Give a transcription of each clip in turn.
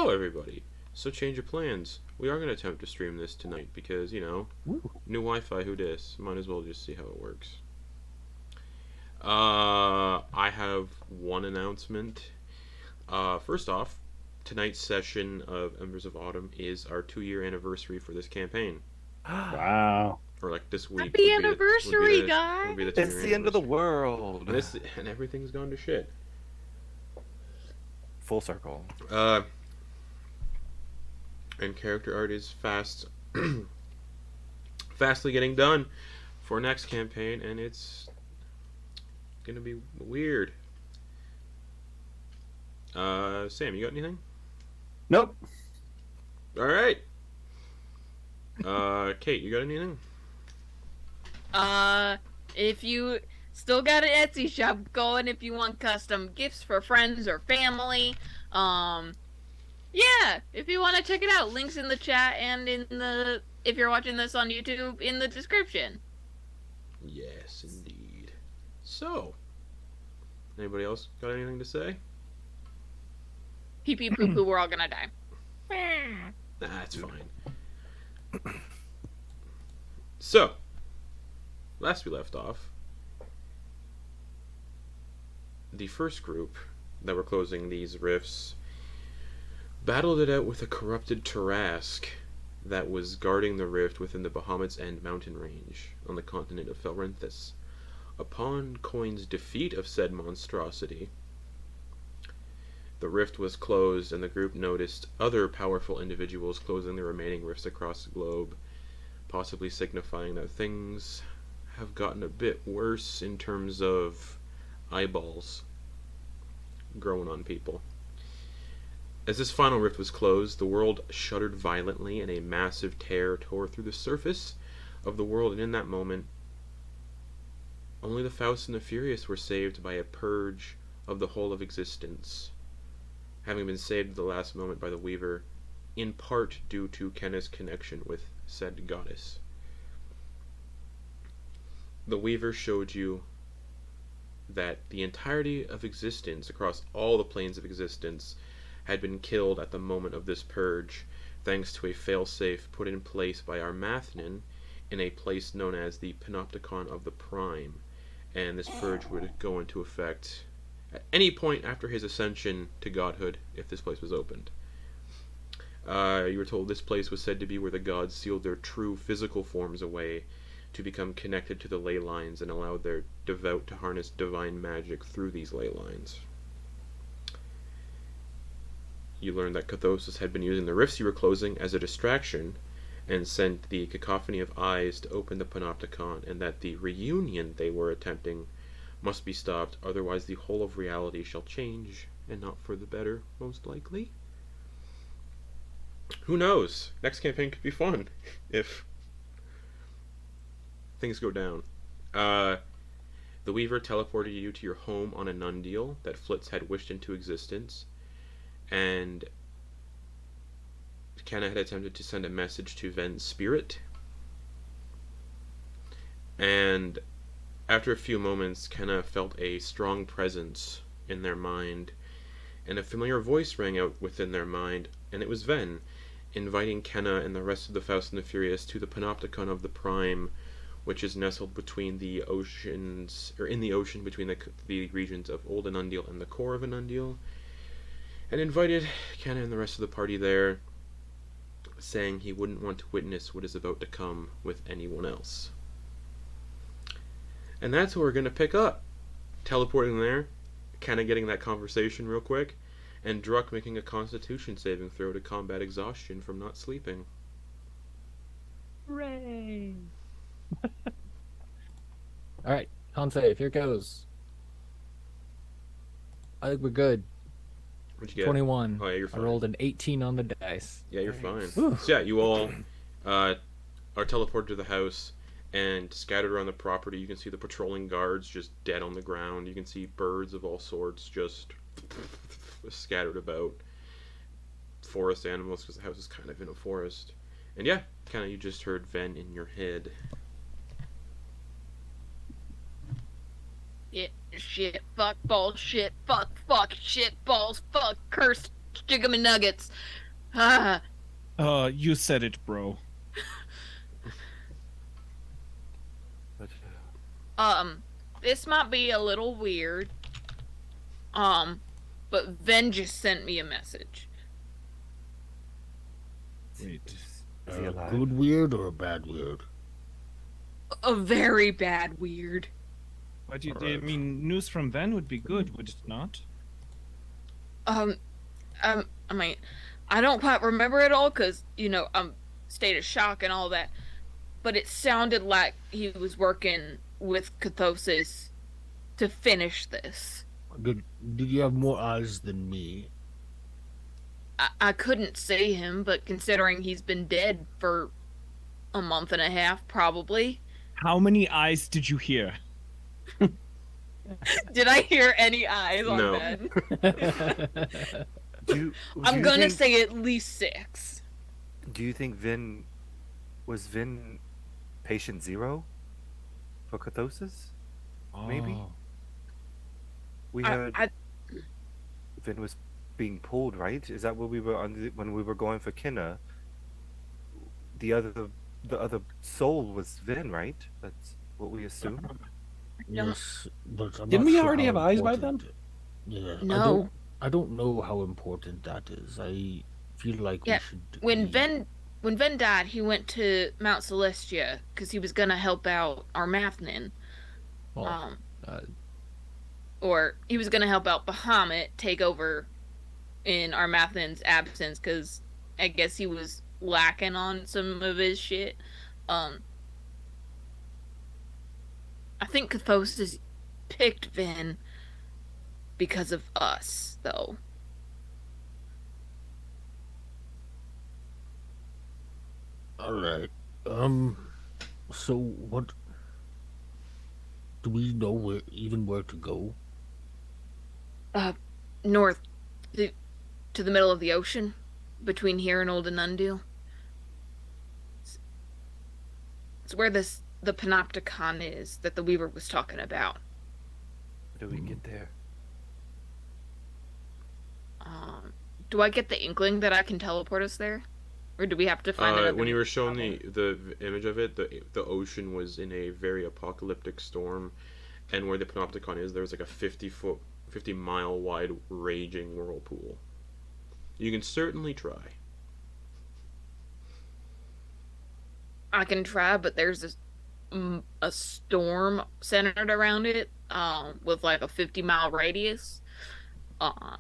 Hello, everybody. So change of plans. We are going to attempt to stream this tonight because, you know, new Wi-Fi, who dis? Might as well just see how it works. I have one announcement. First off, tonight's session of Embers of Autumn is our 2-year anniversary for this campaign. Wow. Or like this week. Happy anniversary, guys! It's the end of the world. And everything's gone to shit. Full circle. And character art is fastly getting done for next campaign, and it's gonna be weird. Sam, you got anything? Nope. All right. Kate, you got anything? If you still got an Etsy shop going, if you want custom gifts for friends or family, yeah, if you want to check it out, links in the chat and if you're watching this on YouTube, in the description. Yes, indeed. So, anybody else got anything to say? Pee pee poo poo, we're all gonna die. That's fine. So, last we left off, the first group that were closing these rifts battled it out with a corrupted Tarrasque that was guarding the rift within the Bahamut's End mountain range on the continent of Felrenthus. Upon Quoin's defeat of said monstrosity, the rift was closed, and the group noticed other powerful individuals closing the remaining rifts across the globe, possibly signifying that things have gotten a bit worse in terms of eyeballs growing on people. As this final rift was closed, the world shuddered violently, and a massive tear tore through the surface of the world, and in that moment, only the Faust and the Furious were saved by a purge of the whole of existence, having been saved at the last moment by the Weaver, in part due to Kenna's connection with said goddess. The Weaver showed you that the entirety of existence, across all the planes of existence, had been killed at the moment of this purge, thanks to a failsafe put in place by our Mathnin in a place known as the Panopticon of the Prime, and this purge would go into effect at any point after his ascension to godhood if this place was opened. You were told this place was said to be where the gods sealed their true physical forms away to become connected to the ley lines and allow their devout to harness divine magic through these ley lines. You learned that Cathosis had been using the rifts you were closing as a distraction and sent the cacophony of eyes to open the Panopticon, and that the reunion they were attempting must be stopped, otherwise the whole of reality shall change, and not for the better, most likely. Who knows? Next campaign could be fun, if things go down. The Weaver teleported you to your home on a Nundial that Flitz had wished into existence, and Kenna had attempted to send a message to Ven's spirit. And after a few moments, Kenna felt a strong presence in their mind, and a familiar voice rang out within their mind, and it was Ven, inviting Kenna and the rest of the Faust and the Furious to the Panopticon of the Prime, which is nestled between the oceans, or in the ocean between the regions of Old Anundial and the core of Anundial, and invited Kenna and the rest of the party there, saying he wouldn't want to witness what is about to come with anyone else. And that's where we're going to pick up. Teleporting there, Kenna getting that conversation real quick, and Druck making a constitution saving throw to combat exhaustion from not sleeping. Hooray! Alright, con save, here goes. I think we're good. What'd you get? 21. Oh, yeah, you're fine. I rolled an 18 on the dice. Yeah, you're fine. Whew. So yeah, you all are teleported to the house and scattered around the property. You can see the patrolling guards just dead on the ground. You can see birds of all sorts just scattered about. Forest animals, because the house is kind of in a forest. And yeah, kind of you just heard Ven in your head. Shit, fuck, bullshit, fuck, shit, balls, fuck, curse, Chicken and nuggets. Ah, You said it, bro. this might be a little weird. But Ven just sent me a message. Wait. Is he alive? Good weird or a bad weird? A very bad weird. But you, I Alright. mean, news from Van would be good, would it not? I mean, I don't quite remember it all because, state of shock and all that. But it sounded like he was working with Cathosis to finish this. Did you have more eyes than me? I couldn't see him, but considering he's been dead for a month and a half, probably. How many eyes did you hear? Did I hear any eyes on No. Ben? Do I'm you gonna think- say at least 6. Do you think was Vin patient 0 for Cathosis? Maybe? Oh. We I, heard I, Vin was being pulled, right? Is that what we were when we were going for Kinna? The other soul was Vin, right? That's what we assume. Yes, but I'm Didn't not we sure already how have eyes by important Yeah. No. I don't know how important that is. I feel like Yeah, we should. when be- Ven died, he went to Mount Celestia because he was gonna help out Armathnin. Well, Or he was gonna help out Bahamut take over in Armathnin's absence because I guess he was lacking on some of his shit. I think Cathosis picked Vin because of us, though. All right. So what? Do we know where to go? North to the middle of the ocean between here and Old Anundil. It's where the Panopticon is that the Weaver was talking about. How do we get there? Do I get the inkling that I can teleport us there? Or do we have to find another... When you were shown the image of it, the ocean was in a very apocalyptic storm, and where the Panopticon is, there's like a 50-mile wide raging whirlpool. You can certainly try. I can try, but there's a storm centered around it, with like a 50-mile radius.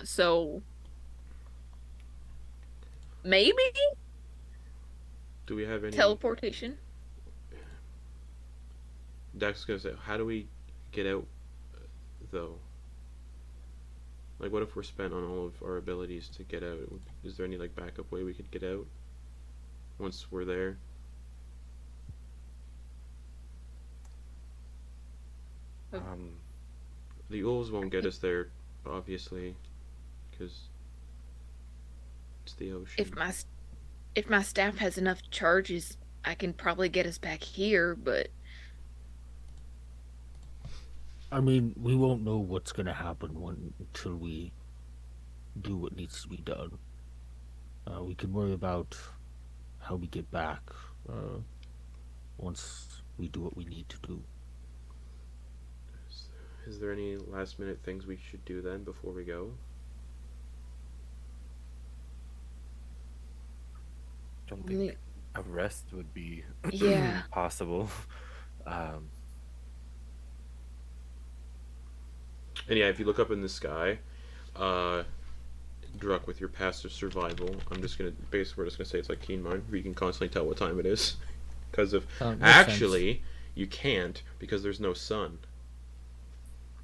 So maybe Do we have any... teleportation. Dax is gonna say, how do we get out, though? Like, what if we're spent on all of our abilities to get out? Is there any, like, backup way we could get out once we're there? The wolves won't get us there, obviously, because it's the ocean. If my staff has enough charges, I can probably get us back here, but I mean, we won't know what's gonna happen until we do what needs to be done. We can worry about how we get back once we do what we need to do. Is there any last minute things we should do then before we go? Don't think a rest would be yeah. possible. And yeah, if you look up in the sky, Druck, with your passive survival, we're just gonna say it's like keen mind, where you can constantly tell what time it is. Because of makes actually, you can't because there's no sun.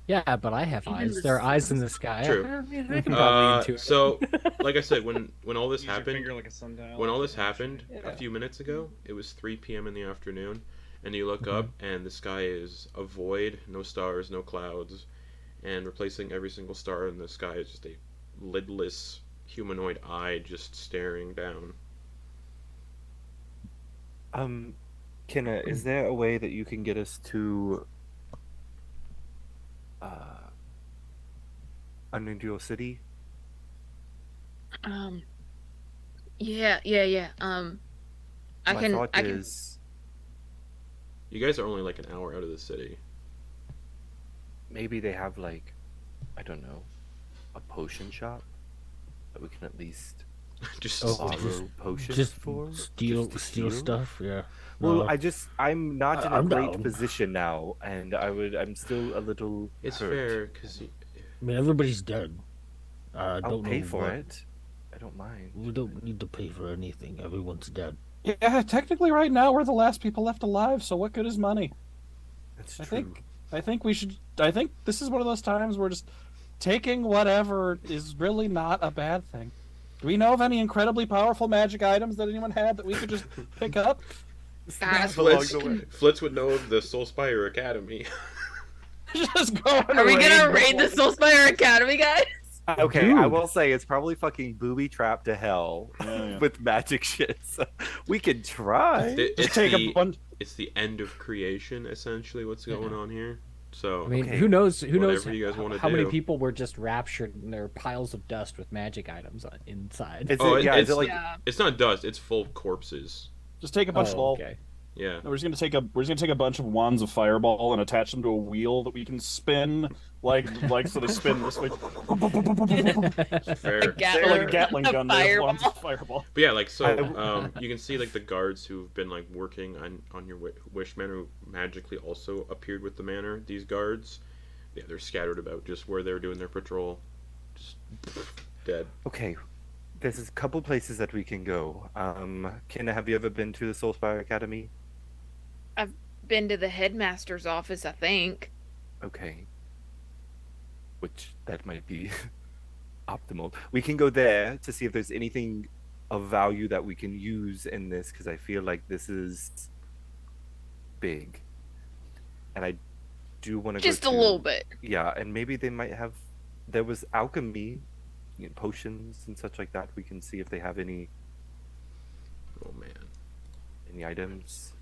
Yeah, but I have Even eyes. the There are eyes in the sky. True. I mean, I can probably intuit it. So, like I said, when all this Use your happened, finger like a sundial. when all this happened Yeah. a few minutes ago, it was 3 p.m. in the afternoon, and you look up and the sky is a void, no stars, no clouds, and replacing every single star in the sky is just a lidless humanoid eye just staring down. Kenna, is there a way that you can get us to Unreal City? Um. Yeah. I My can. thought I can. is You guys are only like an hour out of the city. maybe they have like, I don't know, a potion shop that we can at least Just Oh, borrow just- potions Just for. steal Just to steal steal? stuff. Yeah. Well, No. I'm not in a I'm great down. position now, and I'm still a little it's hurt. fair because I mean, everybody's dead. I I'll don't pay know for what- it. I don't mind. We don't need to pay for anything. Everyone's dead. Yeah, technically, right now we're the last people left alive. So what good is money? That's I true. think we should. I think this is one of those times where just taking whatever is really not a bad thing. Do we know of any incredibly powerful magic items that anyone had that we could just pick up? Guys, along Flitz, the way. Flitz would know of the Soulspire Academy. Just go. on are we a gonna raid raid the before- Soulspire Academy, guys? Okay, I Dude. will say it's probably fucking booby trapped to hell Yeah. with magic shit. So we could try. It's Just take a the bunch. it's the end of creation essentially. What's going on here? So I mean, Okay. who knows? Who knows Whatever you guys wanna how many do. people were just raptured in their piles of dust with magic items inside? Is Oh, it, yeah, is it's it like Yeah. it's not dust. It's full of corpses. Just take a bunch of all. okay. Yeah. We're just gonna take a bunch of wands of fireball and attach them to a wheel that we can spin, like so they spin this way. Fair. A Gatling, Like a Gatling a gun, there's fireball. wands of fireball. But yeah, like so, you can see like the guards who've been like working on your wish manor who magically also appeared with the manor. These guards, yeah, they're scattered about just where they're doing their patrol, just dead. okay? There's a couple places that we can go. Kenna, have you ever been to the Soulspire Academy? Been to the headmaster's office, I think. Okay. Which that might be optimal. We can go there to see if there's anything of value that we can use in this, because I feel like this is big, and I do want to go Just a to- little bit. Yeah, and maybe they might have. There was alchemy, potions and such like that. We can see if they have any Oh man. items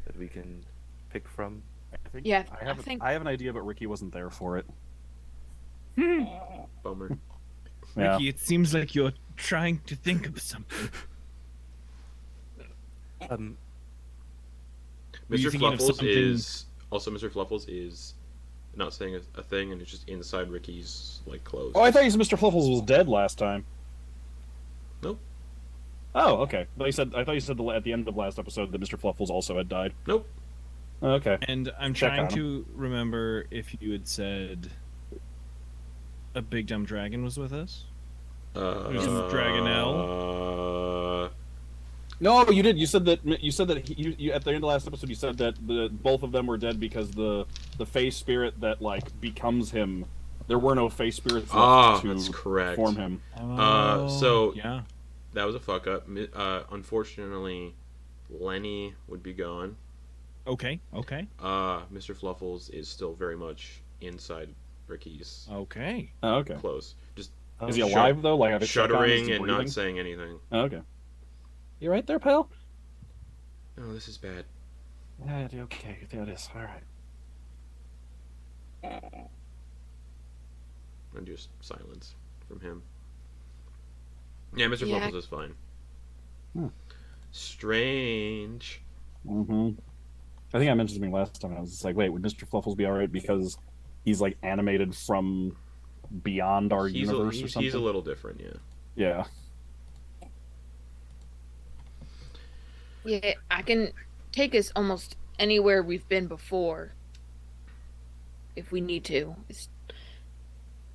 that we can pick from. I think, Yeah, I have, I think- I have an idea, but Ricky wasn't there for it. Bummer. Yeah. Ricky, it seems like you're trying to think of something. Were you Mr. thinking of Fluffles something- is also Mr. Fluffles is not saying a thing, and it's just inside Ricky's like clothes. Oh, I thought you said Mr. Fluffles was dead last time. Nope. Oh, okay. I thought you said at the end of last episode that Mr. Fluffles also had died. Nope. Oh, okay. And I'm Check trying on him. to remember if you had said a big dumb dragon was with us. There's Dragonelle. No, you did. You said that. You at the end of last episode. You said that both of them were dead because the face spirit that like becomes him. There were no face spirits left to That's correct. form him. So- yeah, That was a fuck up. Unfortunately, Lenny would be gone. okay. Mr. Fluffles is still very much inside Ricky's Oh, okay. clothes, just Is he alive though? Like have I checked on him? Is shuddering he and breathing? not saying anything. Oh, okay. You right there, pal? Oh, this is bad. Yeah. Okay. There it is. All right. And just silence from him. Yeah, Mr. Yeah. Fluffles is fine. Hmm. Strange. Mm-hmm. I think I mentioned something last time. And I was just like, wait, would Mr. Fluffles be all right because he's like animated from beyond our universe or something? He's a little different, yeah. Yeah. Yeah, I can take us almost anywhere we've been before. If we need to. It's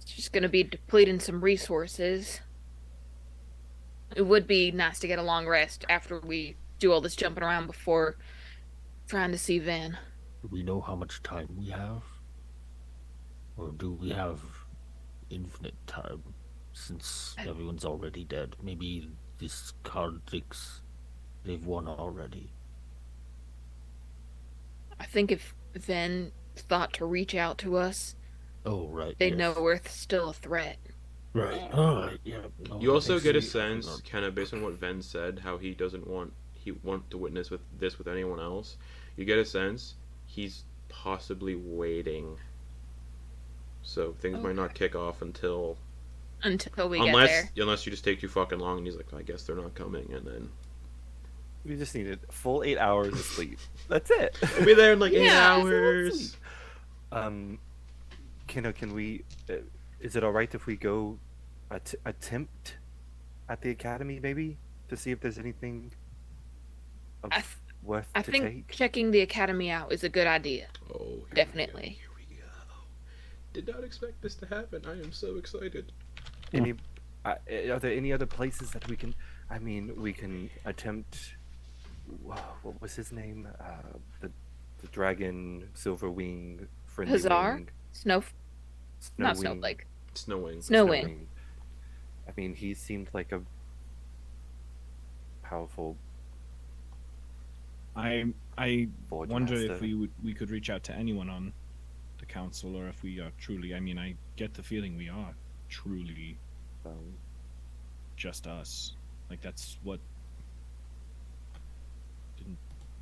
just gonna be depleting some resources. It would be nice to get a long rest after we do all this jumping around before trying to see Van. Do we know how much time we have? Or do we have infinite time since everyone's already dead? Maybe this card thinks they've won already. I think if Van thought to reach out to us, Oh, right. they yes. know we're still a threat. Right. Alright, yeah. No, You that also makes get a sense. sense, kind of based on what Ven said, how he want to witness with this with anyone else. You get a sense he's possibly waiting, so things might not kick off until until we get there. Unless you just take too fucking long, and he's like, I guess they're not coming, and then We just needed a full 8 hours of sleep. That's it. we'll be there in like 8 Yeah. hours. Can we? Is it all right if we go attempt at the academy, maybe, to see if there's anything of worth I to think take? checking the academy out is a good idea. Oh, here Definitely. We go. Did not expect this to happen. I am so excited. Any? Are there any other places that we can? I mean, we can attempt. What was his name? The dragon, Silverwing, Friendly Hazar? Wing, Not Snowwing. Snowflake. Snowing. Snowwing. I mean, he seemed like a powerful I Forge wonder master. if we could reach out to anyone on the council, or if we are truly. I mean, I get the feeling we are truly just us. Like that's what.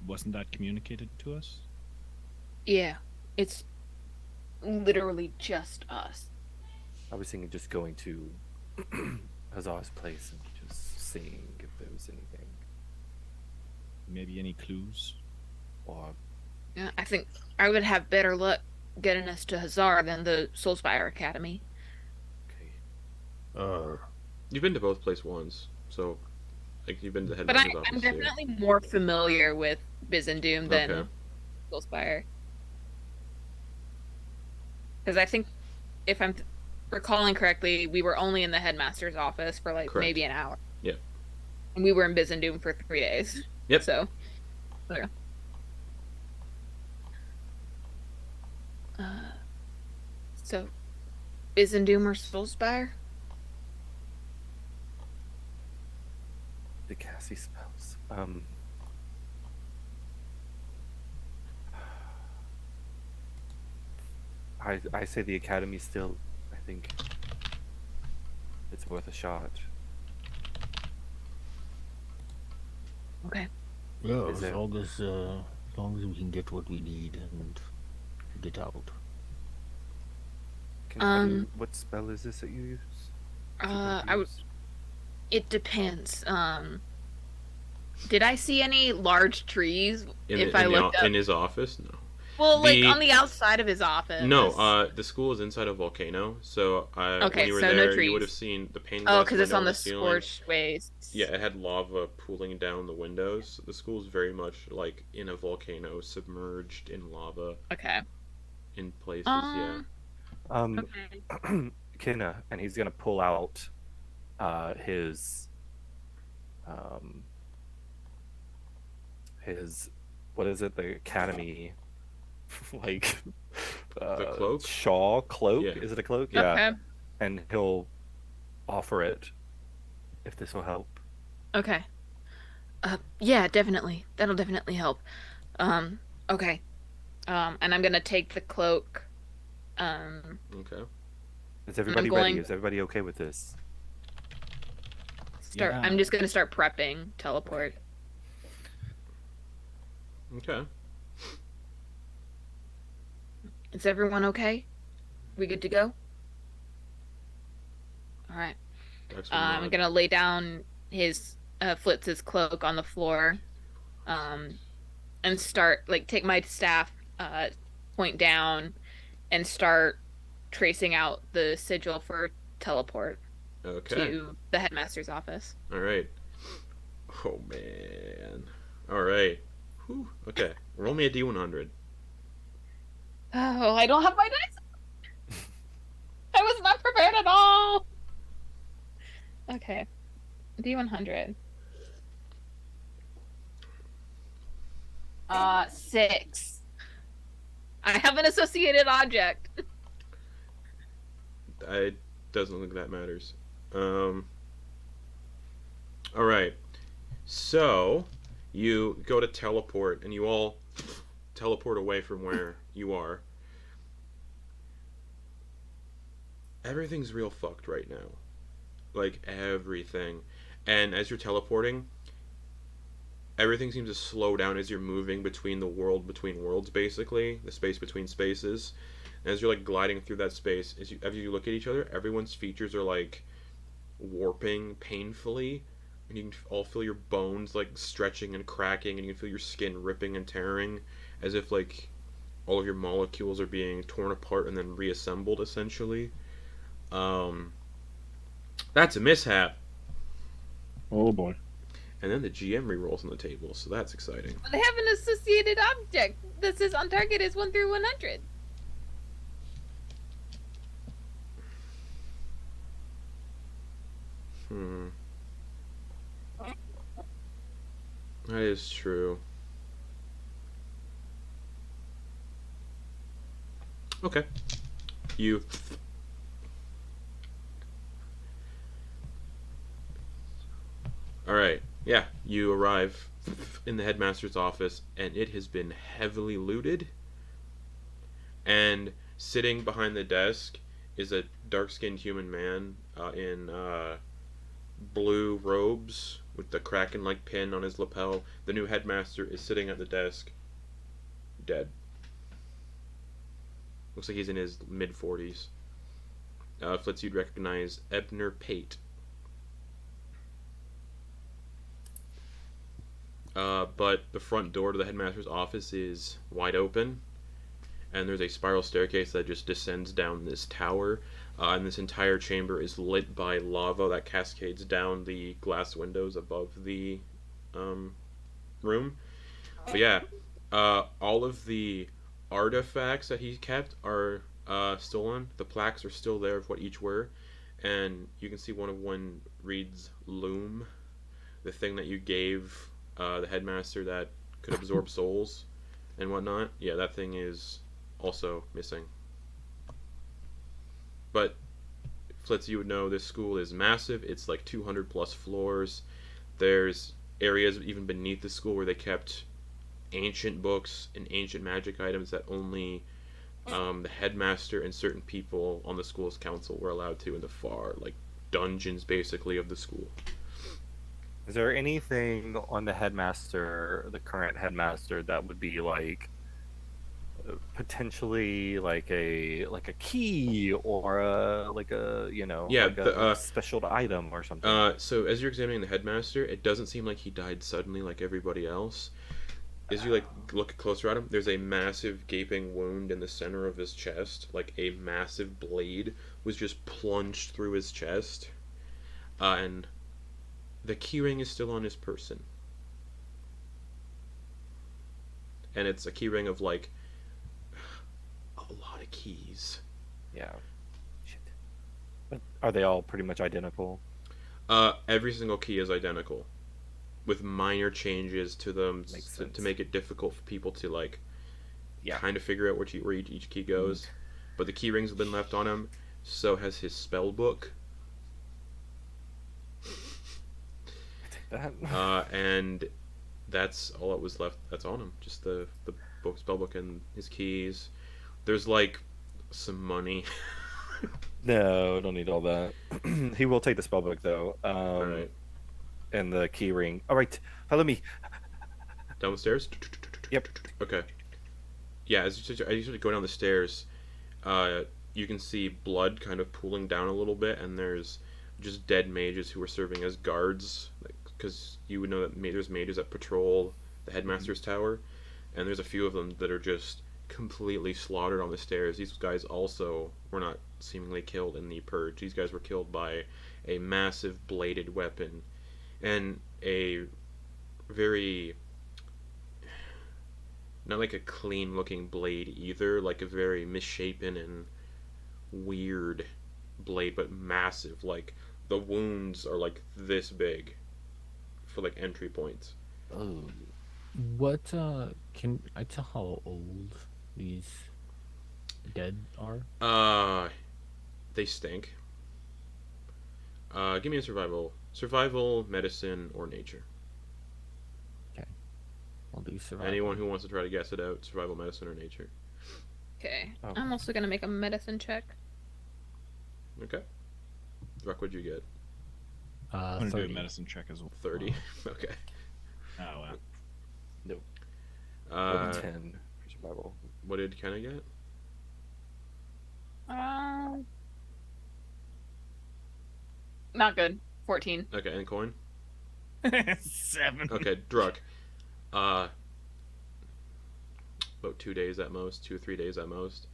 Wasn't that communicated to us? Yeah, it's literally just us. I was thinking just going to Hazar's place and just seeing if there was anything. Maybe any clues? Or Yeah, I think I would have better luck getting us to Hazar than the Soulspire Academy. okay. You've been to both places once, so like you've been to the But headmaster's office I'm too. definitely more familiar with Byzantium than Okay. Soulspire. Because I think, if I'm recalling correctly, we were only in the headmaster's office for like Correct. maybe an hour. Yep. And we were in Byzantium for 3 days. Yep. So, there. So, Byzantium or Soulspire? The Cassie spells. I say the academy still. I think it's worth a shot. Okay. Yeah, Is as there- long as we can get what we need and get out. What spell is this that you use? It depends. Did I see any large trees I looked up? In his office, no. Well, like the- on the outside of his office. No, the school is inside a volcano, so Okay, when you were so no there, you trees. would have seen the pane Oh, glass because it's window on the ceiling. scorched wastes. Yeah, it had lava pooling down the windows. The school is very much like in a volcano, submerged in lava Okay. in places. Yeah. Okay. Kinna, and he's gonna pull out his what is it? The academy like The cloak? shawl cloak. Yeah. Is it a cloak? Okay. And he'll offer it if this will help. Okay. Yeah, definitely. That'll definitely help. Okay. And I'm gonna take the cloak. Okay. Is everybody going- ready? Is everybody okay with this? Yeah. I'm just gonna start prepping teleport. Okay. Is everyone okay? We good to go? All right. Excellent. I'm gonna lay down his Flitz's cloak on the floor, and start take my staff, point down, and start tracing out the sigil for teleport Okay. to the headmaster's office. All right. Oh man. All right. Whew. Okay. Roll me a d100. Oh, I don't have my dice. I was not prepared at all. Okay, D100. 6. I have an associated object. It doesn't look that matters. All right. So you go to teleport, and you all teleport away from where you are. Everything's real fucked right now. Like, everything. And as you're teleporting, everything seems to slow down as you're moving between the world between worlds, basically. The space between spaces. And as you're like gliding through that space, as you look at each other, everyone's features are like warping painfully, and you can all feel your bones like stretching and cracking, and you can feel your skin ripping and tearing, as if like all of your molecules are being torn apart and then reassembled essentially. That's a mishap. Oh boy. And then the GM rerolls on the table, so that's exciting. They have an associated object that says on target is 1 through 100. That is true. Okay. You. Alright. Yeah, you arrive in the headmaster's office, and it has been heavily looted. And sitting behind the desk is a dark-skinned human man in blue robes with the kraken-like pin on his lapel. The new headmaster is sitting at the desk, dead. Looks like he's in his mid-40s. Flitz, you'd recognize Ebner Pate. But the front door to the headmaster's office is wide open, and there's a spiral staircase that just descends down this tower, and this entire chamber is lit by lava that cascades down the glass windows above the room. But yeah, all of the artifacts that he kept are stolen. The plaques are still there of what each were, and you can see one reads Loom, the thing that you gave the headmaster that could absorb souls and whatnot. Yeah, that thing is also missing. But Flitz, you would know this school is massive. It's like 200 plus floors. There's areas even beneath the school where they kept ancient books and ancient magic items that only the headmaster and certain people on the school's council were allowed to in the far, like, dungeons basically of the school. Is there anything on the headmaster, the current headmaster, that would be like potentially like a key or a a special item or something? So as you're examining the headmaster, it doesn't seem like he died suddenly like everybody else. As you look closer at him, there's a massive gaping wound in the center of his chest. Like a massive blade was just plunged through his chest, and the keyring is still on his person. And it's a keyring of, like, a lot of keys. Yeah. Shit. But are they all pretty much identical? Every single key is identical, with minor changes to them to make it difficult for people to, like, kind of figure out where each key goes. But the key rings have been left on him, so has his spell book. And that's all that was left that's on him. Just the spell book and his keys. There's, like, some money. No, don't need all that. He will take the spellbook though. Alright. And the key ring. Alright, follow me. Down the stairs? Yep. Okay. Yeah, as you go down the stairs, you can see blood kind of pooling down a little bit, and there's just dead mages who are serving as guards, because you would know that there's mages that patrol the headmaster's tower, and there's a few of them that are just completely slaughtered on the stairs. These guys also were not seemingly killed in the purge. These guys were killed by a massive bladed weapon, and a very, not like a clean looking blade either, like a very misshapen and weird blade, but massive. Like, the wounds are like this big for, like, entry points. Oh. What, can I tell how old these dead are? They stink. Give me a survival, medicine, or nature. Okay. I'll do survival. Anyone who wants to try to guess it out, survival, medicine, or nature. Okay. Oh. I'm also gonna make a medicine check. Okay. Ruck, what'd you get? I'm gonna do 30. a medicine check as well. 30. Okay. Oh wow. No. 10 for survival. What did Kenna get? Not good. 14. Okay, and Quoin? 7. Okay, Druck. About 2 days at most, 2 or 3 days at most.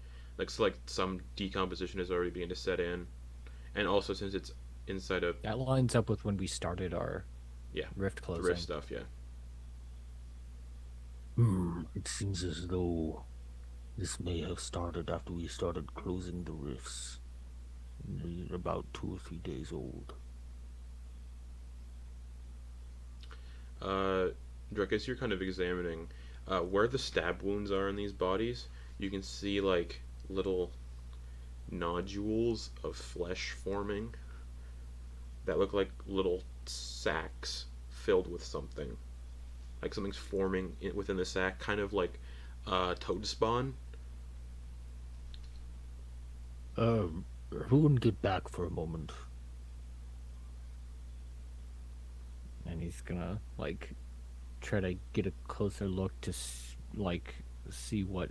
So some decomposition is already beginning to set in, and also since it's inside of That lines up with when we started our rift the closing. rift stuff, yeah. It seems as though this may have started after we started closing the rifts. They're about 2 or 3 days old. Druck, as you're kind of examining where the stab wounds are in these bodies, you can see little nodules of flesh forming that look like little sacs filled with something. Like something's forming within the sac, kind of like toad spawn. Everyone get back for a moment. And he's gonna try to get a closer look to see what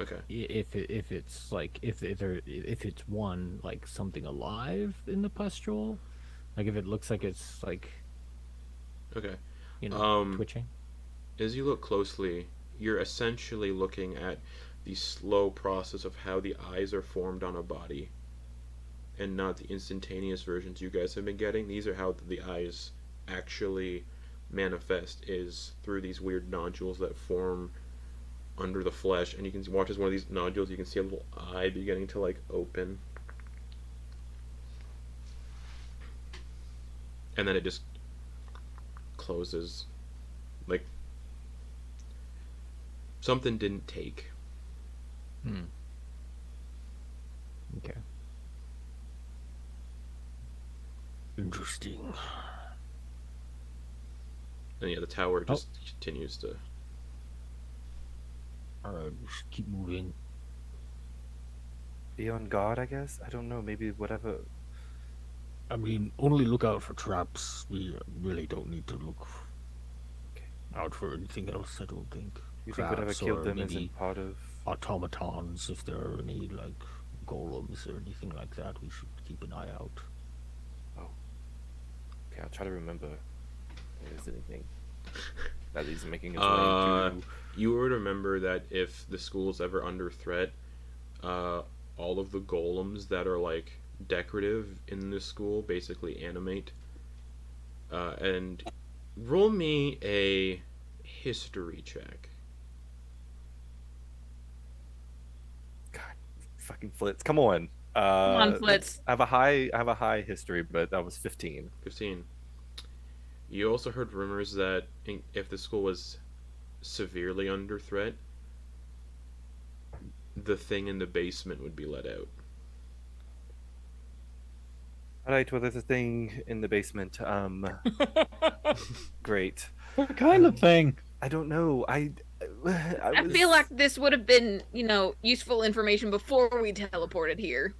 Okay. if it's if it's one something alive in the pustule, if it looks like it's Okay. twitching. As you look closely, you're essentially looking at the slow process of how the eyes are formed on a body, and not the instantaneous versions you guys have been getting. These are how the eyes actually manifest, is through these weird nodules that form under the flesh, and you can watch as one of these nodules, you can see a little eye beginning to open, and then it just closes. Something didn't take. Okay. Interesting. And yeah, the tower just continues to. Alright, just keep moving. Be on guard, I guess. I don't know. Maybe whatever. I mean, only look out for traps. We really don't need to look out for anything else, I don't think. You think whatever Traps killed or them maybe isn't part of? automatons, if there are any golems or anything like that, we should keep an eye out. Okay, I'll try to remember if there's anything that is making its way to. You would remember that if the school's ever under threat, all of the golems that are decorative in this school basically animate. And roll me a history check. God, fucking Flitz, come on. Come on, Flitz. I have a high history, but that was 15. 15. You also heard rumors that if the school was severely under threat, the thing in the basement would be let out. Alright, well, there's a thing in the basement. Great. What kind of thing? I don't know. I feel like this would have been, useful information before we teleported here.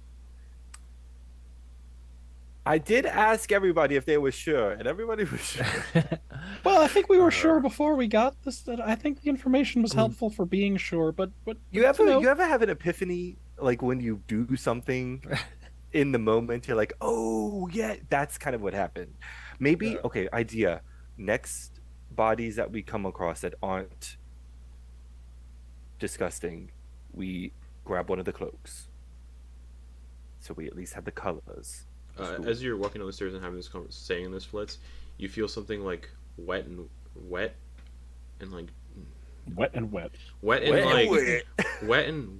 I did ask everybody if they were sure, and everybody was sure. Well, I think we were sure before we got this that I think the information was helpful for being sure, but You ever have an epiphany when you do something in the moment, you're like, oh yeah, that's kind of what happened. Maybe okay, idea. Next bodies that we come across that aren't disgusting, we grab one of the cloaks. So we at least have the colors. As you're walking down the stairs and having this saying this, Flitz, you feel something wet and wet and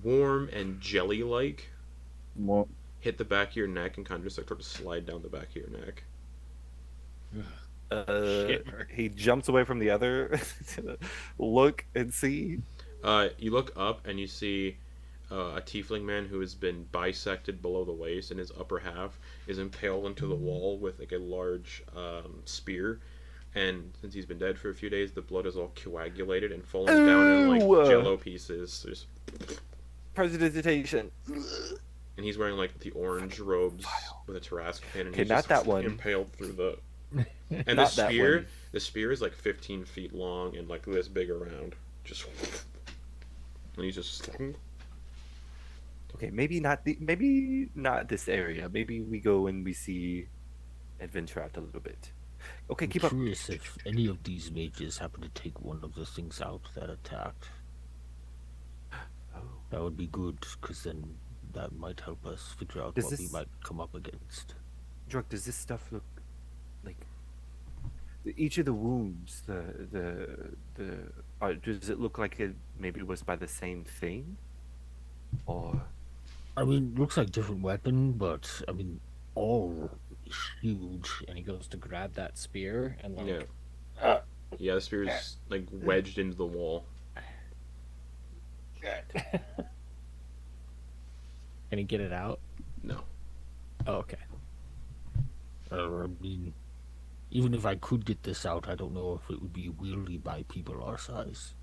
warm and jelly-like Well, hit the back of your neck and kind of just start to slide down the back of your neck. He jumps away from the other to look and see. You look up and you see a tiefling man who has been bisected below the waist, and his upper half is impaled into the wall with a large spear. And since he's been dead for a few days, the blood is all coagulated and falling down in jello pieces. There's Prestidigitation. And he's wearing the orange robes with a Tarrasque pin, and Okay, he's not just that one. impaled through the. And Not that one. the spear is 15 feet long and this big around. Just. And he's just. Okay, maybe not this area. Maybe we go and we see adventure out a little bit. Okay, I'm keep up. curious if any of these mages happen to take one of the things out that attacked. Oh. That would be good, because then that might help us figure out Does what we this- might come up against. Drug, does this stuff look like each of the wounds? Does it look like it maybe was by the same thing, or? I mean, looks like different weapon, but I mean, all huge. And he goes to grab that spear and like Yeah. Yeah, the spear's like wedged into the wall. can he get it out? No. Oh, okay. I mean, even if I could get this out, I don't know if it would be wieldy by people our size.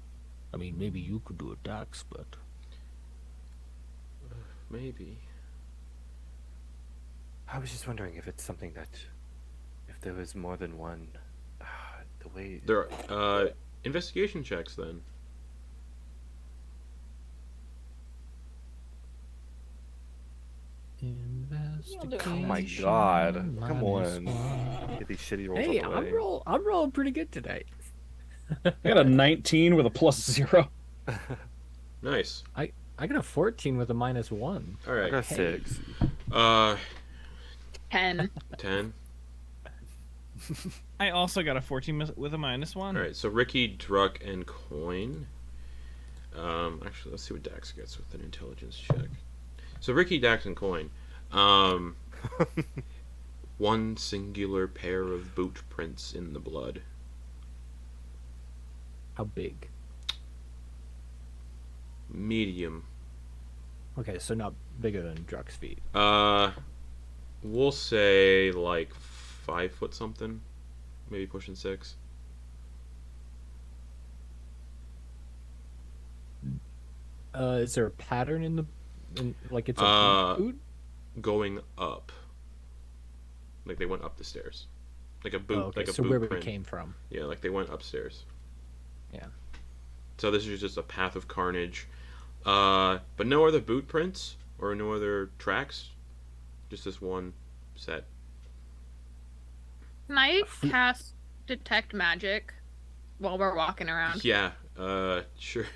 I mean, maybe you could do it, Dax, but Maybe. I was just wondering if it's something that, if there was more than one, the way. There are investigation checks then. Oh my god! Come on, get these shitty rolls Hey, out the way. I'm rolling pretty good today. I got a 19 with a +0. Nice. I got a 14 with a -1. All I right. got 6. 10. 10. I also got a 14 with a -1. All right. So Ricky, Druck, and Quoin. Actually, let's see what Dax gets with an intelligence check. So Ricky, Dax, and Quoin. One singular pair of boot prints in the blood. How big? Medium. Okay, so not bigger than Druck's feet. We'll say like 5 foot something, maybe pushing 6. Is there a pattern like it's a boot? Going up. Like they went up the stairs. Like a boot. Oh, okay, like a so boot where print. it came from? Yeah, like they went upstairs. Yeah. So this is just a path of carnage. But no other boot prints or no other tracks. Just this one set. Can I cast Detect Magic while we're walking around? Yeah, sure.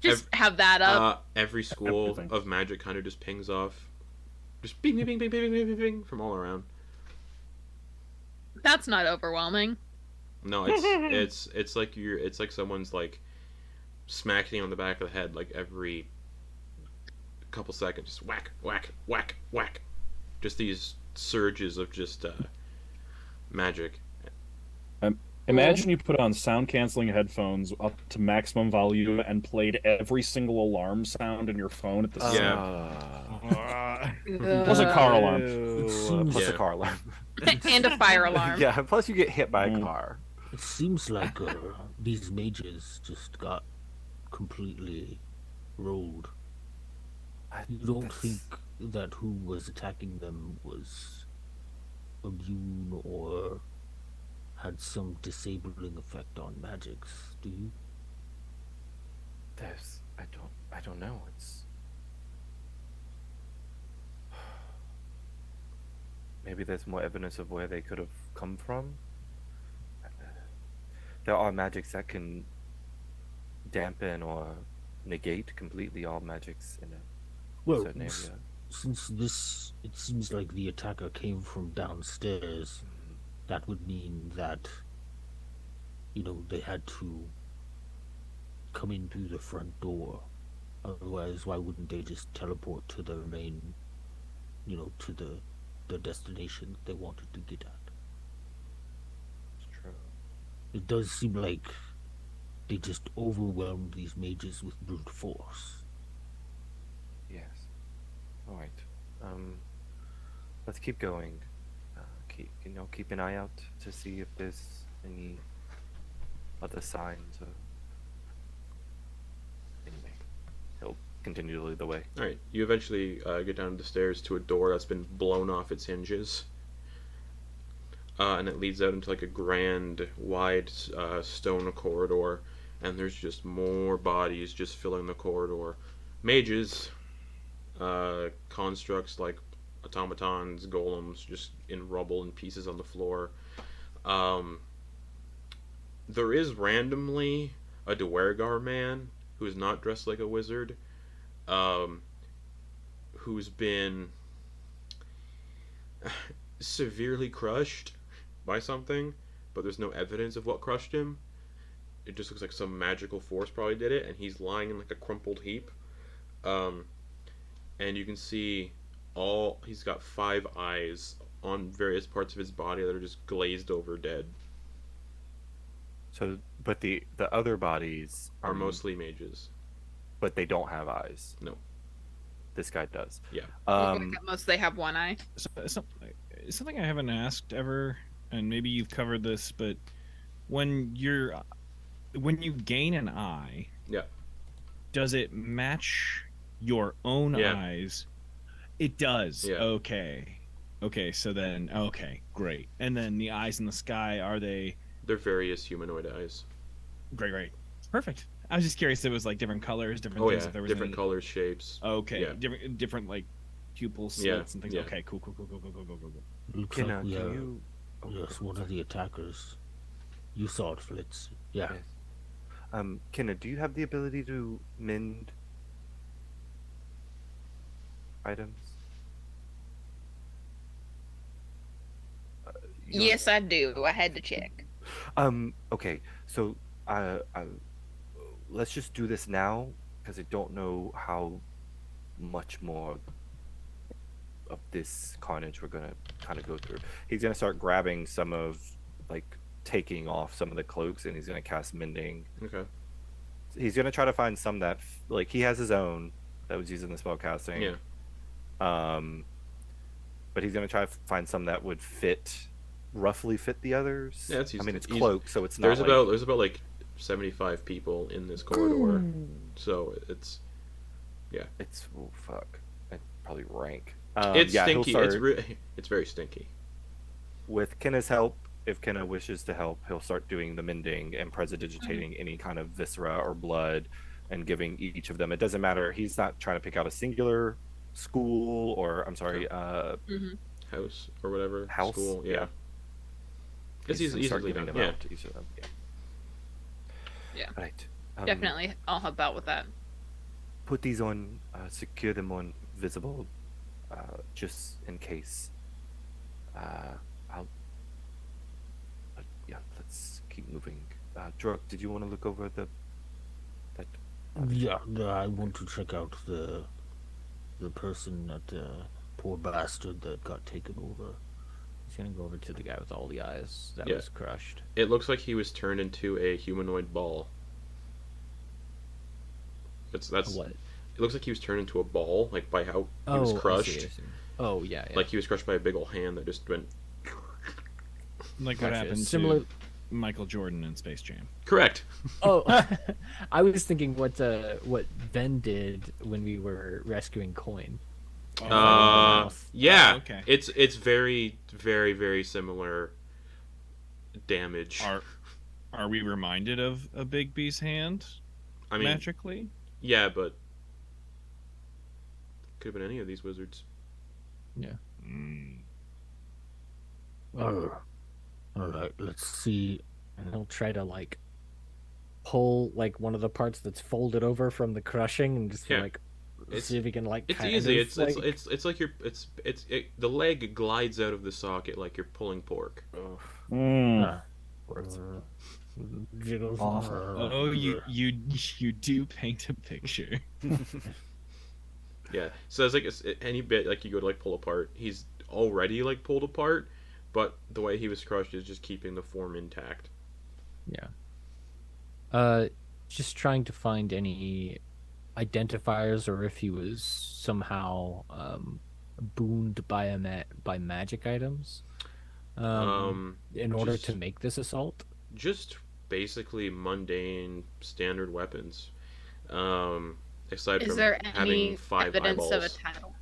Just have that up. Every school Everything. of magic kind of just pings off. Just bing, bing, bing, bing, bing, bing, bing, bing from all around. That's not overwhelming. No, it's like it's like someone's like smacking you on the back of the head like every couple seconds. Just whack, whack, whack, whack. Just these surges of just magic. Imagine you put on sound-canceling headphones up to maximum volume and played every single alarm sound in your phone at the same Yeah. Plus a car alarm. Plus a Yeah. car alarm. And a fire alarm. Yeah, plus you get hit by a car. it seems like these mages just got completely rolled. You don't think that who was attacking them was immune or had some disabling effect on magics, do you? I don't know. It's maybe there's more evidence of where they could have come from. There are magics that can dampen or negate completely all magics in a Well, certain area. since it seems like the attacker came from downstairs, that would mean that, they had to come in through the front door. Otherwise, why wouldn't they just teleport to their main, to the destination that they wanted to get at? It's true. It does seem like they just overwhelmed these mages with brute force. Yes. All right. Let's keep going. Keep an eye out to see if there's any other signs. Anyway, he'll continue to lead the way. All right, you eventually get down the stairs to a door that's been blown off its hinges, and it leads out into like a grand, wide stone corridor, and there's just more bodies just filling the corridor. Mages, constructs like automatons, golems, just in rubble and pieces on the floor. There is randomly a Duergar man who is not dressed like a wizard, who's been severely crushed by something, but there's no evidence of what crushed him. It just looks like some magical force probably did it, and he's lying in like a crumpled heap. And you can see he's got 5 eyes on various parts of his body that are just glazed over dead. So, but the other bodies Are mostly mages. but they don't have eyes. No. This guy does. Yeah. At most they have one eye. Something I haven't asked ever, and maybe you've covered this, but when you gain an eye, Yeah. does it match your own Yeah. eyes? It does. Yeah. Okay, so then great. And then the eyes in the sky, are they They're various humanoid eyes. great. Perfect. I was just curious if it was like different colors, different Oh things, yeah, if there was different any... colors, shapes. Okay, Yeah. different like pupil slits Yeah, and things. yeah. Okay, cool. Looks Can, like we can have... you? Yes, one of the attackers. You saw it, Flitz. Yeah. Yes. Kenna, do you have the ability to mend items? Yes, I do. I had to check. Okay, so let's just do this now because I don't know how much more of this carnage we're gonna kind of go through. He's gonna start grabbing some of, like, taking off some of the cloaks, and he's gonna cast mending. Okay. He's gonna try to find some that like he has his own that was using the spell casting. Yeah. But he's gonna try to find some that would roughly fit the others. Yeah, it's I easy. mean, it's Easy. cloak, so it's not. There's about like 75 people in this corridor, so it's It's oh fuck. I'd probably rank. it's yeah, he'll stinky. start- It's very stinky. With Kenna's help, if Kenna wishes to help, he'll start doing the mending and prestidigitating any kind of viscera or blood and giving each of them. It doesn't matter. He's not trying to pick out a singular school or, I'm sorry, House or whatever. House? School. Yeah. Yeah. It's he's gonna start easily giving done. them Yeah. out to each of them. Yeah. Yeah. Right. Definitely, I'll help out with that. Put these on, secure them on visible, just in case. Yeah, let's keep moving. Druk, did you want to look over that? Yeah, I want to check out the person, that poor bastard that got taken over. He's gonna go over to the guy with all the eyes that Yeah. was crushed. It looks like he was turned into a humanoid ball. That's What? It looks like he was turned into a ball, like by how he was I see, crushed. I see. Oh yeah. Like he was crushed by a big old hand that just went. Like Gotcha. what happened Similar- to Michael Jordan in Space Jam. Correct. Oh, I was thinking what Ben did when we were rescuing Quoin. Yeah. Okay. It's very, very, very similar damage. Are we reminded of a Big B's hand I mean, magically? yeah, but could have been any of these wizards. Yeah. All right, let's see. And he'll try to like pull like one of the parts that's folded over from the crushing and just Yeah. like It's- see if he can like. It's kind easy. of, It's like... it's like the leg glides out of the socket like you're pulling pork. Jiggles. Oh, you do paint a picture. Yeah. So it's any bit like you go to like pull apart, he's already like pulled apart, but the way he was crushed is just keeping the form intact. Yeah. Just trying to find any identifiers or if he was somehow booned by by magic items. In order just- to make this assault. Just basically mundane standard weapons. Aside Is from there having any 5 evidence eyeballs. of a tidal?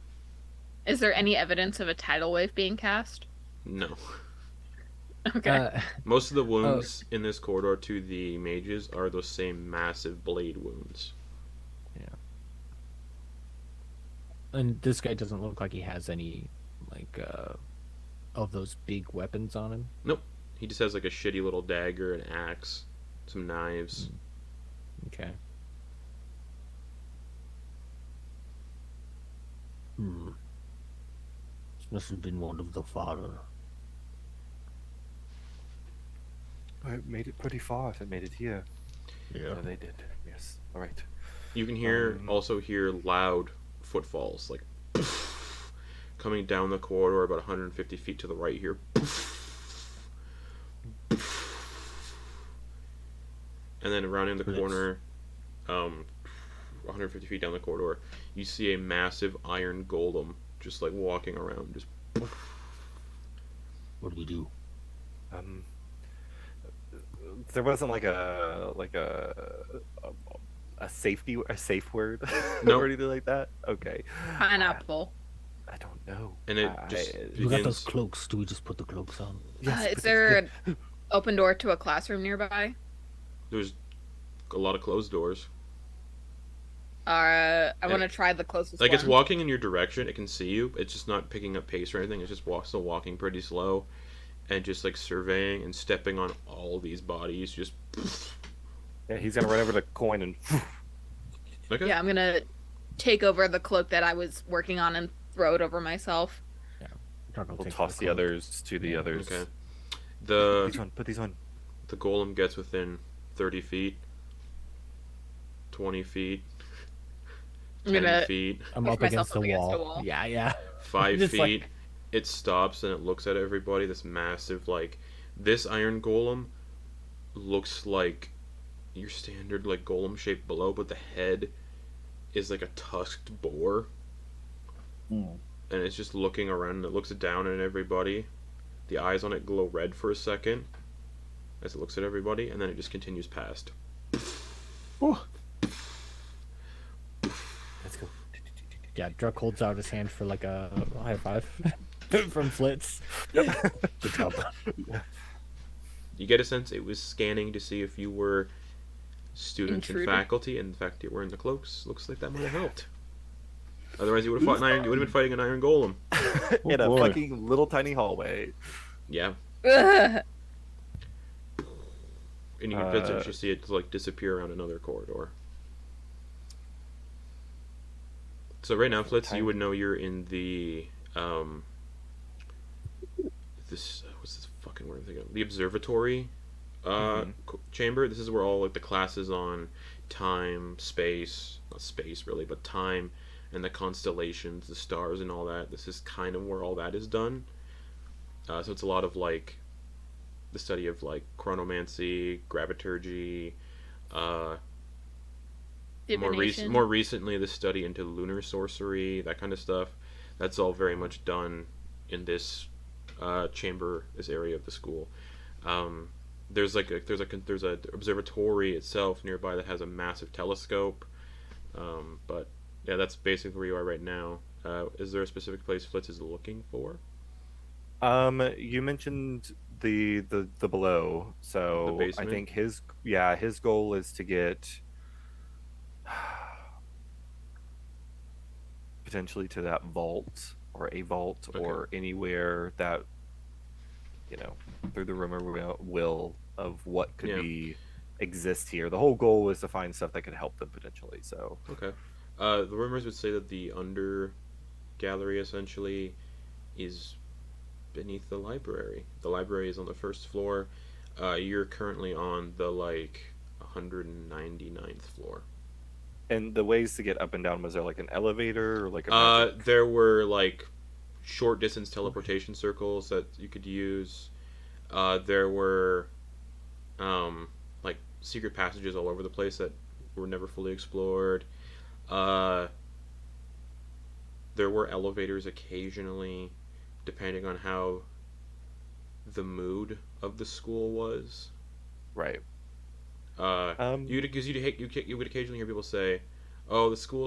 Is there any evidence of a tidal wave being cast? No. Okay. Most of the wounds in this corridor to the mages are those same massive blade wounds. And this guy doesn't look like he has any, of those big weapons on him. Nope. He just has like a shitty little dagger, an axe, some knives. Okay. This must have been one of the father. I made it pretty far if it made it here. Yeah. Oh, they did. Yes. All right. You can also hear loud footfalls, like coming down the corridor about 150 feet to the right here. And then rounding the corner, 150 feet down the corridor, you see a massive iron golem just like walking around. Just. What do we do? There wasn't like a safe word Nope. or anything like that. Okay. Pineapple. I don't know. And it just We got those begins. cloaks. Do we just put the cloaks on? Is there an open door to a classroom nearby? There's a lot of closed doors. I want to try the closest Like one. it's walking in your direction. It can see you. It's just not picking up pace or anything. It's just still walking pretty slow, and just like surveying and stepping on all these bodies. Just. Yeah, he's gonna run over to Quoin and. Okay. Yeah, I'm gonna take over the cloak that I was working on and throw it over myself. We'll toss the others to the others. Okay. Put these on. The golem gets within 30 feet, 20 feet, I'm 10 gonna feet, I'm push up myself against the up against wall. the wall. Yeah, yeah. 5 Just feet. like- It stops and it looks at everybody. This massive, like, this iron golem looks like your standard, like, golem shape below, but the head is like a tusked boar. And it's just looking around and it looks down at everybody. The eyes on it glow red for a second as it looks at everybody, and then it just continues past. Let's go. Yeah, Druck holds out his hand for like a high five from Flitz. Good job. You get a sense it was scanning to see if you were students Intruder. and faculty, and the fact that you're wearing the cloaks looks like that might have helped. Otherwise, you would have fought an iron. You would have been fighting an iron golem. In a boy. fucking little tiny hallway. Yeah, Ugh. and you can potentially see it like disappear around another corridor. So right now, Flitz, you would know you're in the this what's this fucking word I'm thinking of? The observatory chamber. This is where all like the classes on time, space, not space really, but time and the constellations, the stars and all that. This is kind of where all that is done. So it's a lot of like the study of like chronomancy, graviturgy, Divination. more recently the study into lunar sorcery, that kind of stuff. That's all very much done in this chamber, this area of the school. There's a observatory itself nearby that has a massive telescope. But yeah, that's basically where you are right now. Is there a specific place Flitz is looking for? You mentioned the below, so The I basement? think his goal is to get potentially to that vault or a vault or anywhere that through the rumor will of what could Yeah. be exist here. The whole goal is to find stuff that could help them potentially. So Okay. The rumors would say that the under gallery essentially is beneath the library. The library is on the first floor. You're currently on the 199th floor. and the ways to get up and down, was there like an elevator or like a magic- There were like short distance teleportation circles that you could use. There were like secret passages all over the place that were never fully explored. There were elevators occasionally, depending on how the mood of the school was. right? You would occasionally hear people say, "Oh, the school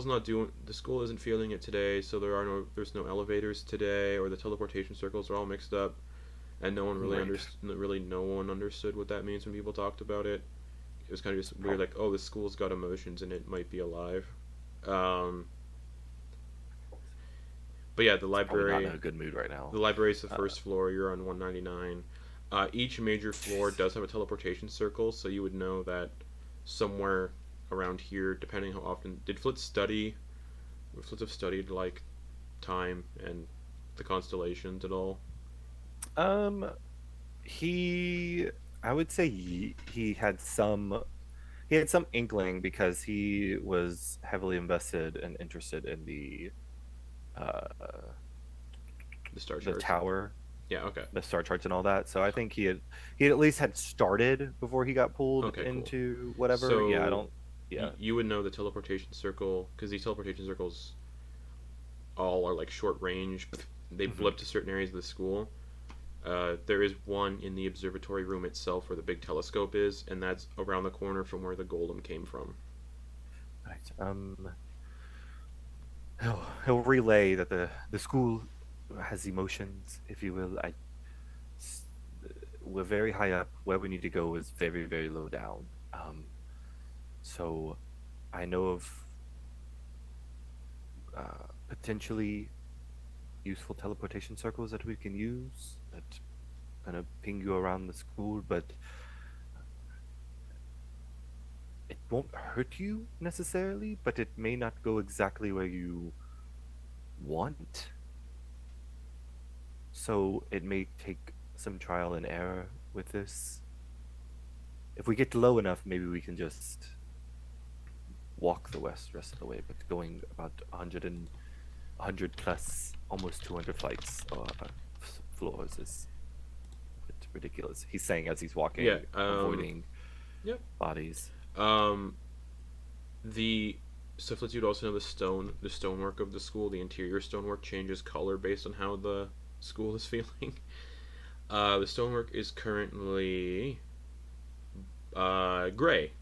isn't feeling it today, so there's no elevators today, or the teleportation circles are all mixed up," and no one really no one understood what that means when people talked about it. It was kind of just weird, like, "Oh, the school's got emotions and it might be alive." But yeah, the Probably not library. in a good mood right now. The library is the first floor. You're on 199. Each major floor does have a teleportation circle, so you would know that somewhere around here, depending how often. Did Flitz study? Would Flitz have studied like time and the constellations at all? I would say he had some inkling because he was heavily invested and interested in the star charts. tower, Yeah. Okay. the star charts and all that. So I think he at least had started before he got pulled Okay, cool. into whatever. So, yeah, I don't. Yeah, You would know the teleportation circle because these teleportation circles all are like short range. They blip to certain areas of the school. There is one in the observatory room itself where the big telescope is, and that's around the corner from where the golem came from. right. He'll relay that the school has emotions, if you will. We're very high up. Where we need to go is very, very low down. So I know of potentially useful teleportation circles that we can use that kind of ping you around the school, but it won't hurt you necessarily, but it may not go exactly where you want. So it may take some trial and error with this. If we get low enough, maybe we can just walk the rest of the way, but going about 100 plus, almost 200 flights or floors is a bit ridiculous. He's saying as he's walking, Yeah, avoiding yep. bodies. So Flitz, you'd also know the stonework of the school. The interior stonework changes color based on how the school is feeling. The stonework is currently gray.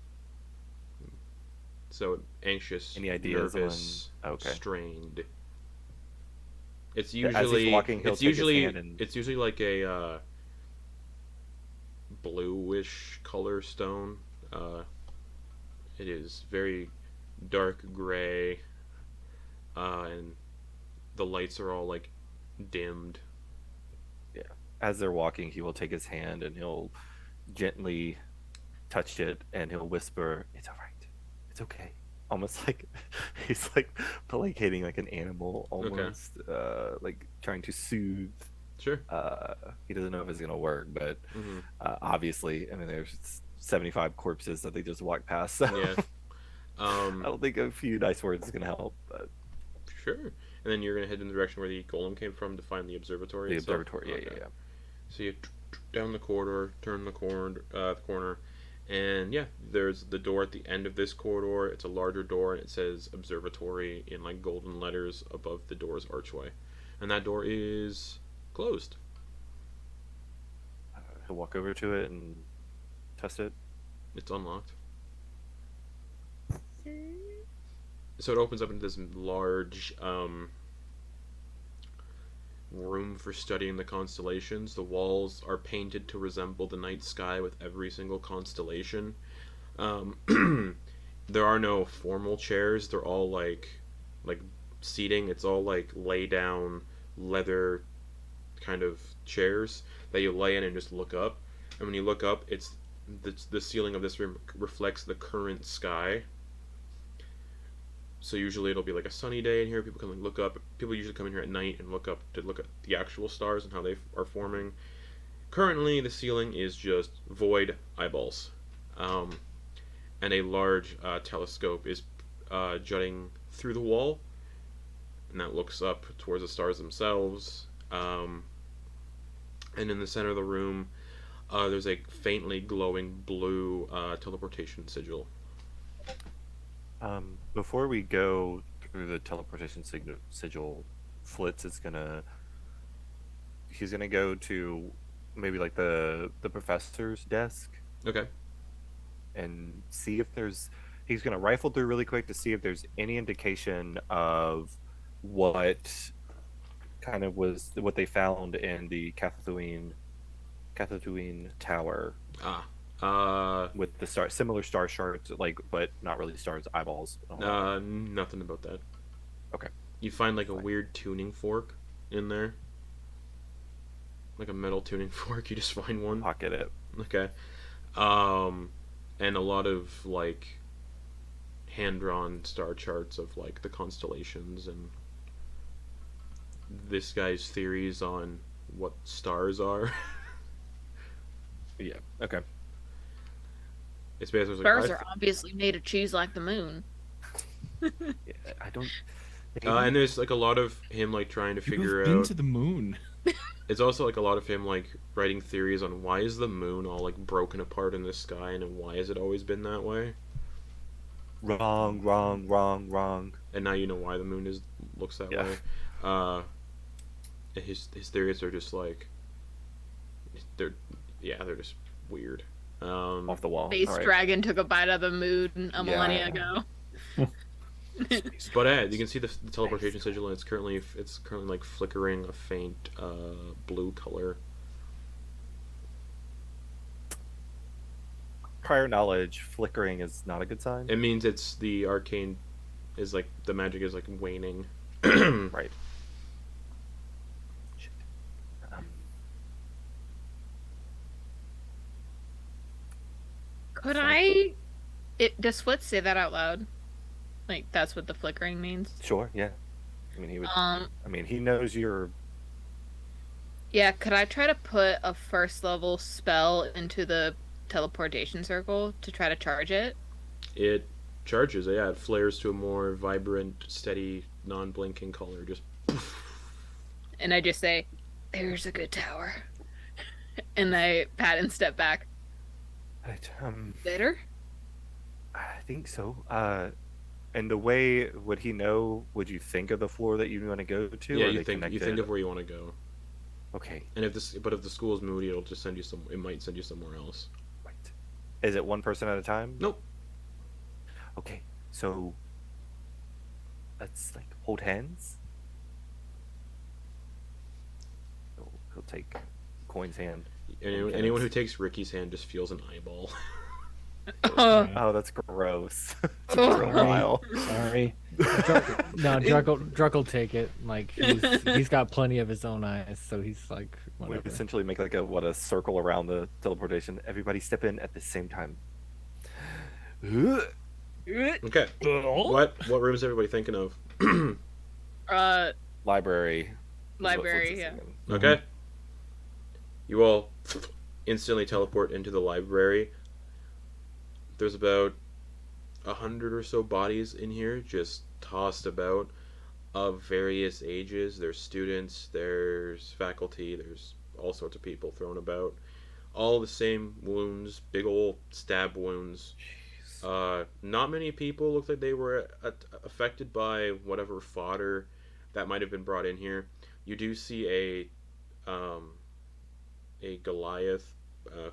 So anxious, Any ideas nervous, on- okay. strained. It's As he's usually walking, he'll take his hand and- it's usually like a bluish color stone. It is very dark gray, and the lights are all like dimmed. As they're walking, he will take his hand and he'll gently touch it and he'll whisper, "It's all right. It's okay." Almost like he's like placating like an animal, almost like trying to soothe. Sure. He doesn't know if it's gonna work, but Mm-hmm. obviously, I mean, there's 75 corpses that they just walked past. So Yeah. I don't think a few nice words is gonna help. But Sure. And then you're gonna head in the direction where the golem came from to find the observatory. the itself? observatory, Okay. yeah. So you down the corridor, turn the corner, and yeah, there's the door at the end of this corridor. It's a larger door, and it says observatory in like golden letters above the door's archway, and that door is closed. He'll walk over to it and test it. It's unlocked. So it opens up into this large room for studying the constellations. The walls are painted to resemble the night sky with every single constellation. There are no formal chairs. They're all like seating. It's all like lay down leather kind of chairs that you lay in and just look up. And when you look up, it's the ceiling of this room reflects the current sky. So usually it'll be like a sunny day in here. People can like look up. People usually come in here at night and look up to look at the actual stars and how they are forming. Currently, the ceiling is just void eyeballs, and a large telescope is jutting through the wall, and that looks up towards the stars themselves. And in the center of the room, there's a faintly glowing blue teleportation sigil. Before we go through the teleportation sigil, Flitz is he's gonna go to maybe like the professor's desk Okay. and see if he's gonna rifle through really quick to see if there's any indication of what kind of was what they found in the Cathathuine Tower with the similar star shards, like, but not really stars, eyeballs. Nothing about that. Okay. You find like a weird tuning fork in there, like a metal tuning fork. You just find one. Pocket it. Okay. And a lot of like hand-drawn star charts of like the constellations and this guy's theories on what stars are. Yeah. Okay. It's basically Stars like, are obviously made of cheese like the moon. Yeah, I don't. and there's like a lot of him like trying to You've figure been out. to the moon. It's also like a lot of him like writing theories on why is the moon all like broken apart in the sky and why has it always been that way. Wrong. And now you know why the moon looks that Yeah. way. His theories are just like they're just weird. Off the wall. Space All right. dragon took a bite of the moon a millennia ago. But you can see the teleportation sigil, and it's currently like flickering a faint blue color. Prior knowledge, flickering is not a good sign. It means it's the arcane is like the magic is like waning. Right. Shit. Could I? Does Flitz say that out loud? Like that's what the flickering means. Sure. Yeah. I mean, he would. Um. I mean, he knows you're. Yeah. Could I try to put a first level spell into the teleportation circle to try to charge it? It charges. Yeah, it flares to a more vibrant, steady, non-blinking color. Just. And I just say, "There's a good tower," and I pat and step back. Right, Later. I think so. And the way would he know? Would you think of the floor that you want to go to? Yeah, or are you they think connected? of where you want to go. Okay. And if the school is moody, it'll just send you some. It might send you somewhere else. Right. Is it one person at a time? Nope. Okay. So let's like hold hands. He'll take Quoin's hand. Anyone who takes Ricky's hand just feels an eyeball. Oh, that's gross. It's a while. Sorry. No, Druck will take it. Like he's got plenty of his own eyes, so he's like We whatever. essentially make like a circle around the teleportation. Everybody step in at the same time. Okay. What room is everybody thinking of? Library. is what Library. Flitz is Yeah. thinking. Okay. You all instantly teleport into the library. There's about 100 or so bodies in here, just tossed about, of various ages. There's students, there's faculty, there's all sorts of people thrown about. All the same wounds, big old stab wounds. Not many people look like they were affected by whatever fodder that might have been brought in here. You do see a Goliath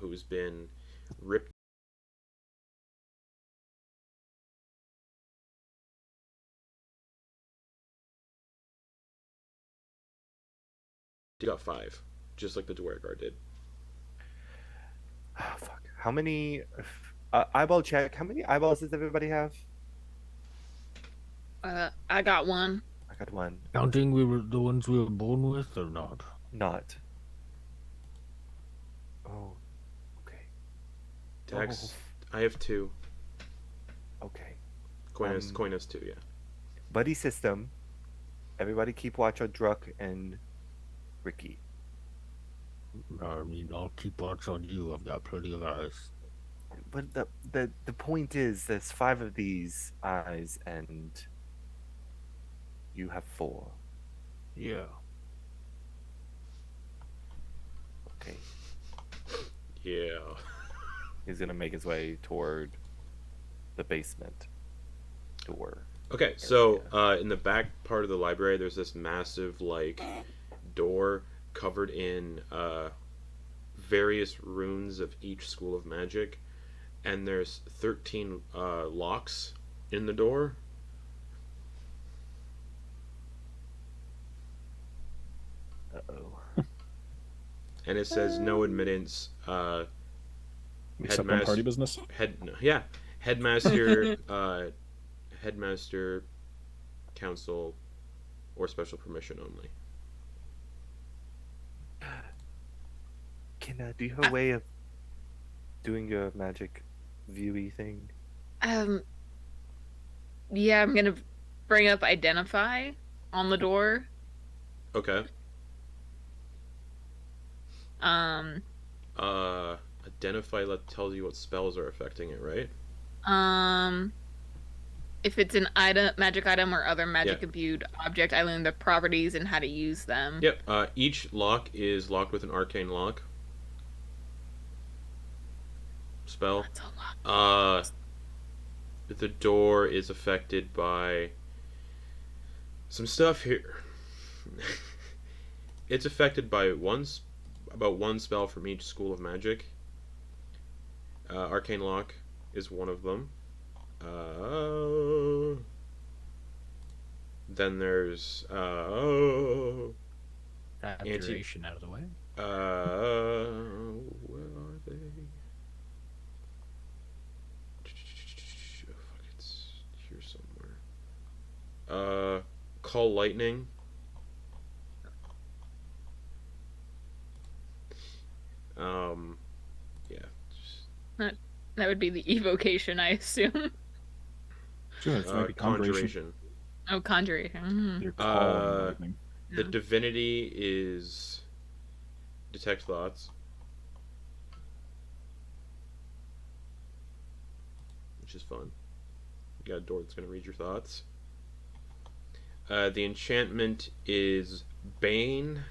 who's been ripped. He got 5, just like the Dwargar did. Ah, fuck. How many eyeball check? How many eyeballs does everybody have? I got one. I got one. Counting we were the ones we were born with or not? Not. Oh. Okay. Dax, I have 2. Okay. Quoin has 2, yeah. Buddy system. Everybody keep watch on Druck and Ricky. I mean, I'll keep watch on you. I've got plenty of eyes. But the point is, there's 5 of these eyes, and you have 4. Yeah. Okay. Yeah. He's gonna make his way toward the basement door. Okay, so in the back part of the library, there's this massive like door covered in various runes of each school of magic, and there's 13 locks in the door. Uh-oh. And it says no admittance. Except on party business. Headmaster, headmaster, council, or special permission only. Do you have a way of doing your magic viewy thing? Yeah, I'm gonna bring up identify on the door. Okay. Identify tells you what spells are affecting it, right? If it's an item, magic item or other magic imbued object, I learn the properties and how to use them. Yep. Each lock is locked with an arcane lock spell. That's a lot. The door is affected by some stuff here. It's affected by about one spell from each school of magic. Arcane lock is one of them. Then there's Abjuration out of the way. Where are they? Fuck, it's here somewhere. Call lightning. Yeah. That would be the evocation, I assume. Sure, it's maybe conjuration. Conjuration. Oh, conjuration. They're calling lightning. The divinity is detect thoughts, which is fun. You got a door that's going to read your thoughts. The enchantment is Bane.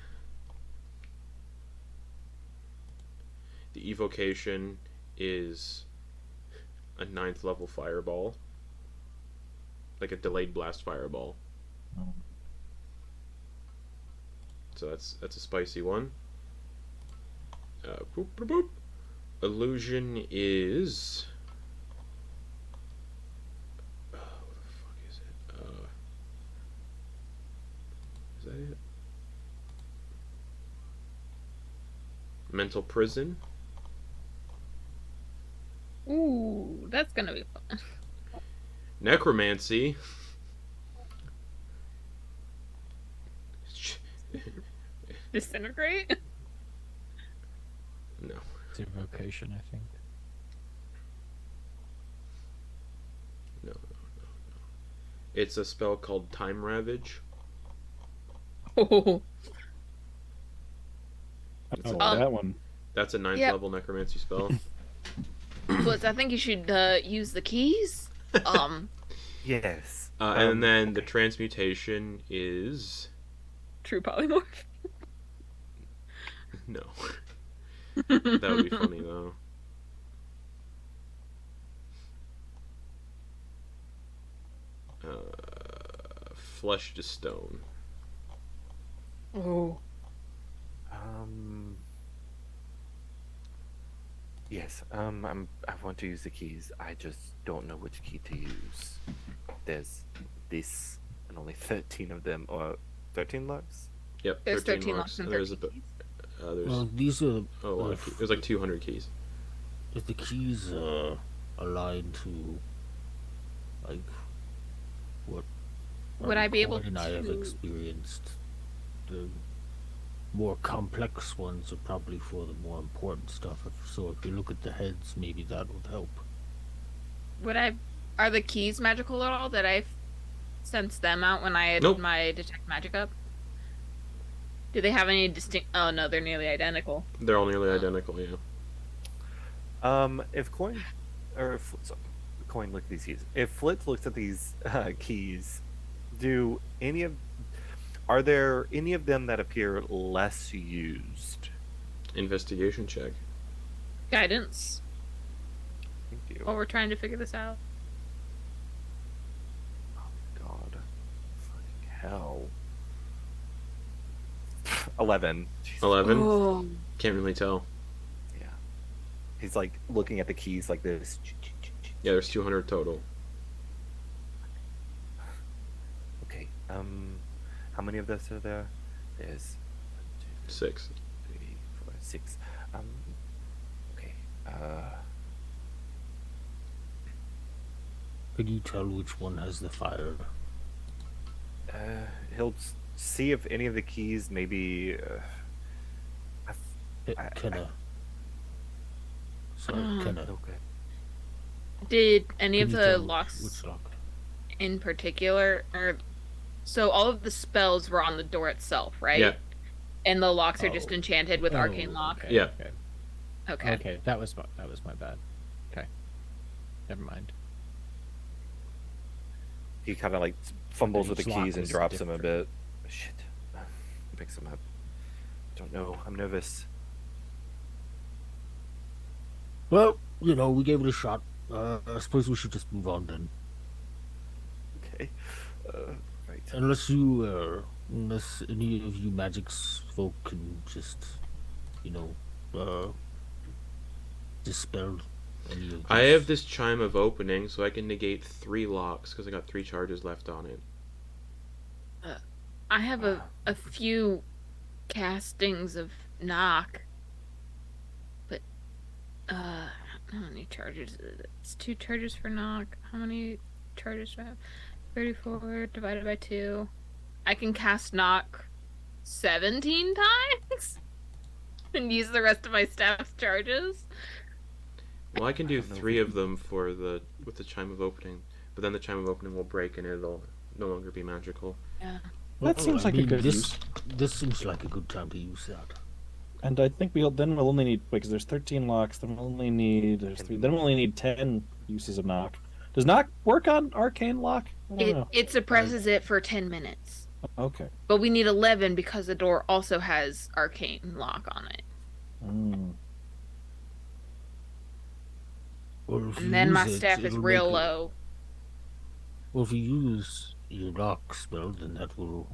The evocation is a 9th level fireball. Like a delayed blast fireball. Oh. So that's a spicy one. Boop, boop, boop. Illusion is... what the fuck is it? Is that it? Mental prison. Ooh, that's gonna be fun. Necromancy. Disintegrate? No. It's evocation, I think. No. It's a spell called Time Ravage. Oh. Oh, that one. That's a 9th Yep. level necromancy spell. Flitz, I think you should use the keys. Yes. And then the transmutation is... True polymorph. No. That would be funny, though. Flesh to stone. Oh. Yes. I want to use the keys. I just don't know which key to use. There's this, and only 13 of them, or 13 locks. Yep, There's 13 locks and 13 There's keys. there's Well, these are a lot of keys. There's like 200 keys. if the keys are aligned to like what Would I be able Quoin and I have to- experienced. The more complex ones are probably for the more important stuff. So if you look at the heads, maybe that would help. Are the keys magical at all? Did I sense them out when I had Nope. my detect magic up? Do they have any distinct? Oh no, they're nearly identical. They're all nearly identical, yeah. If Quoin, or if, sorry, Quoin look at these keys. If Flitz looks at these keys, are there any of them that appear less used? Investigation check. Guidance. Thank you. While we're trying to figure this out. God. Fucking hell. 11. Jesus. 11. Oh. Can't really tell. Yeah. He's like looking at the keys like this. Yeah, there's 200 total. Okay. How many of those are there? There's 6. 3, 4, 6. Okay. Could you tell which one has the fire? he'll see if any of the keys maybe. Kenna. Sorry, Mm. Kenna. Okay. Did any Can of you the tell me locks which lock? in particular, or so all of the spells were on the door itself, right? Yeah. And the locks are just Oh. enchanted with arcane lock. Okay, Yeah. Okay. Okay. Okay, that was my bad. Okay. Never mind. He kind of like fumbles with the Each lock keys and was drops them a different. bit. Shit. Picks them up. Don't know. I'm nervous. Well, you know, we gave it a shot. I suppose we should just move on then. Okay. Right. Unless any of you magics folk can just, you know, dispel any of I these. have this chime of opening, so I can negate 3 locks because I got 3 charges left on it. I have a few castings of knock, but how many charges is it? It's 2 charges for knock. How many charges do I have? 34 divided by 2. I can cast knock 17 times and use the rest of my staff's charges. Well, I can do I don't know if 3 we of them with the chime of opening, but then the chime of opening will break and it'll no longer be magical. Yeah. That seems like a good use. This seems like a good time to use that. And I think we'll only need, because there's 13 locks. Then we'll only need 10 uses of knock. Does knock work on arcane lock? I don't know. It suppresses it for 10 minutes. Okay. But we need 11 because the door also has arcane lock on it. Mm. Well, if you And then my use it, staff is it'll real make it- low. Well, if you use your lock spell, then that will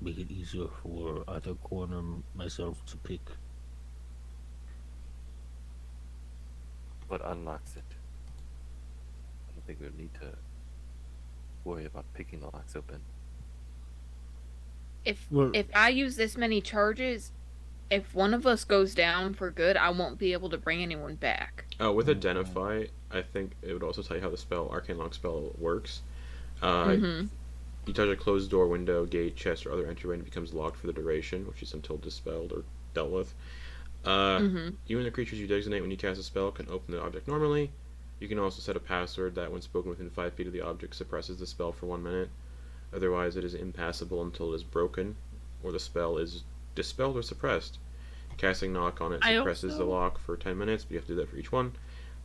make it easier for either Quoin or myself to pick. What unlocks it? I don't think we'll need to worry about picking the locks open. If Well- I use this many charges, if one of us goes down for good, I won't be able to bring anyone back. With Identify, I think it would also tell you how the spell, Arcane Lock spell, works. Mm-hmm. You touch a closed door, window, gate, chest, or other entryway, and it becomes locked for the duration, which is until dispelled or dealt with. You and the creatures you designate when you cast a spell can open the object normally. You can also set a password that, when spoken within 5 feet of the object, suppresses the spell for 1 minute. Otherwise, it is impassable until it is broken, or the spell is dispelled or suppressed. Casting Knock on it suppresses the lock for 10 minutes, but you have to do that for each one.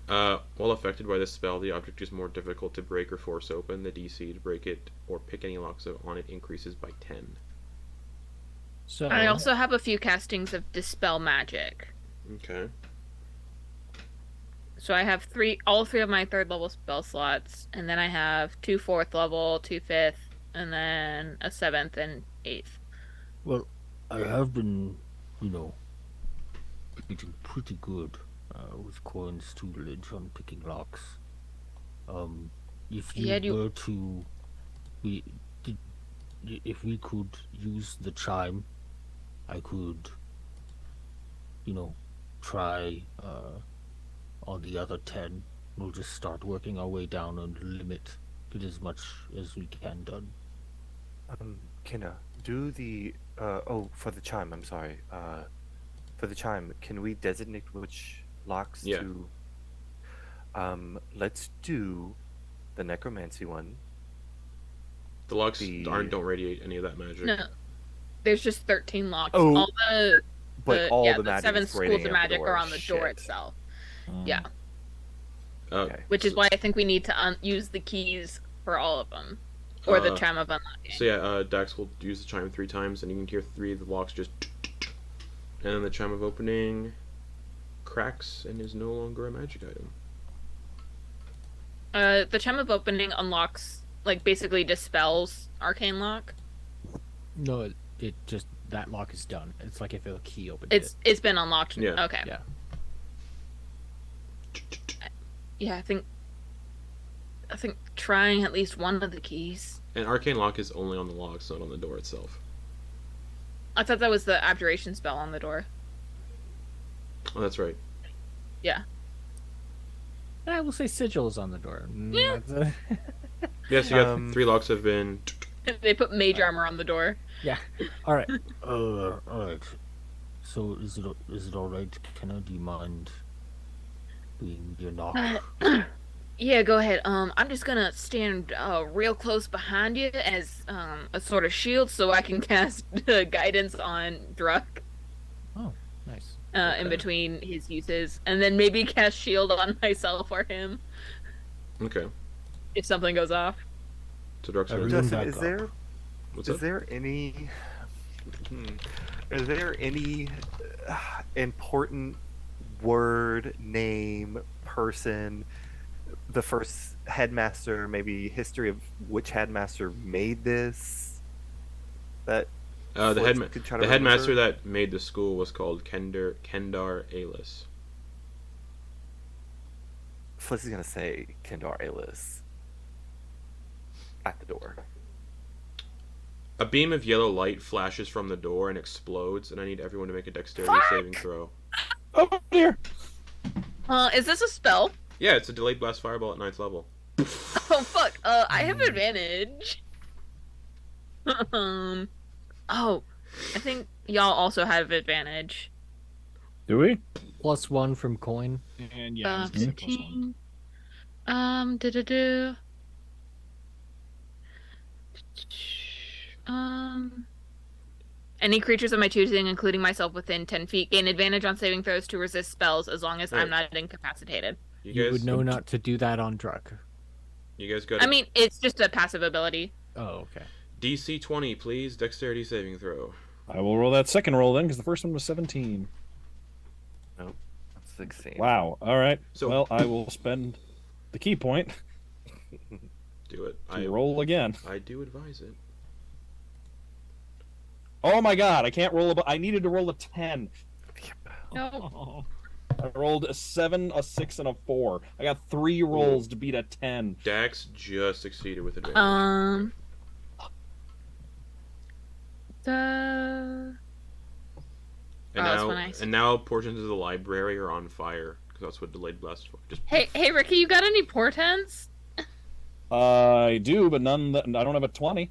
While affected by this spell, the object is more difficult to break or force open. The DC to break it or pick any locks on it increases by 10. So I also have a few castings of Dispel Magic. Okay. So I have all three of my 3rd level spell slots, and then I have 2 4th level, 2 5th, and then a 7th and 8th. Well, I have been, getting pretty good with Quoin's tutelage on picking locks. If if we could use the chime, I could, try on the other 10. We'll just start working our way down and limit it as much as we can done. Kinna, do the for the chime, I'm sorry. For the chime, can we designate which locks Yeah. to let's do the necromancy one. The locks don't radiate any of that magic. No, there's just 13 locks. Oh, all the But all the the magic 7 is schools radiating of out the magic door. are on the door Shit. itself. Mm. Yeah, Okay. which is why I think we need to use the keys for all of them, or the chime of unlocking. So yeah, Dax will use the chime 3 times, and you can hear 3 of the locks just, and then the chime of opening cracks and is no longer a magic item. The chime of opening unlocks, basically dispels arcane lock. no, it just that lock is done. It's like if a key opened It's been unlocked. Yeah. Okay. Yeah. Yeah, I think trying at least one of the keys. And arcane lock is only on the locks, not on the door itself. I thought that was the abjuration spell on the door. Oh, that's right. Yeah. I will say sigil is on the door. Yeah. That's Yeah, so you got 3 locks have been They put mage armor on the door. Yeah. All right. All right. So is it all right? Kenna, do you mind being your knock? Yeah, go ahead. I'm just gonna stand real close behind you as a sort of shield, so I can cast guidance on Druck. Oh, nice. In between his uses, and then maybe cast shield on myself or him Okay. if something goes off. So Druck's gonna- Everyone Justin, back is up. there What's is up? there any important word, name, person, the first headmaster, maybe history of which headmaster made this? That The Flitz could try to headmaster remember? that made the school was called Kendar Alis. Flitz is gonna say Kendar Alis at the door. A beam of yellow light flashes from the door and explodes, and I need everyone to make a dexterity saving throw. Oh dear. Is this a spell? Yeah, it's a delayed blast fireball at 9th level. Oh fuck. I have advantage. Oh, I think y'all also have advantage. Do we? +1 from Quoin. And yeah, I was gonna say plus one. 15. Do. Any creatures of my choosing, including myself within 10 feet, gain advantage on saving throws to resist spells as long as I'm not incapacitated. You would know not to do that on Druck. You guys got I mean, it's just a passive ability. Oh, okay. DC 20, please. Dexterity saving throw. I will roll that second roll then, because the first one was 17. Nope. 16. Wow. All right. So- Well, I will spend the key point Do it. to roll again. I do advise it. Oh my god, I can't roll I needed to roll a 10. No. I rolled a 7, a 6, and a 4. I got 3 rolls to beat a 10. Dax just succeeded with advantage. The and that's now, when I- and now portions of the library are on fire because that's what delayed blast for. Just Hey, Ricky, you got any portents? I do, but none that I don't have a 20.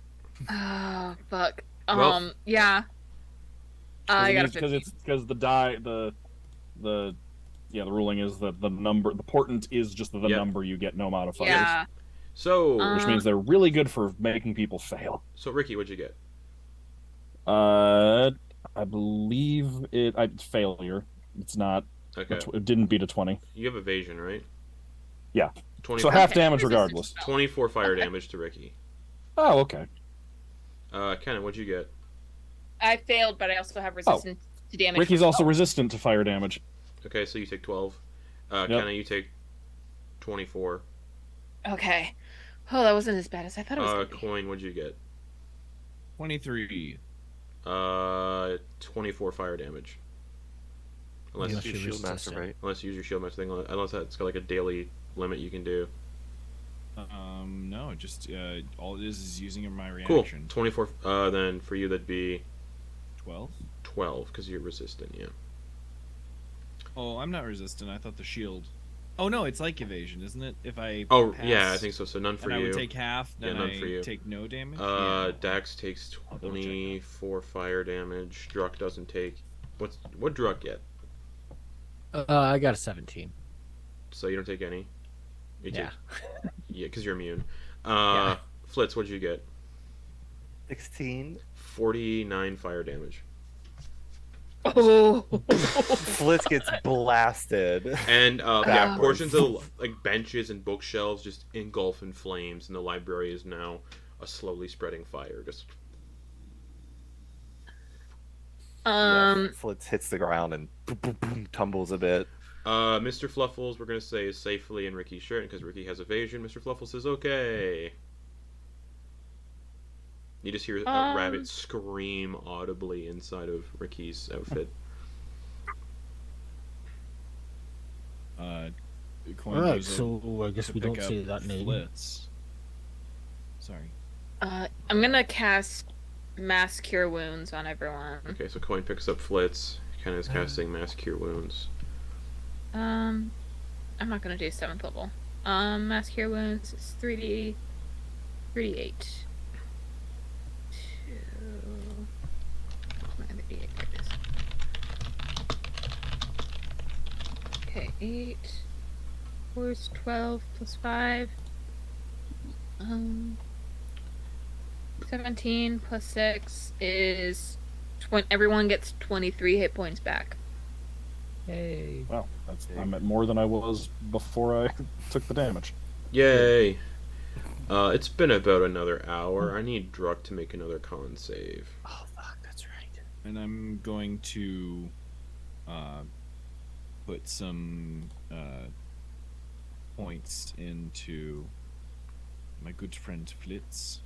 Oh fuck. Well- Yeah. I got a because 15. it's because the die the ruling is that the number the portent is just the Yep. number you get, no modifiers. Yeah. so. Which means they're really good for making people fail. So Ricky, what'd you get? I believe it's failure. It's not. Okay. It didn't beat a 20. You have evasion, right? Yeah. 24, So half Okay. damage Resistance regardless. spell. 24 fire Okay. damage to Ricky. Oh, okay. Kenan, what'd you get? I failed, but I also have resistance to damage. Ricky's from also spells. resistant to fire damage. Okay, so you take 12. Yep. Kenan, you take 24. Okay. Oh, that wasn't as bad as I thought it was. Gonna be. Quoin, what'd you get? 23. 24 fire damage. Unless, Unless Your you're shield master, resistant. right? unless you use your shield master thing, unless that's got like a daily limit you can do. No, just all it is using my Cool. reaction. 24. Then for you that'd be 12. 12 because you're resistant. Yeah. Oh, I'm not resistant. I thought the shield. Oh no, it's like evasion, isn't it? If I Oh pass, yeah, I think so. So none for and I you. would take half, Yeah, then none I for you. take no damage. Yeah. Dax takes I'll double check that. 24 fire damage. Druck doesn't take. What Druck get? I got a 17. So you don't take any. You Yeah. Take, yeah, because you're immune. Yeah. Flitz, what'd you get? 16. 49 fire damage. Oh. Flitz gets blasted. And yeah, Backwards. portions of like benches and bookshelves just engulf in flames, and the library is now a slowly spreading fire. Just Flitz hits the ground and boom, boom, boom, tumbles a bit. Mr. Fluffles, we're gonna say is safely in Ricky's shirt because Ricky has evasion. Mr. Fluffles says okay. You just hear a rabbit scream audibly inside of Ricky's outfit. Quoin All right, goes so I guess to we pick don't up say that name. Flitz. Sorry. I'm gonna cast Mass Cure Wounds on everyone. Okay, so Quoin picks up Flitz. Ken is casting Mass Cure Wounds. I'm not gonna do 7th level. Mass Cure Wounds is 3d8. Okay, 8. 4 is 12 plus 5. 17 plus 6 is 20. Everyone gets 23 hit points back. Yay. Wow, I'm at more than I was before I took the damage. Yay! It's been about another hour. I need Druck to make another con save. Oh fuck, that's right. And I'm going to put some points into my good friend Flitz.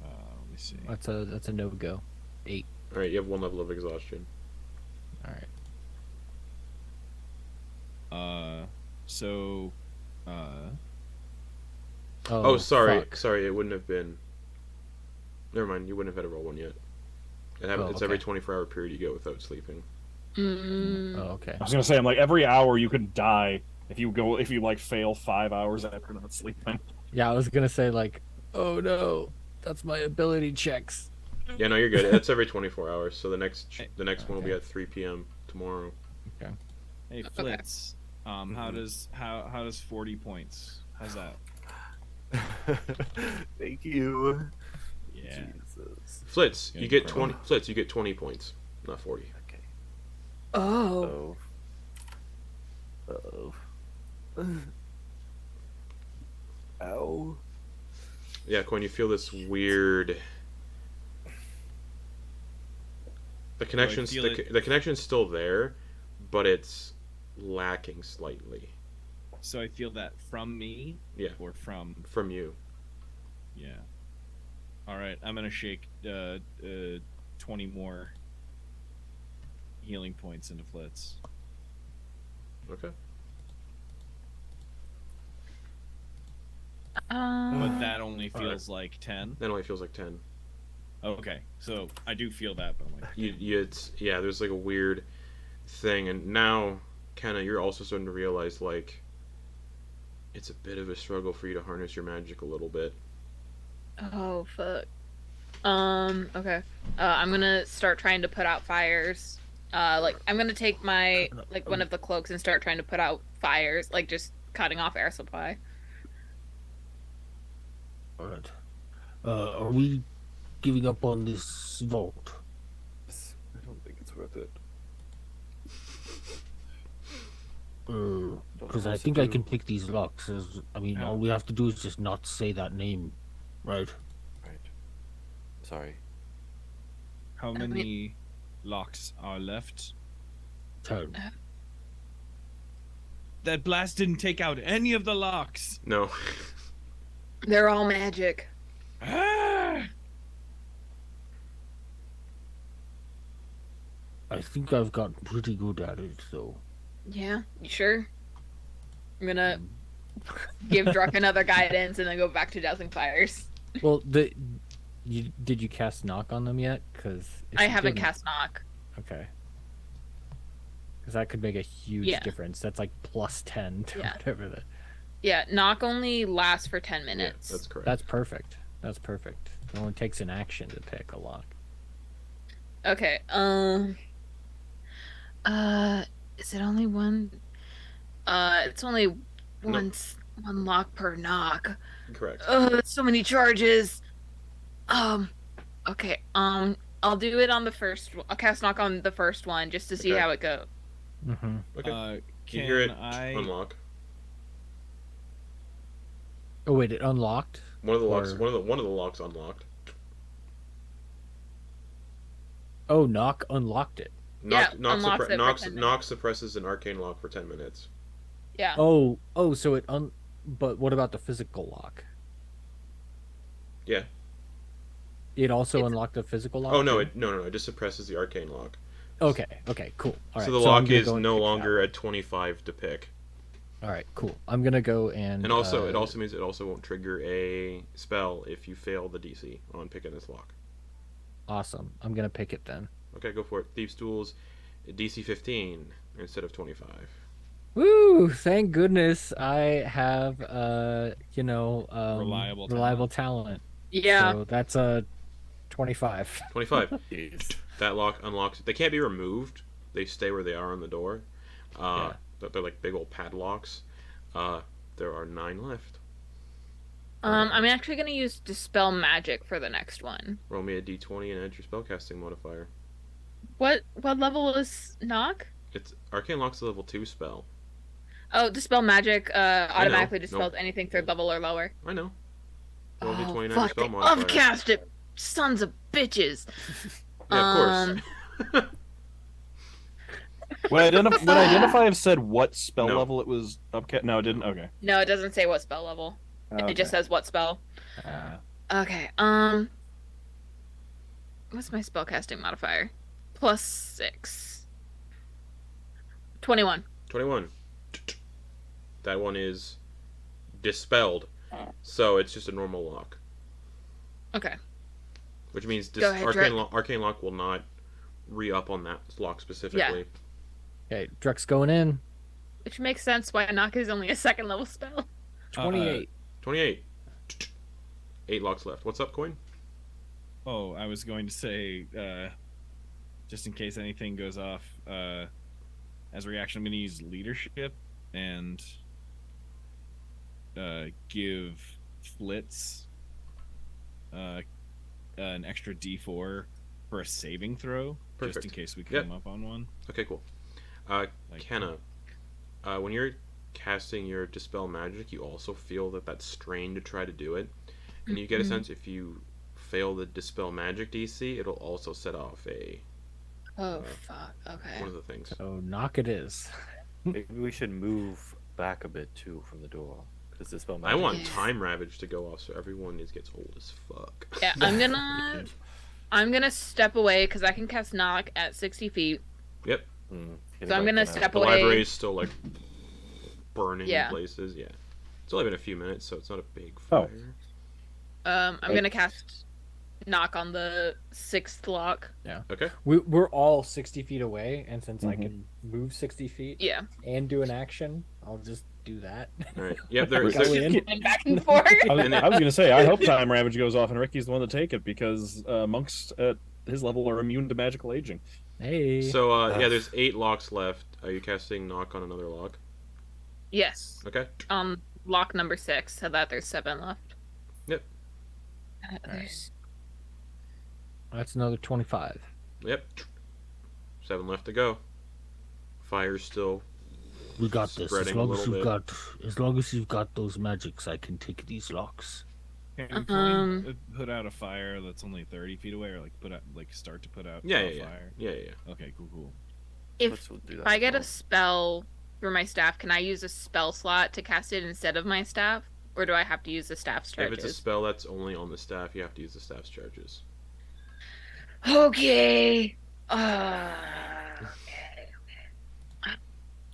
Let me see. That's a no-go. 8. Alright, you have 1 level of exhaustion. Alright. Oh, sorry. Fuck. Sorry, it wouldn't have been... Never mind, you wouldn't have had to roll 1 yet. It's every 24-hour period you go without sleeping. Oh, okay. I was gonna say, I'm like, every hour you could die if you like fail 5 hours after not sleeping. Yeah, I was gonna say like, oh no, that's my ability checks. Yeah, no, you're good. It's every 24 hours, so the next one will be Okay. at 3 p.m. tomorrow. Okay. Hey Flitz, how does 40 points? How's that? Thank you. Yeah. Jesus. Flitz, Yeah, you get incredible. 20. Flitz, you get 20 points, not 40. Okay. Oh. Oh. Ow. Yeah, Quoin, you feel this weird. The connection's feel the connection's still there, but it's lacking slightly So I feel that from me? Yeah. Or from... from you. Yeah. Alright, I'm gonna shake 20 more healing points into Flitz. Okay. But that only feels like 10. That only feels like 10. Okay, so I do feel that, but I'm like... There's like a weird thing, and now, Kenna, you're also starting to realize like it's a bit of a struggle for you to harness your magic a little bit. Oh fuck. Okay. I'm gonna start trying to put out fires. I'm gonna take my one of the cloaks and start trying to put out fires, like just cutting off air supply. Alright. Are we giving up on this vault? I don't think it's worth it. Because I think I can pick these locks. All we have to do is just not say that name, right? Right. Sorry. How many locks are left? 10. That blast didn't take out any of the locks! No. They're all magic. Ah! I think I've gotten pretty good at it, though. Yeah, you sure? I'm gonna give Druck another guidance and then go back to dousing fires. Well, did you cast knock on them yet? Because I haven't cast knock. Okay. Because that could make a huge Yeah. difference. That's like plus 10 to Yeah. whatever that. Yeah, knock only lasts for 10 Yeah, minutes. that's correct. That's perfect. That's perfect. It only takes an action to pick a lock. Okay, is it only one? It's only one lock per knock. Correct. That's so many charges. Okay, I'll do it on the first. I'll cast knock on the first one just to see Okay. how it goes. Mm-hmm. Okay. Can you hear it I... unlock. Oh wait, it unlocked. One of the locks. Or- One of the locks unlocked. Oh, knock unlocked it. unlocks it for 10 Knock suppresses an arcane lock for 10 minutes. Yeah. Oh, so it But what about the physical lock? Yeah. It also It's- unlocked a physical lock. Oh no, too? no, it just suppresses the arcane lock. Okay, cool. All right. So the I'm lock gonna is go and no pick that longer one. at 25 to pick. All right, cool. I'm gonna go and. And also, it also means it also won't trigger a spell if you fail the DC on picking this lock. Awesome. I'm gonna pick it then. Okay, go for it. Thieves' Tools, DC 15 instead of 25. Woo! Thank goodness I have reliable talent. Yeah. So that's a 25. 25. That lock unlocks. They can't be removed, they stay where they are on the door. They're like big old padlocks. There are 9 left. I'm actually gonna use Dispel Magic for the next one. Roll me a d20 and add your spellcasting modifier. What level is Knock? It's Arcane Lock's a level 2 spell. Oh, Dispel Magic automatically dispels anything 3rd level or lower. I know. Roll me Oh, 29 fuck, spell they modifier. upcast it! Sons of bitches! Yeah, of course. Would Identify have said what spell No. level it was upcast? No, it didn't. Okay. No, it doesn't say what spell level. Okay. It just says what spell. Okay, what's my spellcasting modifier? +6. 21. 21. That one is dispelled. So it's just a normal lock. Okay. Which means Go ahead, Arcane Lock will not re-up on that lock specifically. Okay, Druck's going in. Which makes sense why Knock is only a 2nd level spell. 28. 28. 8 locks left. What's up, Quoin? Oh, I was going to say, just in case anything goes off, as a reaction, I'm going to use leadership and give Flitz an extra D4 for a saving throw, just in Perfect. case we come up on one. Okay, cool. Kenna, when you're casting your Dispel Magic, you also feel that strain to try to do it. And you get a sense if you fail the Dispel Magic DC, it'll also set off Oh, fuck. Okay. one of the things. So knock it is. Maybe we should move back a bit too from the door because this spell. I want Yeah. Time Ravage to go off so everyone gets old as fuck. Yeah, I'm gonna step away because I can cast Knock at 60 feet. Yep. So I'm gonna step The away. library is still like burning Yeah. in places. Yeah. It's only been a few minutes, so it's not a big Oh. fire. I'm gonna cast Knock on the 6th lock. Okay. We're all 60 feet away, and since I can move 60 feet Yeah. and do an action, I'll just do that. All right. Yep. There, Go there, in. And back and forth. I was gonna say, I hope Time Ravage goes off and Ricky's the one to take it because monks at his level are immune to magical aging. Hey. So there's 8 locks left. Are you casting Knock on another lock? Yes. Okay. Lock number 6, so that there's 7 left. Yep. There's... That's another 25. Yep. 7 left to go. Fire's still. We got this. As Spreading a long as little you've got those magics, I can take these locks. Can Quoin put out a fire that's only 30 feet away, or start to put out a fire? Yeah. Okay, cool. If I get a spell for my staff, can I use a spell slot to cast it instead of my staff? Or do I have to use the staff's charges? If it's a spell that's only on the staff, you have to use the staff's charges. Okay. How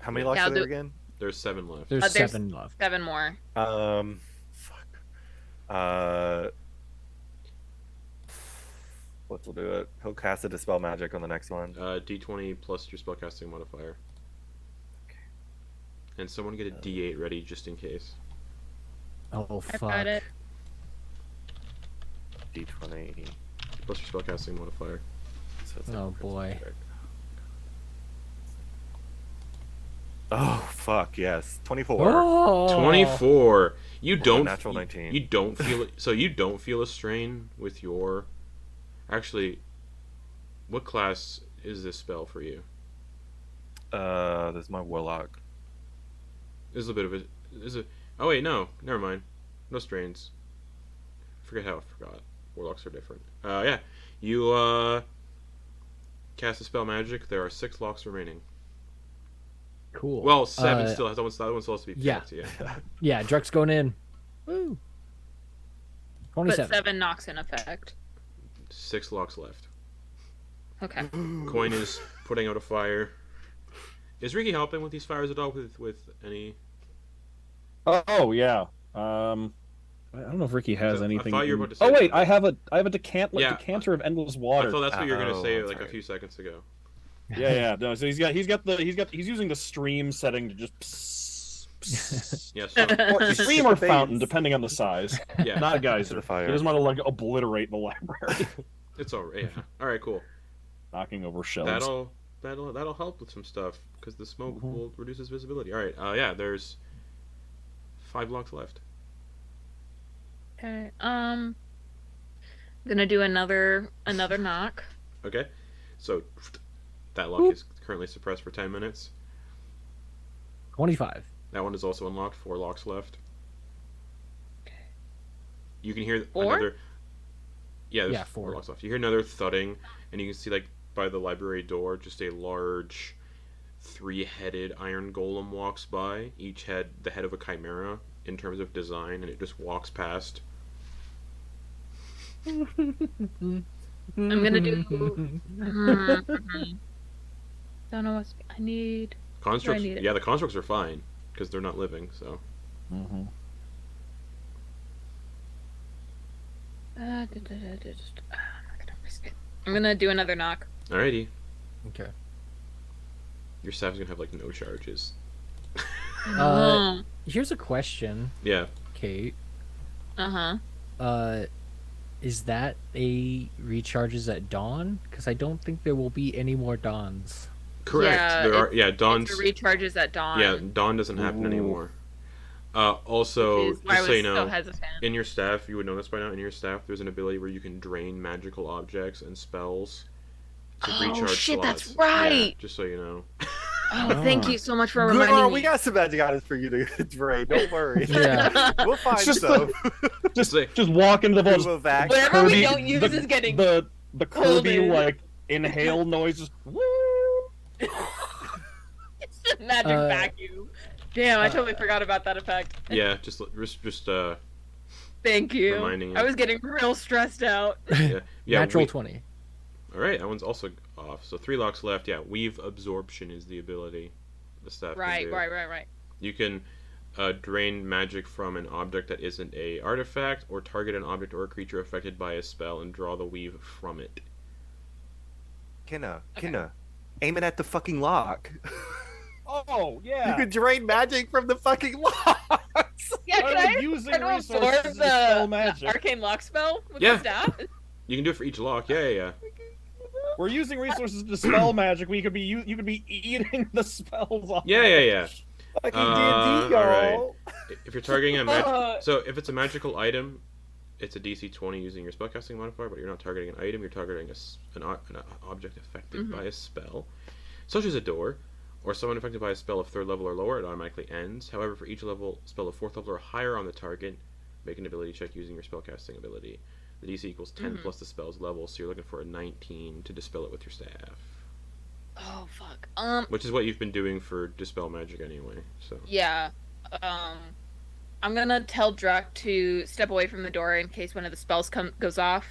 many locks are there again? There's 7 left. There's There's 7 left. 7 more. Flitz will do it. He'll cast a Dispel Magic on the next one. D20 plus your spellcasting modifier. And someone get a D8 ready just in case. Oh, I've fuck. got it. D20. Plus your spellcasting modifier. So it's Oh, boy. Oh, fuck, yes. 24. Oh! 24. You don't. natural 19. You don't feel it. So you don't feel a strain with your. Actually, what class is this spell for you? This is my Warlock. This is a bit of a. Oh wait, no. Never mind. No strains. Forget how I forgot. Warlocks are different. Yeah. You cast a spell magic. There are 6 locks remaining. Cool. Well, 7 still. That one still has to be picked. Yeah. Yeah. Yeah, Druck's going in. Woo. But 27. 7 knocks in effect. 6 locks left. Okay. Quoin is putting out a fire. Is Ricky helping with these fires at all? With any? Oh yeah. I don't know if Ricky has I anything. thought you were about to say Oh wait, something. I have a Yeah. decanter of endless water. I thought that's what you were gonna say that's like a right. few seconds ago. Yeah. No, so he's using the stream setting to just. Psst. Yes. Or stream or fountain, depending on the size. Yeah. Not a To geyser. the fire. He doesn't want to like obliterate the library, It's alright. Yeah. All right. Cool. knocking over shelves. That'll that'll help with some stuff because the smoke will reduces visibility. All right. Yeah. There's 5 blocks left. Okay. Gonna do another knock. Okay. So that lock is currently suppressed for 10 minutes. 25. That one is also unlocked. 4 locks left. You can hear 4? another. Yeah, there's Yeah, 4 4. locks left. You hear another thudding, and you can see, like, by the library door, just a large 3-headed iron golem walks by. Each head, the head of a chimera in terms of design, and it just walks past. I'm gonna do. Don't know what I need. Constructs. need it. Yeah, the constructs are fine because they're not living. So. Mm-hmm. I'm not gonna risk it. I'm gonna do another knock. Alrighty. Okay. Your staff's gonna have like no charges. Here's a question, Yeah. Kate. Uh-huh. Is that a recharges at dawn? Because I don't think there will be any more dawns. Correct. Yeah, there are. Yeah, Dawn's. It recharges at dawn. Yeah, Dawn doesn't happen anymore. Also, Which is why I just so you was so know, hesitant. in your staff, you would know this by now. In your staff, there's an ability where you can drain magical objects and spells to Oh, recharge shit, slots. that's right! Yeah, just so you know. Oh, thank you so much for Girl, reminding me. we got some magic items for you to drain. Don't worry. Yeah. We'll find Just some. Just Like- walk into the vault. Proof of act. Whatever we Kirby- don't use is getting the Kirby golden. like inhale noise. Just woo. It's just magic vacuum. Damn, I totally forgot about that effect. Yeah, just Thank you. reminding you. I was getting real stressed out. yeah. Natural we- 20. All right, that one's also off. So 3 locks left. Yeah, weave absorption is the ability the staff can Right. do. You can drain magic from an object that isn't a artifact, or target an object or a creature affected by a spell and draw the weave from it. Kinna, aim it at the fucking lock. Oh yeah. You can drain magic from the fucking locks. Yeah, can I using try to absorb resources to spell the magic. arcane lock spell with Yeah. the staff? You can do it for each lock. Yeah. We're using resources to spell magic. You could be eating the spells off. Yeah. Fucking Uh, D&D, y'all. If you're targeting a magic, Uh. so if it's a magical item, it's a DC 20 using your spellcasting modifier. But you're not targeting an item; you're targeting an object affected by a spell, such as a door, or someone affected by a spell of 3rd level or lower. It automatically ends. However, for each level spell of 4th level or higher on the target, make an ability check using your spellcasting ability. The DC equals 10 plus the spell's level, so you're looking for a 19 to dispel it with your staff. Oh fuck. Which is what you've been doing for dispel magic anyway. So Yeah. I'm gonna tell Druck to step away from the door in case one of the spells goes off.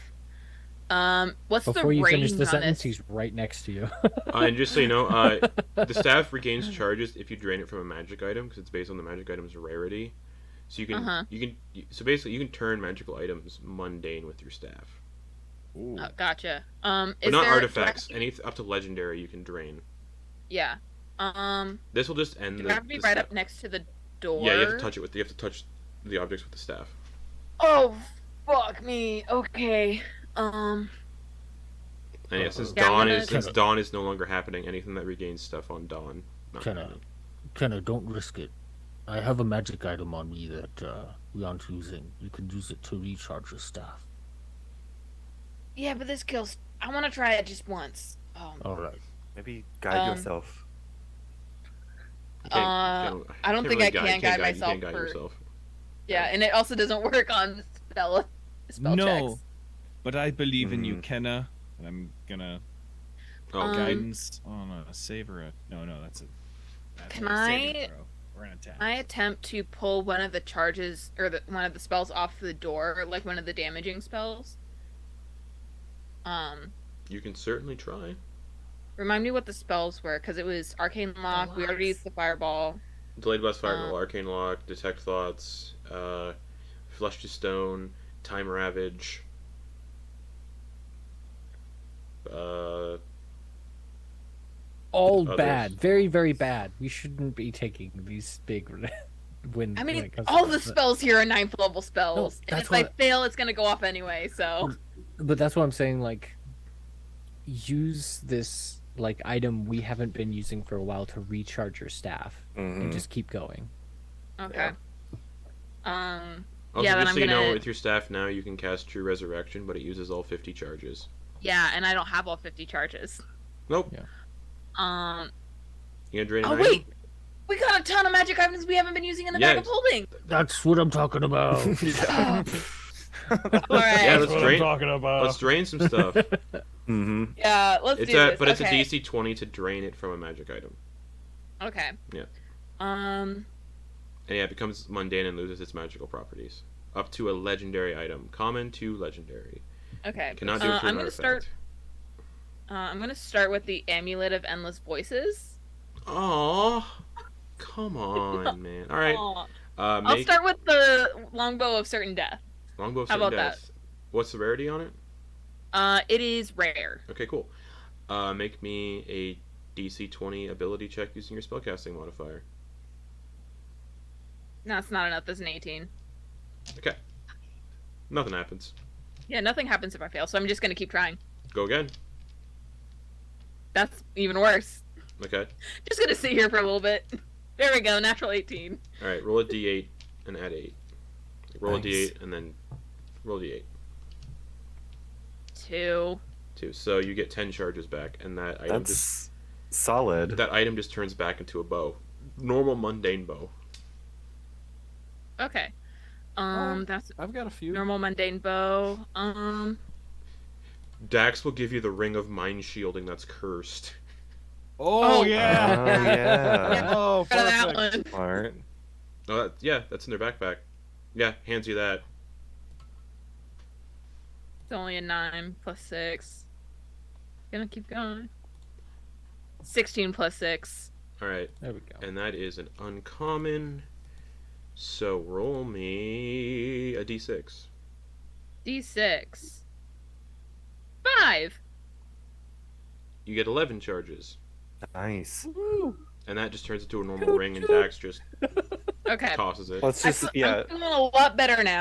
What's Before the you range finish the on sentence, this? he's right next to you. and just so you know, the staff regains charges if you drain it from a magic item because it's based on the magic item's rarity. So you can so basically you can turn magical items mundane with your staff. Ooh. Oh, gotcha. But Is not there artifacts. Up to legendary you can drain. Yeah. This will just end Do the. I have to be the right staff. up next to the door? Yeah, you have to touch it with. You have to touch the objects with the staff. Oh, fuck me. Okay. And yeah, since Yeah, I'm dawn is no longer happening, anything that regains stuff on dawn. Not happening. Kenna, don't risk it. I have a magic item on me that we aren't using. You can use it to recharge your staff. Yeah, but this kills. I want to try it just once. Alright. Maybe guide yourself. You can't- I don't can't think really I can you guide can't myself You can't guide for- yourself. Yeah, and it also doesn't work on spell No, checks. but I believe in you, Kenna. And I'm gonna Oh, guidance on a save or a no. That's Can a saving I- throw or an attack. I attempt to pull one of the charges or one of the spells off the door, like one of the damaging spells. you can certainly try. Remind me what the spells were, because it was arcane lock. We already used the fireball. Delayed blast, fireball, arcane lock, detect thoughts, flesh to stone, time ravage. All Others. bad. Very, very bad. We shouldn't be taking these big wins. I when mean, it comes to all the this, but- spells here are 9th level spells, No, and that's if I what- fail, it's gonna go off anyway. So But that's what I'm saying. Like, use this like item we haven't been using for a while to recharge your staff and just keep going. Okay. Also, Yeah, then just I'm so you know, gonna. with your staff now, you can cast True Resurrection, but it uses all 50 charges. Yeah, and I don't have all 50 charges. Nope. Yeah. You gonna drain an Oh item? wait, we got a ton of magic items we haven't been using in the bag of Yes. holding. That's what I'm talking about. All right. Yeah, That's let's what drain. I'm talking about. Let's drain some stuff. Yeah, let's It's do a this. but it's okay. a DC 20 to drain it from a magic item. Okay. Yeah. Um. And yeah, it becomes mundane and loses its magical properties. Up to a legendary item, common to legendary. Okay. Cannot do it to I'm an gonna artifact. start. I'm gonna start with the Amulet of Endless Voices. Aww. Come on, man. All right. Aw. I'll I'll start with the Longbow of Certain Death. Longbow of How Certain about that? Death. What's the rarity on it? It is rare. Okay, cool. Make me a DC 20 ability check using your spellcasting modifier. No, it's not enough. There's an 18. Okay. Nothing happens. Yeah, nothing happens if I fail, so I'm just gonna keep trying. Go again. That's even worse. Okay. Just gonna sit here for a little bit. There we go, natural 18. All right. Roll a D8 and add 8. Roll Nice. a D8 and then roll D8. 2. 2. So you get 10 charges back, and that item That's solid. that item just turns back into a bow. Normal mundane bow. Okay. That's I've got a few. normal mundane bow. Dax will give you the ring of mind shielding that's cursed. Oh, Oh. yeah. Oh, yeah. Oh, For that perfect. one. Smart. Oh, that's in their backpack. Yeah, hands you that. It's only a 9 plus 6. Gonna keep going. 16 plus 6. All right, There we go. and that is an uncommon. So roll me a D6. D6. 5. You get 11 charges, Nice. and that just turns into a normal ring, and Dax just Okay. tosses it. Let's just, I'm yeah. feeling a lot better now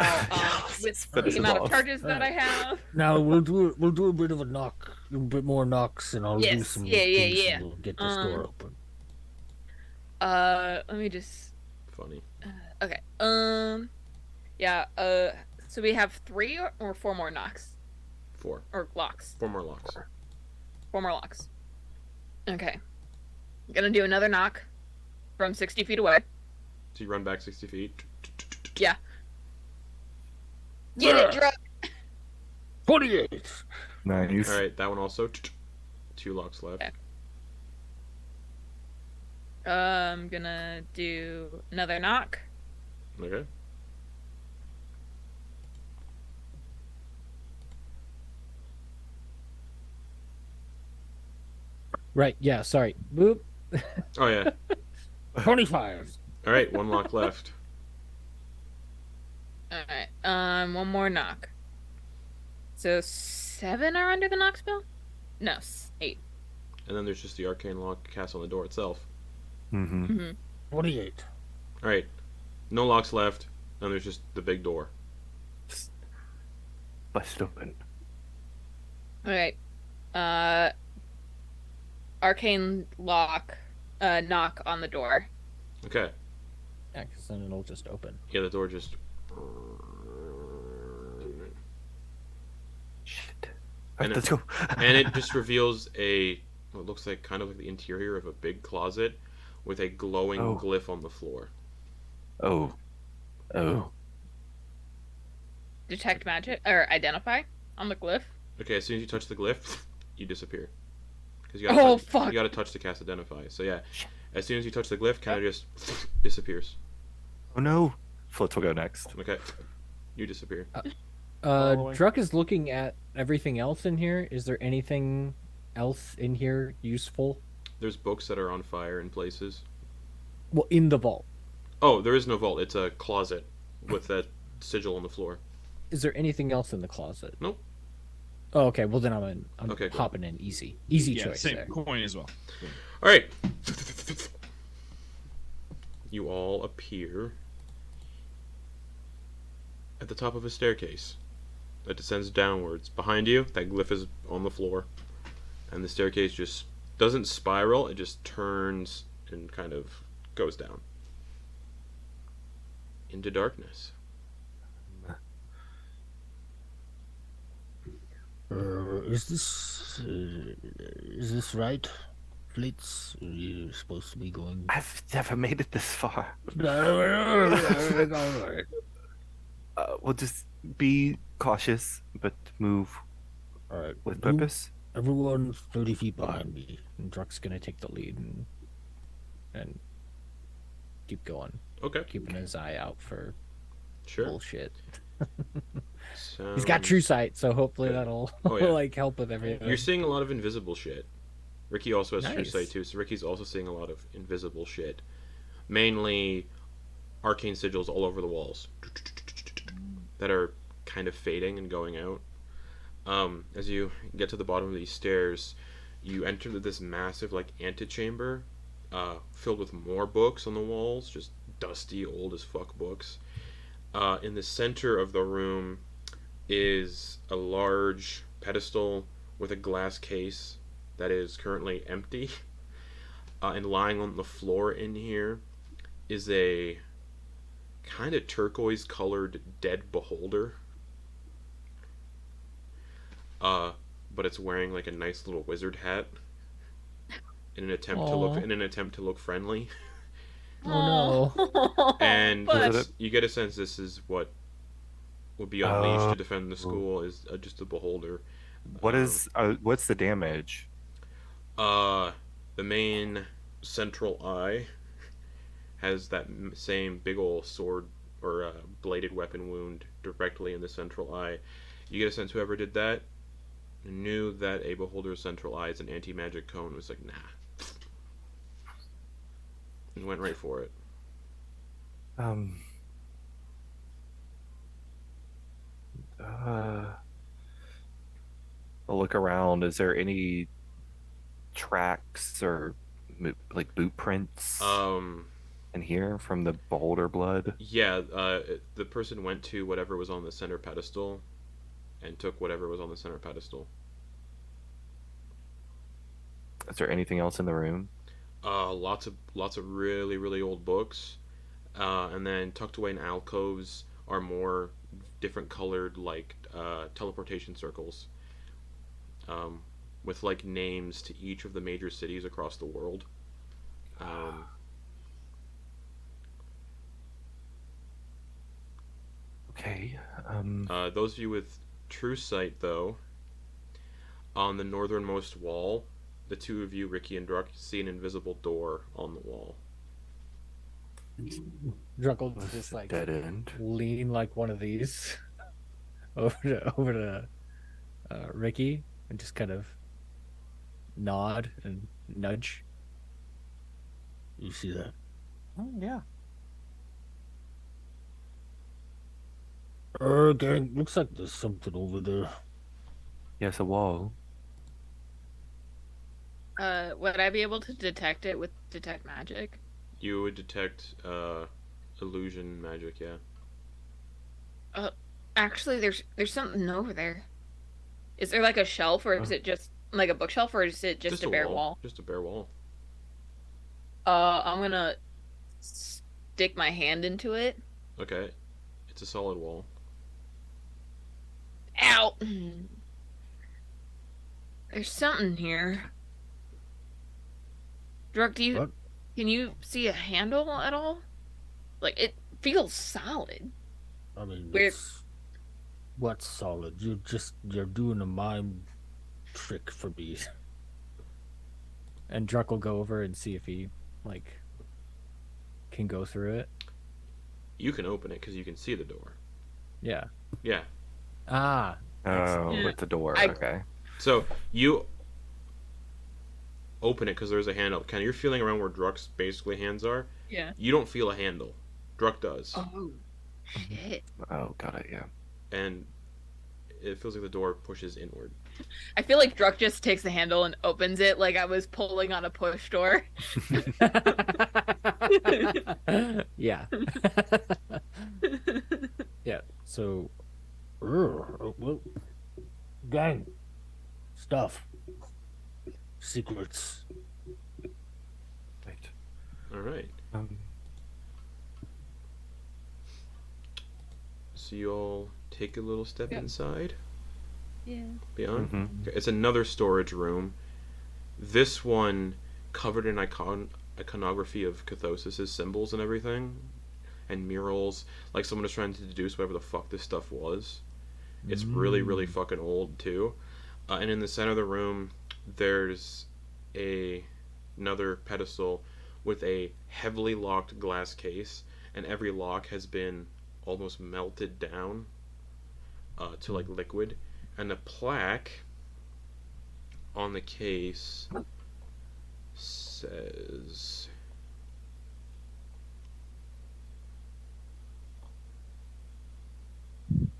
with finish the him amount of off. charges that I have. Now we'll do a bit of a knock, a bit more knocks, and I'll do Yes, some yeah, things yeah. and we'll get this door open. Let me just. Funny. Okay. Yeah. So we have 3 or 4 more knocks 4. or locks. 4 more locks. 4 more locks. Okay. Gonna do another knock from 60 feet away. So you run back 60 feet. Yeah. Get it, Druid. 48. Nice. All right, that one also. 2 locks left. Okay. I'm gonna do another knock. Okay. Right. Yeah. Sorry. Boop. Oh yeah. 25. All right, 1 lock left. Alright. One more knock. So 7 are under the knock spell? No, 8. And then there's just the arcane lock cast on the door itself. Mm-hmm. 28. All right, no locks left. And there's just the big door. Bust open. Alright. Arcane lock, knock on the door. Okay. Yeah, because then it'll just open. Yeah, the door just. Shit. And Alright, let's go. And it just reveals what looks like kind of like the interior of a big closet with a glowing Oh. glyph on the floor. Oh. Oh. Detect magic, or identify on the glyph. Okay, as soon as you touch the glyph, you disappear. Because Oh, fuck. You gotta touch to cast identify. So yeah, as soon as you touch the glyph, kind of just disappears. Oh no. Flitz will go next. Okay, you disappear. Following. Druck is looking at everything else in here. Is there anything else in here useful? There's books that are on fire in places. Well, in the vault. Oh, there is no vault. It's a closet with that sigil on the floor. Is there anything else in the closet? Nope. Oh, okay. Well, then I'm Okay, cool. hopping in easy. Easy Yeah, choice same there. coin as well. All right. You all appear at the top of a staircase that descends downwards. Behind you, that glyph is on the floor, and the staircase just doesn't spiral, it just turns and kind of goes down into darkness. Is this right? Flitz, you're supposed to be going. I've never made it this far. We'll just be cautious, but move All right. with purpose. Everyone 30 feet behind me. And Druck's gonna take the lead and keep going, Okay, keeping his eye out for sure. bullshit. So, He's got true sight, so hopefully good. that'll Oh, yeah. like help with everything. You're seeing a lot of invisible shit. Ricky also has true Nice. sight too, so Ricky's also seeing a lot of invisible shit. Mainly arcane sigils all over the walls that are kind of fading and going out. As you get to the bottom of these stairs, you enter this massive like antechamber, filled with more books on the walls, just dusty, old as fuck books. In the center of the room is a large pedestal with a glass case that is currently empty. And lying on the floor in here is a kind of turquoise colored dead beholder. But it's wearing like a nice little wizard hat in an attempt to look friendly. Oh no. And But- you get a sense this is what would be unleashed to defend the school is just a beholder. What's the damage? The main central eye has that same big ol' sword or bladed weapon wound directly in the central eye. You get a sense whoever did that knew that a beholder's central eye is an anti-magic cone. Was like, nah, and went right for it. I'll look around. Is there any tracks or like boot prints in here from the beholder blood? Yeah, the person went to whatever was on the center pedestal and took whatever was on the center pedestal. Is there anything else in the room? Lots of really really old books, and then tucked away in alcoves are more different colored like teleportation circles, with like names to each of the major cities across the world. Okay. Those of you with true sight, though, on the northernmost wall, the two of you, Ricky and Druck, see an invisible door on the wall. Druck will just like Dead end. lean like one of these over to Ricky and just kind of nod and nudge. You see that? Oh, yeah. Gang, looks like there's something over there. Yes, a wall. Would I be able to detect it with detect magic? You would detect illusion magic, yeah. Actually, there's something over there. Is there like a shelf, or is it just like a bookshelf, or is it just a bare wall? Just a bare wall. I'm gonna stick my hand into it. Okay. It's a solid wall. Ow! There's something here. Druck, What? can you see a handle at all? Like, it feels solid. I mean, We're- what's solid? You're doing a mime trick for me. And Druck will go over and see if he like can go through it. You can open it because you can see the door. Yeah. Yeah. Ah. Oh, Yeah. with the door. I- Okay. So you open it because there's a handle. Kind of, you're feeling around where Druck's basically hands are. Yeah. You don't feel a handle. Druck does. Oh, shit. Oh, got it. Yeah. And it feels like the door pushes inward. I feel like Druck just takes the handle and opens it like I was pulling on a push door. Yeah. Yeah. So Well, gang, stuff. secrets. Right. All right. Um, So you all take a little step Yeah. inside. Yeah. Beyond. mhm. Okay, it's another storage room. This one covered in iconography of Cathosis' symbols and everything, and murals. Like someone was trying to deduce whatever the fuck this stuff was. It's really, really fucking old too. And in the center of the room, there's another pedestal with a heavily locked glass case, and every lock has been almost melted down to like liquid. And the plaque on the case says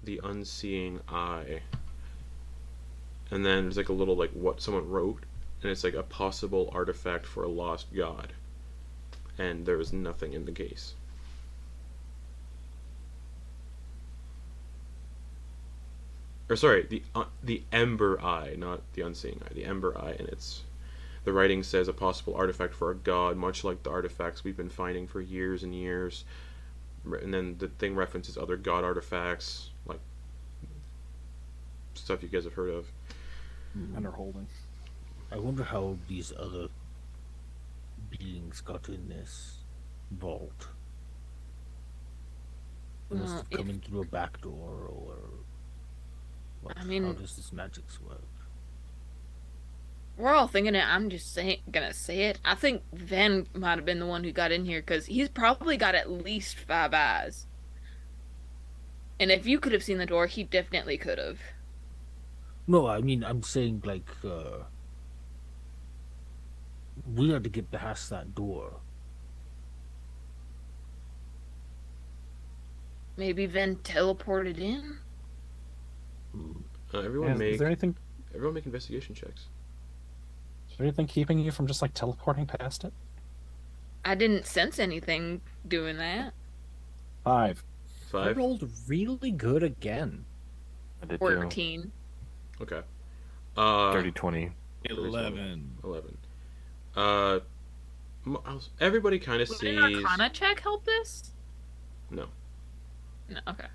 the unseeing eye, and then there's like a little like what someone wrote, and it's like a possible artifact for a lost god, and there is nothing in the case. Or sorry, the Ember Eye, not the Unseeing Eye. The Ember Eye, and the writing says a possible artifact for a god, much like the artifacts we've been finding for years and years. And then the thing references other god artifacts, like stuff you guys have heard of. And are holding. I wonder how these other beings got in this vault. They must have come in through a back door, or what? I mean- how does this magic work? We're all thinking it. I'm just gonna say it. I think Ven might have been the one who got in here because he's probably got at least 5 eyes. And if you could have seen the door, he definitely could have. No, I mean, I'm saying, like, we had to get past that door. Maybe Ven teleported in? Everyone Is make there anything investigation checks. keeping you from just like teleporting past it? I didn't sense anything doing that. 5. I 5. rolled really good again. I did 14. Okay. 30, 20. 11. 11. Everybody kind of Would sees. an Arcana check help this? No. No, okay.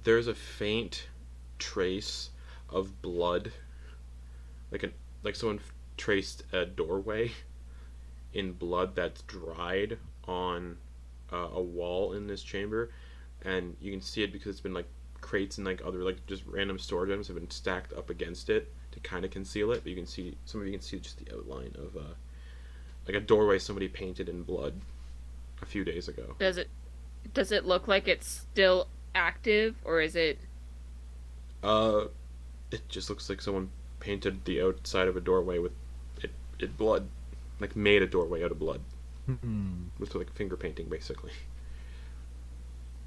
There's a faint trace of blood, like someone traced a doorway in blood that's dried on a wall in this chamber, and you can see it because it's been like crates and like other like just random storage items have been stacked up against it to kind of conceal it. But you can see just the outline of like a doorway somebody painted in blood a few days ago. Does it look like it's still active, or is it? It just looks like someone painted the outside of a doorway with it blood, like made a doorway out of blood with like finger painting basically.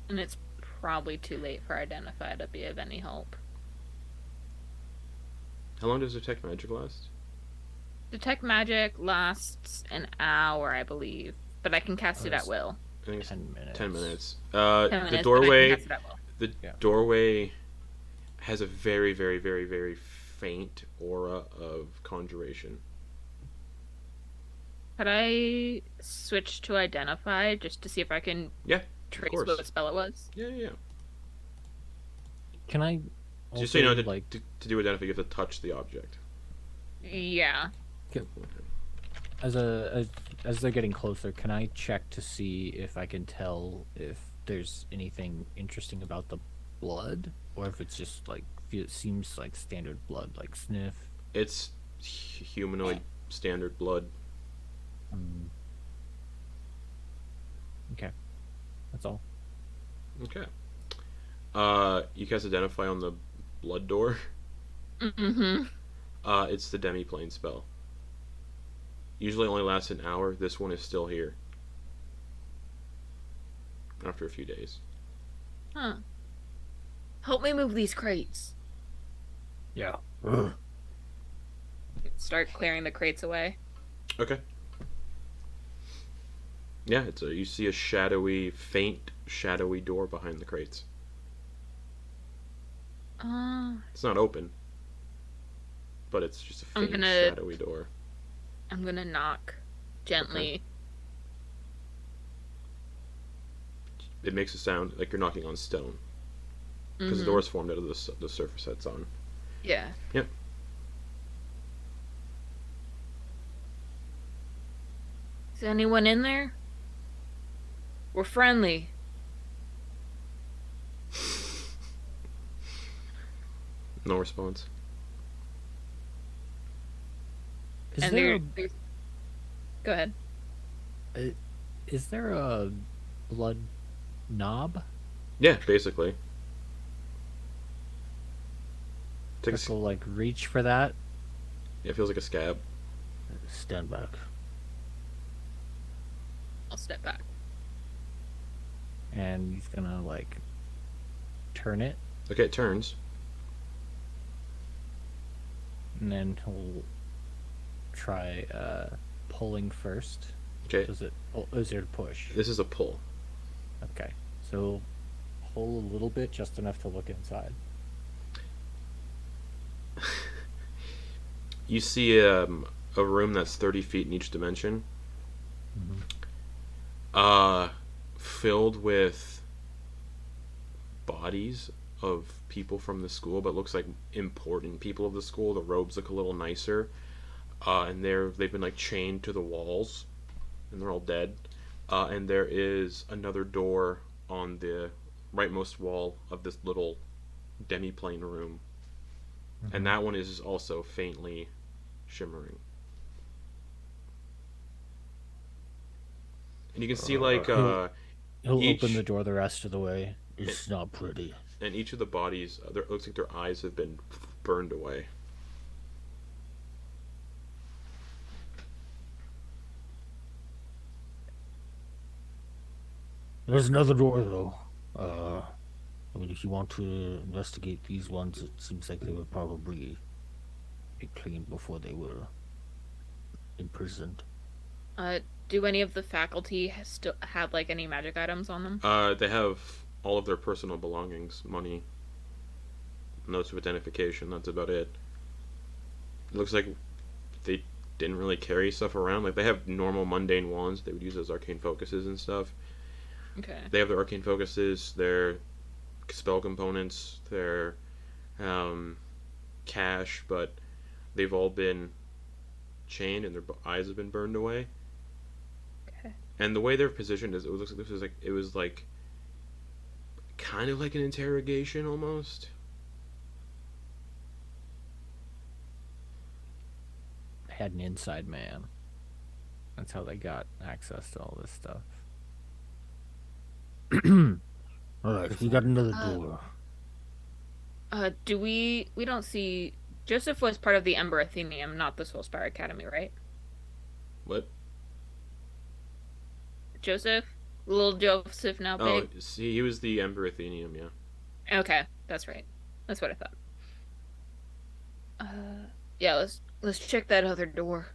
And it's probably too late for Identify to be of any help. How long does Detect Magic last? Detect Magic lasts an hour, I believe, but I can cast it at That's- will. I think it's 10 minutes. 10 minutes. 10 minutes, The but I can doorway, cast it at will. the Yeah. doorway has a very, very, very, very faint aura of conjuration. Could I switch to Identify just to see if I can Yeah, trace course. what spell it was? Yeah. Can I also, Just so you know, like, to do Identify, you have to touch the object. Yeah. as they're getting closer, can I check to see if I can tell if there's anything interesting about the blood, or if it's just like it seems like standard blood, like sniff? It's humanoid standard blood. Okay, that's all. Okay. You guys Identify on the blood door. Mm-hmm. It's the demi-plane spell. Usually only lasts an hour. This one is still here. After a few days. Huh. Help me move these crates. Yeah. Start clearing the crates away. Okay. Yeah, you see a faint shadowy door behind the crates. It's not open, but it's just a faint, shadowy door. I'm gonna knock gently. Okay. It makes a sound like you're knocking on stone, because the door is formed out of the surface that's on. Yeah. Yep. Is anyone in there? We're friendly. No response. Is there Go ahead. is there a blood knob? Yeah, basically. Take Go like reach for that. Yeah, it feels like a scab. Stand back. I'll step back. And he's gonna like turn it, Okay, it turns. and then he'll try pulling first. Okay, Is it to push? this is a pull. Okay, so pull a little bit, just enough to look inside. You see a room that's 30 feet in each dimension. Filled with bodies of people from the school, but looks like important people of the school. The robes look a little nicer, and they've been like chained to the walls, and they're all dead. And there is another door on the rightmost wall of this little demi-plane room, and that one is also faintly shimmering. And you can see like He'll each- open the door the rest of the way. It's not pretty. and each of the bodies, it looks like their eyes have been burned away. There's another door though. I mean, if you want to investigate these ones, it seems like they were probably cleaned before they were imprisoned. Do any of the faculty still have like any magic items on them? They have all of their personal belongings, money, notes of identification. That's about it. It looks like they didn't really carry stuff around. Like, they have normal mundane wands they would use as arcane focuses and stuff. Okay. They have their arcane focuses, their spell components, their cash, but they've all been chained and their eyes have been burned away. Okay. And the way they're positioned is, it looks like it was like kind of like an interrogation almost. Had an inside man. That's how they got access to all this stuff. Alright, we got another door. Do we don't see Joseph was part of the Ember Athenium, not the Soulspire Academy, right? What? Joseph? Little Joseph now Oh, big? see, he was the Ember Athenium, yeah. Okay, that's right. That's what I thought. Yeah, let's check that other door.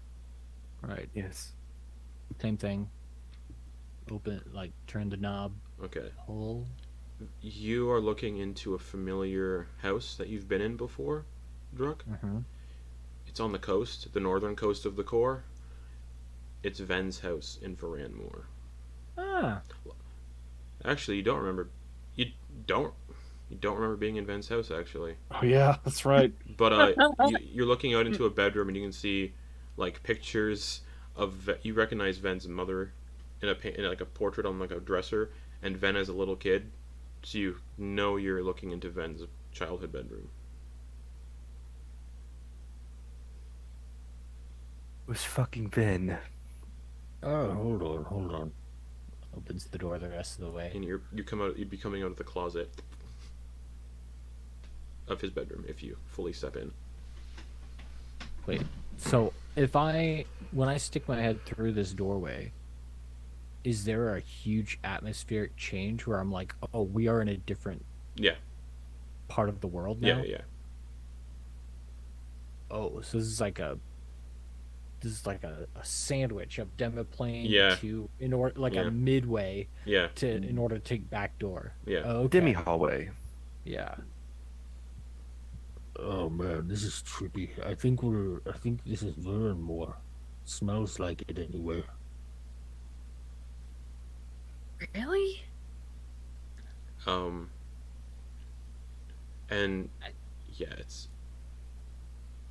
Right. Yes. Same thing. Open, like, turn the knob, Okay. pull. You are looking into a familiar house that you've been in before, Druk. Mm-hmm. It's on the coast, the northern coast of the core. It's Ven's house in Varanmoor. Ah. Actually, you don't remember. You don't remember being in Ven's house, actually. Oh yeah, that's right. But you're looking out into a bedroom and you can see like pictures of you recognize Ven's mother in like a portrait on like a dresser, and Ven as a little kid, so you know you're looking into Ven's childhood bedroom. It was fucking Ben. Oh, hold on. Opens the door the rest of the way. And you'd be coming out of the closet of his bedroom if you fully step in. Wait. So when I stick my head through this doorway, is there a huge atmospheric change where I'm like, oh, we are in a different part of the world now? Yeah. Oh, so this is like a sandwich of Demiplane to a midway Yeah. in order to take back door. Yeah. Oh, okay. Demi hallway. Yeah. Oh man, this is trippy. I think this is Vernmore. Smells like it anyway. Really? Um, and yeah, it's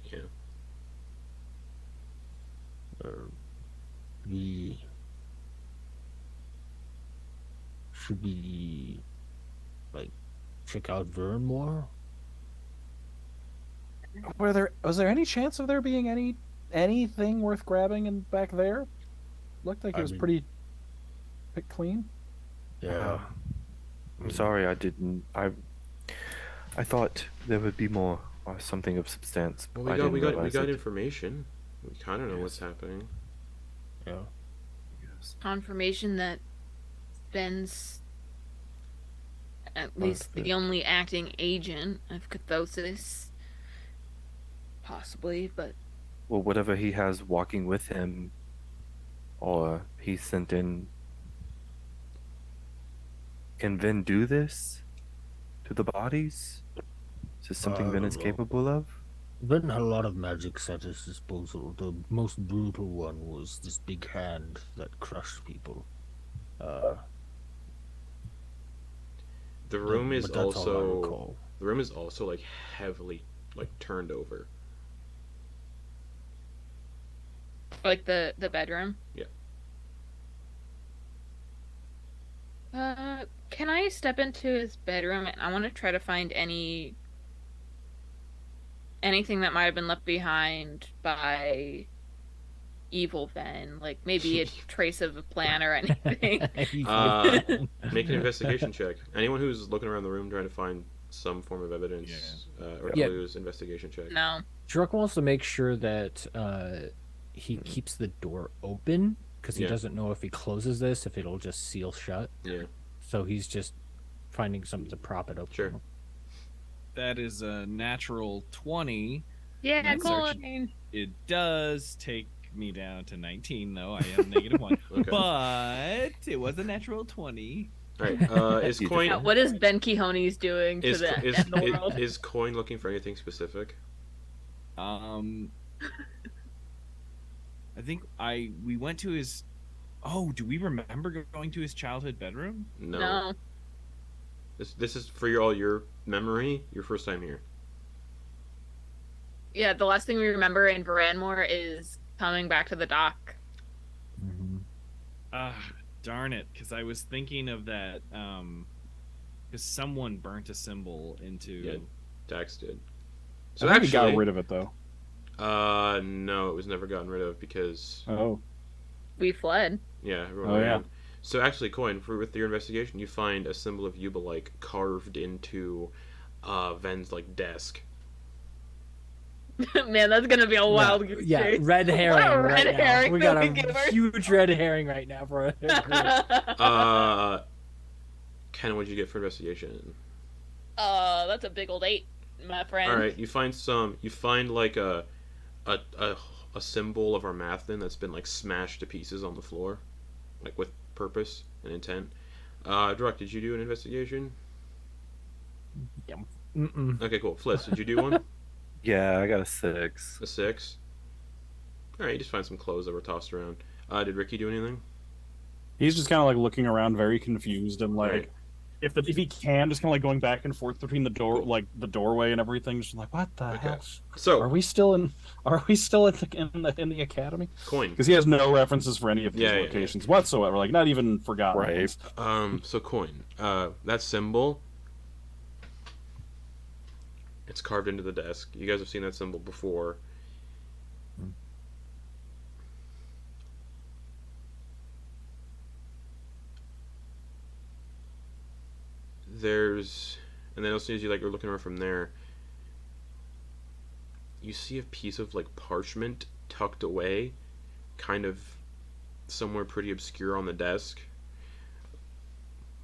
yeah. We should we like check out Vernmore? Was there any chance of there being anything worth grabbing in back there? Looked like it was pretty clean. Yeah. I'm sorry, I didn't. I thought there would be more or something of substance. Well, but I didn't we realize got it. information. We kind of know what's happening. Yeah. Yes. Confirmation that Ben's at least but- the only acting agent of catharsis. Possibly, but Well, whatever he has walking with him, or he sent in. Can Vin do this to the bodies? Is this something I Vin don't is know. capable of? Vern had a lot of magics at his disposal. The most brutal one was this big hand that crushed people. The room is but that's all I also recall. the room is also like heavily like turned over. like the bedroom. Yeah. Can I step into his bedroom? And I want to try to find anything that might have been left behind by evil Ben, like maybe a trace of a plan or anything. Make an investigation check. Anyone who's looking around the room trying to find some form of evidence or Yeah. clues, investigation check. No. Druck wants to make sure that he keeps the door open because he Yeah. doesn't know if he closes this, if it'll just seal shut. Yeah. So he's just finding something to prop it open. Sure. That is a natural 20. Yeah, That's our- Quoin. It does take me down to 19, though. I am -1. Okay. But it was a natural 20. All right. Is You Coin Yeah, what is Ben Quixones doing to is the world? is Coin looking for anything specific? I think we went to his. Oh, do we remember going to his childhood bedroom? No. No. This is for all your memory. Your first time here. Yeah, the last thing we remember in Varanmore is coming back to the dock. Mhm. Ah, darn it! Because I was thinking of that. Because someone burnt a symbol into. Yeah. Dax did. So I think we got rid of it though. No, it was never gotten rid of because Oh. We fled. yeah, everyone Oh, ran. yeah. So actually, Coin, with your investigation, you find a symbol of Yuba like carved into Ven's like desk. Man, that's gonna be a wild goose Yeah, chase. red herring. What a right red now. herring We got that a we give her. huge red herring right now for a Ken, what'd you get for investigation? That's a big old 8, my friend. All right, you find like a symbol of our Mathin that's been like smashed to pieces on the floor, like with purpose and intent. Druck, did you do an investigation? Mm-mm. Okay, cool. Flitz, did you do one? Yeah, I got a 6. A 6. All right, you just find some clothes that were tossed around. Did Ricky do anything? He's just kind of like looking around, very confused, and like, Right. if he can, just kind of like going back and forth between the door, like the doorway and everything, just like, what the Okay. hell? So, Are we still in the academy? Coin. Because he has no references for any of these Yeah, yeah, locations whatsoever, like not even forgotten. Right. ones. So Coin. That symbol. It's carved into the desk. You guys have seen that symbol before. And then as soon as you're looking over from there, you see a piece of like parchment tucked away, kind of somewhere pretty obscure on the desk,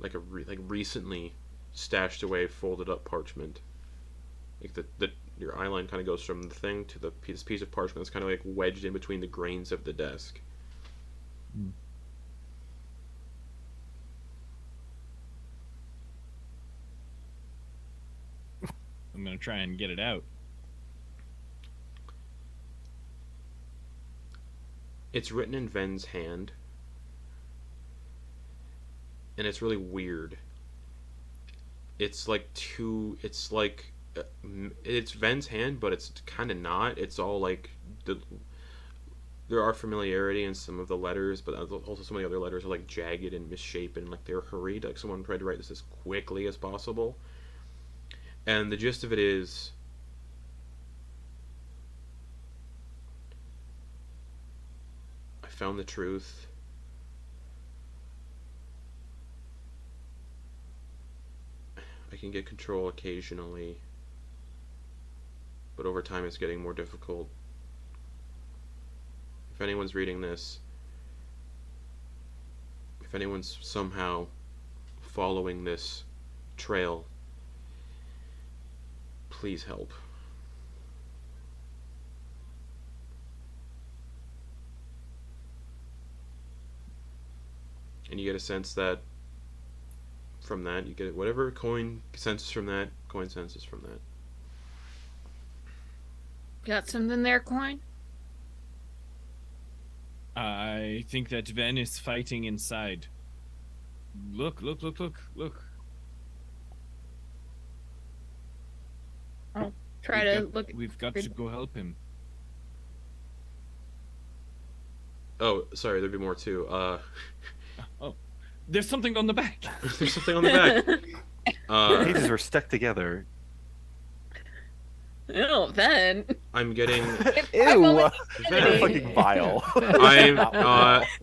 like recently stashed away, folded up parchment. Like your eye line kind of goes from the thing to this piece of parchment that's kind of like wedged in between the grains of the desk. I'm gonna try and get it out. It's written in Ven's hand, and it's really weird. It's like it's Ven's hand, but it's kind of not. It's all like there are familiarity in some of the letters, but also some of the other letters are like jagged and misshapen, like they're hurried. Like someone tried to write this as quickly as possible. And the gist of it is, I found the truth. I can get control occasionally, but over time it's getting more difficult. If anyone's reading this, if anyone's somehow following this trail, please help. And you get a sense that from that, you get whatever Quoin senses from that, Quoin senses from that. Got something there, Quoin? I think that Ven is fighting inside. Look. I'll try to look. We've got to go help him. Oh, sorry, there'd be more too. Oh, there's something on the back. There's something on the back. Pages were stuck together. Oh, then. I'm getting. Ew! Very fucking vile.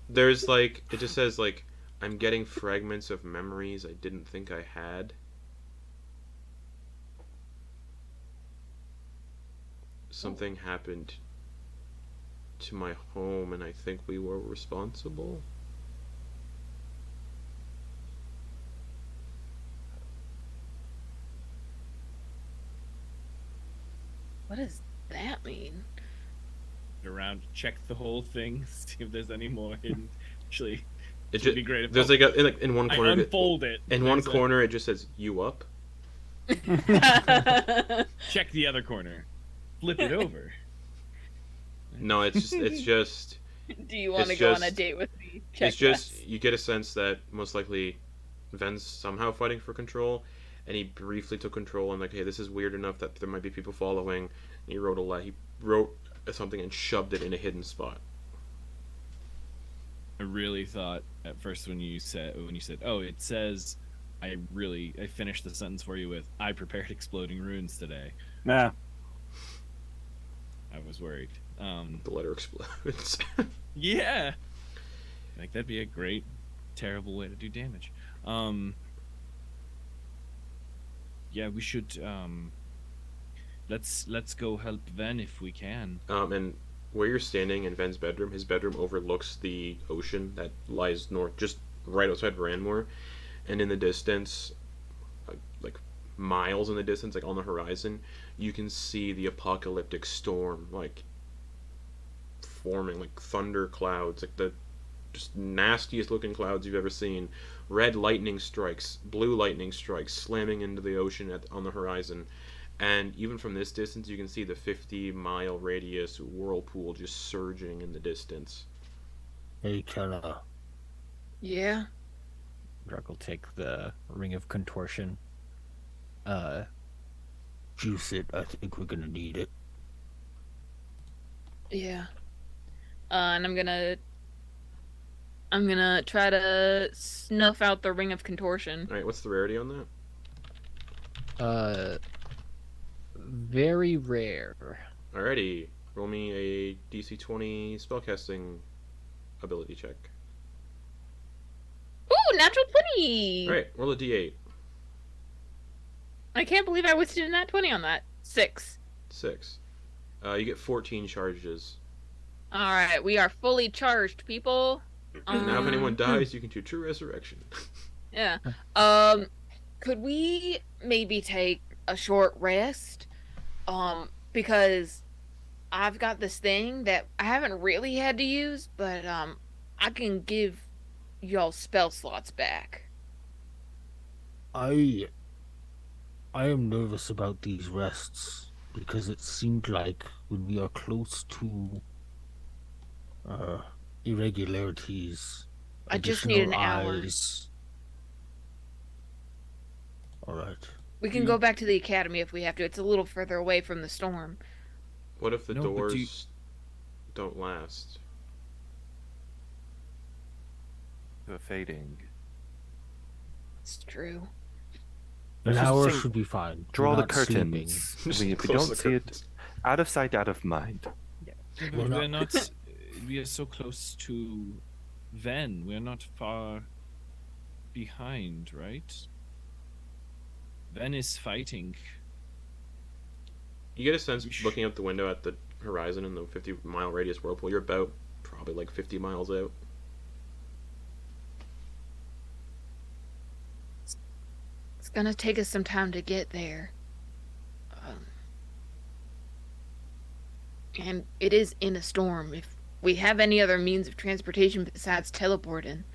There's like, it just says like, I'm getting fragments of memories I didn't think I had. Something happened to my home, and I think we were responsible. What does that mean? Around, check the whole thing, see if there's any more hidden. Actually, It would be great if there's in one corner. I unfold it. In one corner, it just says "you up." Check the other corner. Flip it over. No, it's just. Do you want to It's go on a just- date with me? Check It's just yes. you get a sense that most likely Ven's somehow fighting for control, and he briefly took control and like, hey, this is weird enough that there might be people following. And he wrote something and shoved it in a hidden spot. I really thought at first when you said, oh, it says, I finished the sentence for you with, I prepared exploding runes today. Nah. I was worried. The letter explodes. Yeah. Like that'd be a great, terrible way to do damage. Yeah, we should. Let's go help Ven if we can. And where you're standing in Ven's bedroom, his bedroom overlooks the ocean that lies north, just right outside Varanmore, and in the distance, like miles in the distance, like on the horizon, you can see the apocalyptic storm, like forming, like thunder clouds, like the just nastiest looking clouds you've ever seen. Red lightning strikes, blue lightning strikes, slamming into the ocean on the horizon. And even from this distance, you can see the 50-mile radius whirlpool just surging in the distance. Hey, Kenna. Yeah. Drake will take the Ring of Contortion. Juice it. I think we're gonna need it. Yeah. And I'm gonna try to snuff out the Ring of Contortion. Alright, what's the rarity on that? Very rare. Alrighty, roll me a DC 20 spellcasting ability check. Ooh, natural 20! Alright, roll a D8. I can't believe I wasted a nat 20 on that. 6. 6. You get 14 charges. Alright, we are fully charged, people. Now if anyone dies, you can do True Resurrection. Yeah. Could we maybe take a short rest? Because I've got this thing that I haven't really had to use, but I can give y'all spell slots back. I am nervous about these rests because it seemed like when we are close to irregularities. I just need an additional hour. eyes. All right. We can go back to the academy if we have to. It's a little further away from the storm. What if the No, but doors don't last? They're fading. It's true. An Let's just hour say- should be fine. Draw We're the not sleeping. curtains. Just We close don't the see it. curtains. Out of sight, out of mind. We're not- not. We are so close to Ven. We're not far behind, right? Ven is fighting. You get a sense looking out the window at the horizon in the 50-mile radius whirlpool. You're about probably like 50 miles out. It's gonna take us some time to get there. And it is in a storm. If we have any other means of transportation besides teleporting,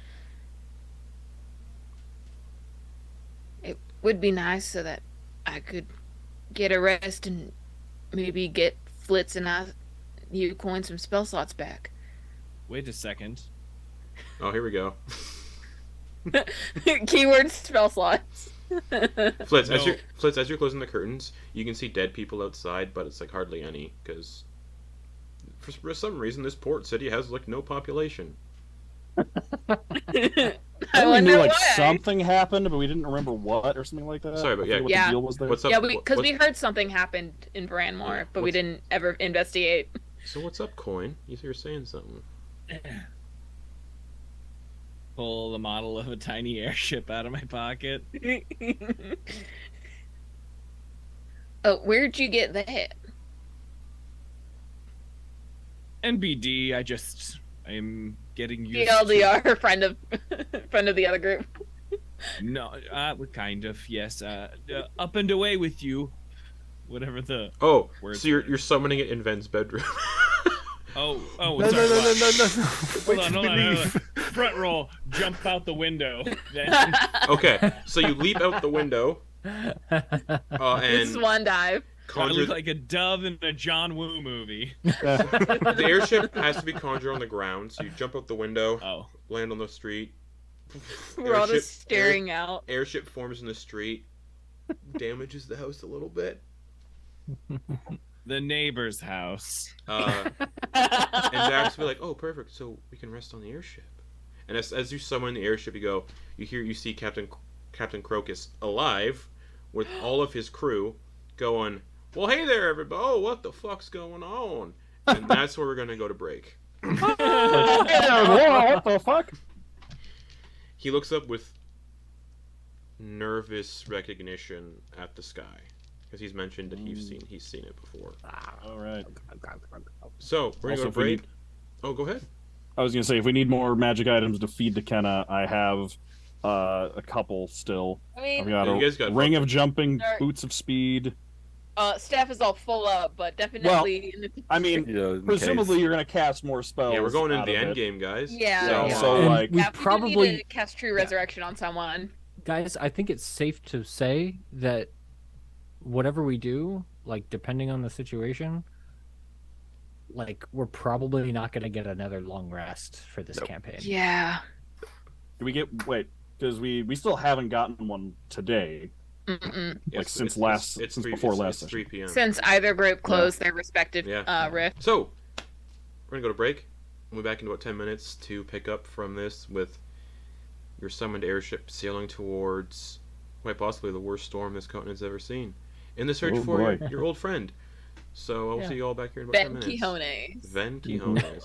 it would be nice so that I could get a rest and maybe get Flitz and you Quoin some spell slots back. Wait a second. Oh, here we go. Keyword spell slots. Flitz, No. as you're closing the curtains, you can see dead people outside, but it's like hardly any because for some reason this port city has like no population. I we wonder knew like why. something happened, but we didn't remember what or something like that. Sorry, but I forget what yeah. the deal was there. What's up? Yeah, because we what's- heard something happened in Branmore, Yeah, but we what's- didn't ever investigate. So what's up, Quoin? You're saying something. Pull the model of a tiny airship out of my pocket. Oh, where'd you get that? NBD. I'm getting used TLDR, friend of the other group. No, kind of, yes. Up and away with you. Whatever the... Oh, Words so you're were- summoning it in Ven's bedroom. Oh, No, sorry, no, no, what? no, no, no. Hold Wait on, till hold we on. leave. Front roll, jump out the window. Then Okay, so you leap out the window and Swan dive. I conjure. look like a dove in a John Woo movie. The airship has to be conjured on the ground, so you jump out the window, Oh, land on the street. We're all Airship- just staring out. Airship forms in the street, damages the house a little bit. the neighbor's house. And Dax will be like, "Oh, perfect. So we can rest on the airship." And as you summon the airship, you see Captain Crocus alive with all of his crew going, "Well, hey there, everybody! Oh, what the fuck's going on?" And that's where we're gonna go to break. What the fuck? He looks up with nervous recognition at the sky because he's mentioned that he's seen it before. All right. So we're gonna Also, go if to we break. need- Oh, go ahead. I was gonna say if we need more magic items to feed to Kenna, I have a couple still. I I've mean, got Yeah, a you guys got ring bunch of jumping, Alright. boots of speed. staff is all full up, but definitely. I mean, You know, in presumably case. you're gonna cast more spells. Yeah, we're going into out the of end it. game, guys. Yeah, So, yeah. so And like, we yeah, we do probably need to cast True Resurrection on someone. guys, I think it's safe to say that whatever we do, like depending on the situation, like we're probably not going to get another long rest for this Nope. campaign. Yeah. do we get because we still haven't gotten one today. Mm-mm. Like, since before last It's 3 p.m. Since either group closed their respective Yeah. rift. So, we're going to go to break. We'll be back in about 10 minutes to pick up from this with your summoned airship sailing towards quite possibly the worst storm this continent's ever seen. In the search Oh, for boy. your old friend. So, I'll Yeah. see you all back here in about 10 Ben minutes. Quijones. Ven Quijones.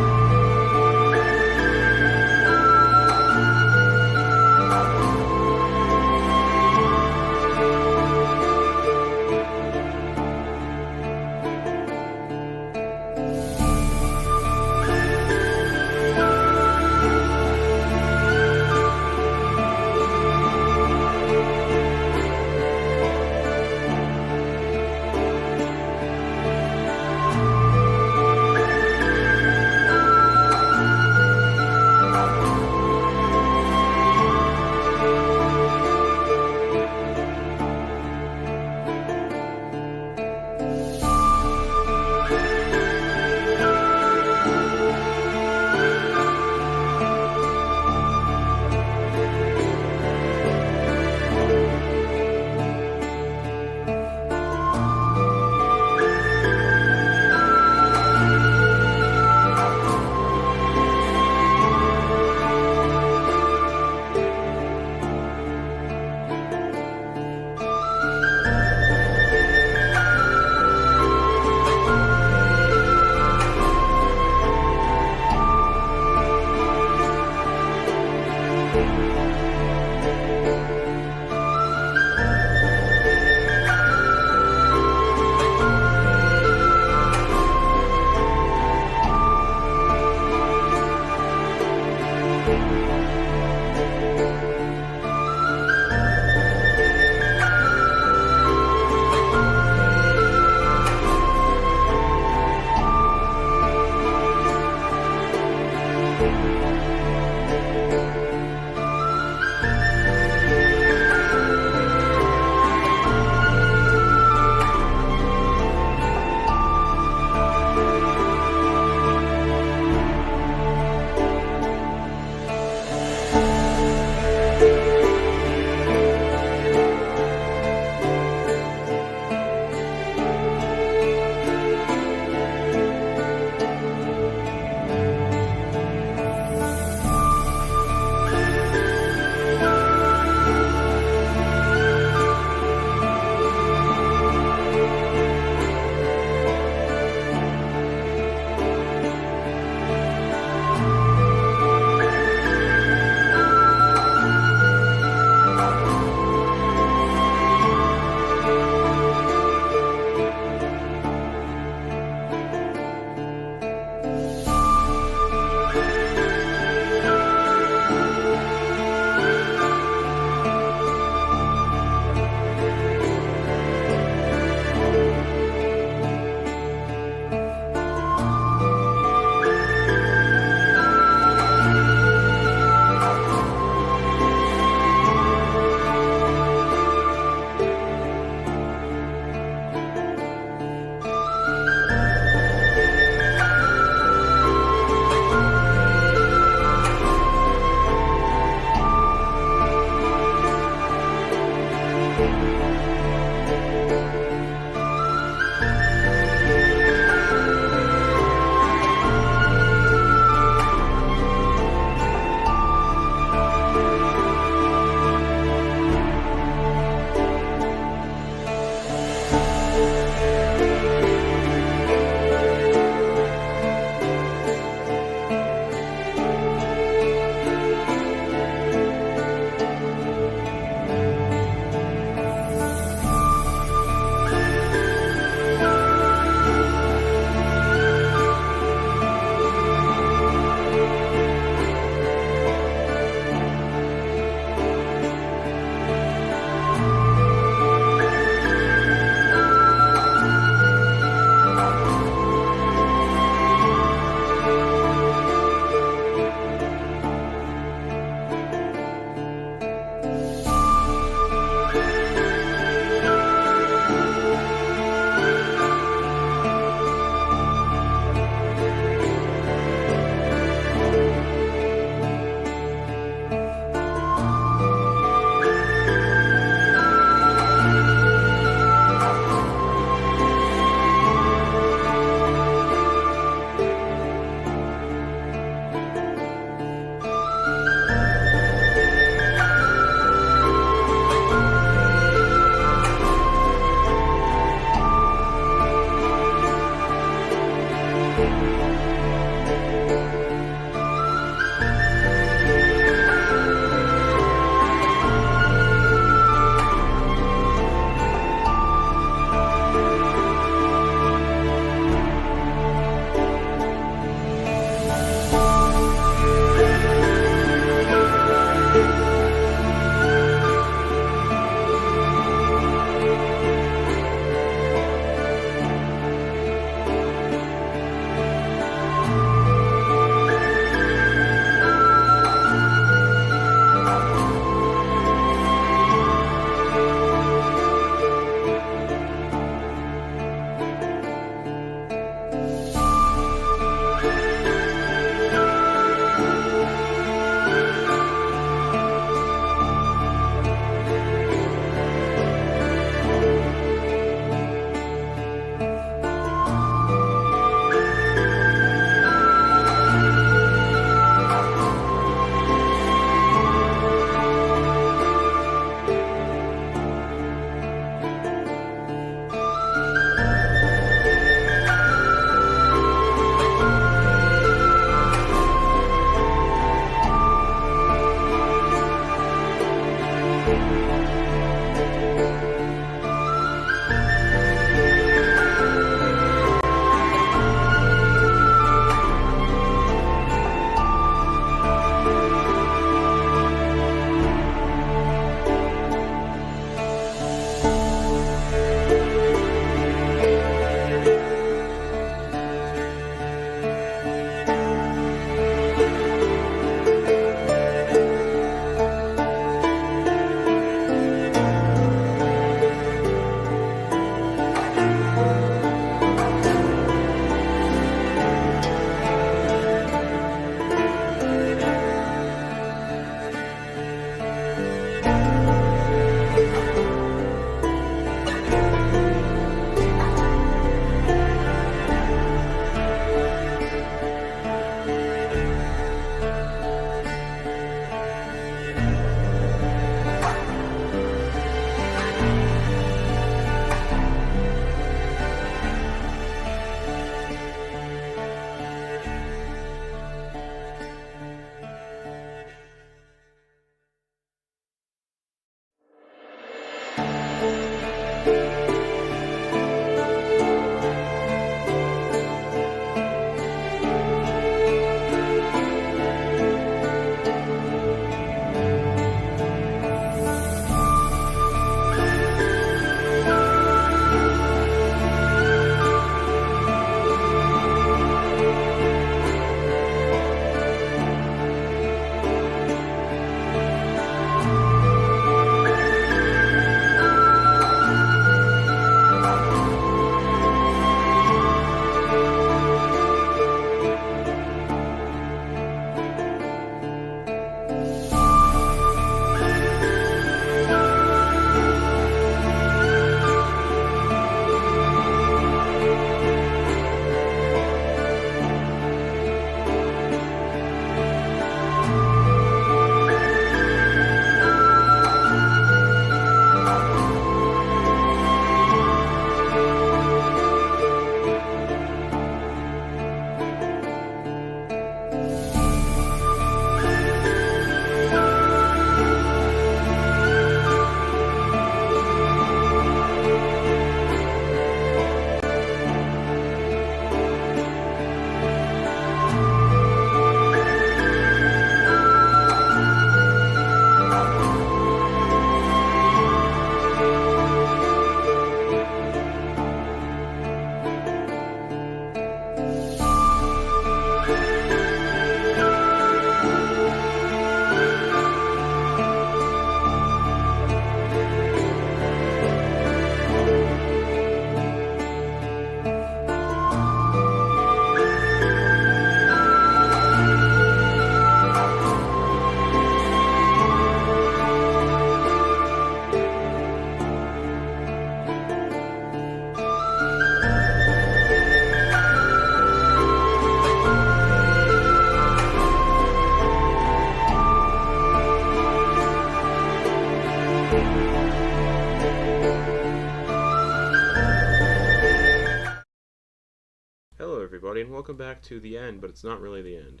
everybody, and welcome back to the end, but it's not really the end.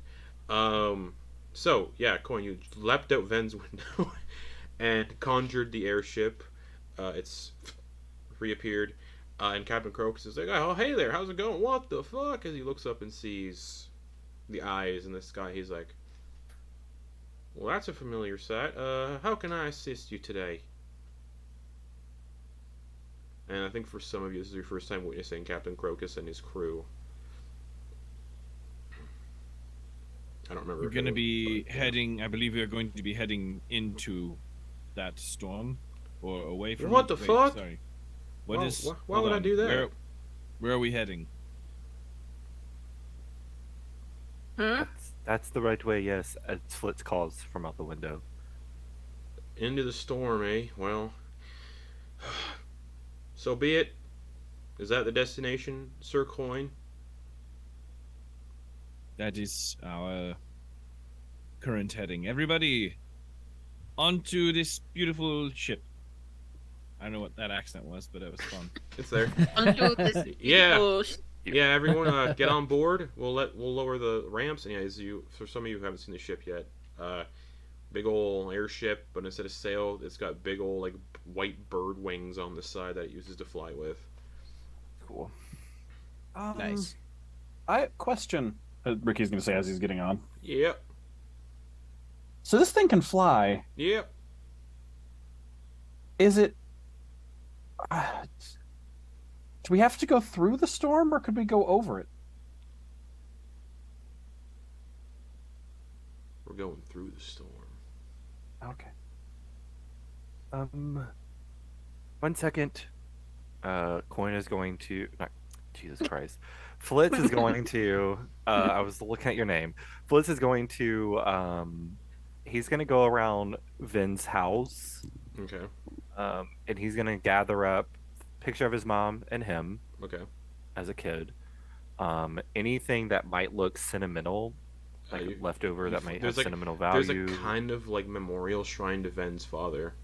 So, yeah, Quoin, you leapt out Ven's window and conjured the airship. It's reappeared, and Captain Crocus is like, oh, hey there, how's it going? What the fuck? As he looks up and sees the eyes in the sky, he's like, well, that's a familiar sight. How can I assist you today? And I think for some of you, this is your first time witnessing Captain Crocus and his crew. I don't remember. We're going to be heading, I believe we are going to be heading into that storm, or away from What it. the fuck? Sorry. Why Hold would I on. do that? Where are we heading? Huh? That's the right way, yes, as Flitz calls from out the window. Into the storm, eh? Well, so be it. Is that the destination, Sir Quoin? That is our current heading. Everybody, onto this beautiful ship. I don't know what that accent was, but it was fun. It's there. Onto this Yeah. beautiful Yeah, everyone, get on board. We'll lower the ramps. And yeah, for some of you who haven't seen the ship yet, big ol' airship, but instead of sail, it's got big ol' like white bird wings on the side that it uses to fly with. Cool. Nice. Question. Ricky's going to say as he's getting on. Yep. So this thing can fly. Yep. Is it? Do we have to go through the storm, or could we go over it? We're going through the storm. Okay. 1 second. Quoin is going to. Not, Jesus Christ. Flitz is going to. I was looking at your name. Flitz is going to. He's going to go around Vin's house. Okay. And he's going to gather up a picture of his mom and him Okay. as a kid. Anything that might look sentimental, like You- leftover that might have there's sentimental There's value. a kind of like memorial shrine to Ven's father.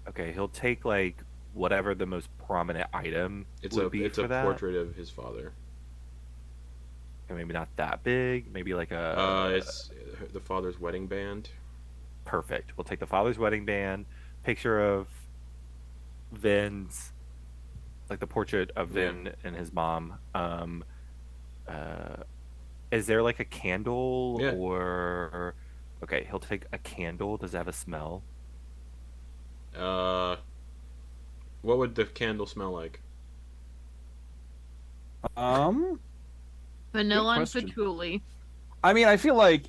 Okay, he'll take like whatever the most prominent item would be It's for a that. portrait of his father. And maybe not that big. Maybe like a. It's the father's wedding band. Perfect. We'll take the father's wedding band, picture of Vin's, like the portrait of Vin and his mom. Is there like a candle Yeah. or? Okay, he'll take a candle. Does it have a smell? What would the candle smell like? vanilla and question. patchouli. I mean, I feel like,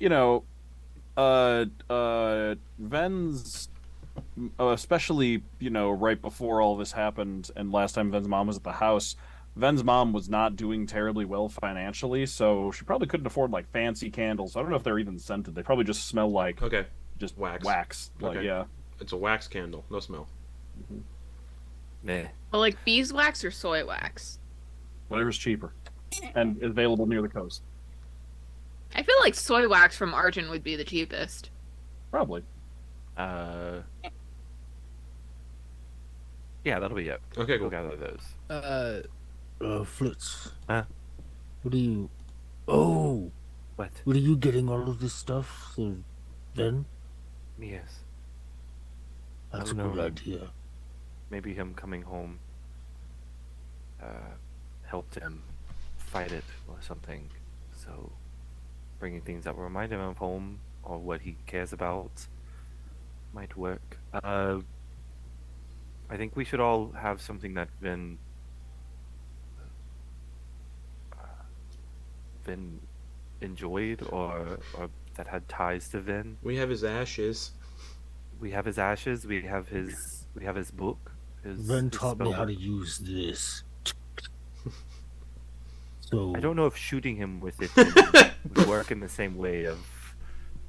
Ven's, especially, right before all this happened and last time Ven's mom was at the house, Ven's mom was not doing terribly well financially, so she probably couldn't afford, like, fancy candles. I don't know if they're even scented. They probably just smell like Okay. just Wax. Like, Okay. yeah. It's a wax candle, no smell. Meh. But like beeswax or soy wax. Whatever's cheaper and available near the coast. I feel like soy wax from Argent would be the cheapest. Probably. Yeah, that'll be it. Okay, We'll cool. gather those. Flitz. Huh? What are you? Oh, What? what are you getting all of this stuff? So then Yes. that's I a don't good know. idea. Maybe him coming home helped him fight it or something. So bringing things that remind him of home or what he cares about might work. I think we should all have something that Vin enjoyed or that had ties to Vin. We have his ashes. We have his ashes. We have his book. Ren taught me spell how to book. use this. So I don't know if shooting him with it would work in the same way of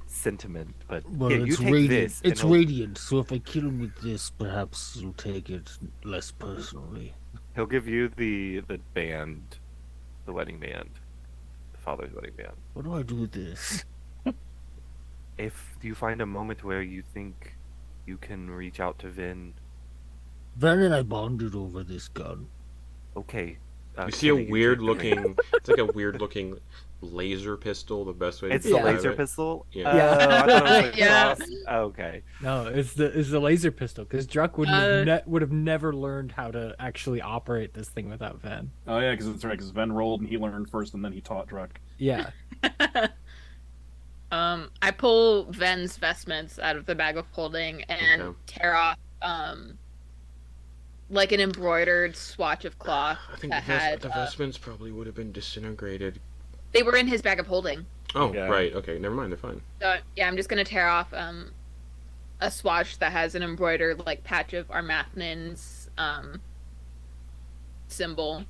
sentiment, but well, yeah, you it's take radiant. this. It's and radiant. So if I kill him with this, perhaps you'll take it less personally. he'll give you the band, the wedding band, the father's wedding band. What do I do with this? If you find a moment where you think you can reach out to Vin, Van and I bonded over this gun. okay, You see a Kenna, you weird take the ring. looking. It's like a weird looking laser pistol. The best way to It's the describe laser it. pistol. Yeah. Yeah. I thought it was a Yeah. cross. Okay. No, it's the laser pistol because Druck would have never learned how to actually operate this thing without Ven. Oh yeah, because it's right. Because Ven rolled and he learned first, and then he taught Druck. Yeah. I pull Ven's vestments out of the bag of holding and Okay. tear off like an embroidered swatch of cloth I think that the had. vestments probably would have been disintegrated. They were in his bag of holding. Oh, Yeah. right. Okay, never mind. They're fine. So yeah, I'm just gonna tear off a swatch that has an embroidered like patch of Armathnan's symbol.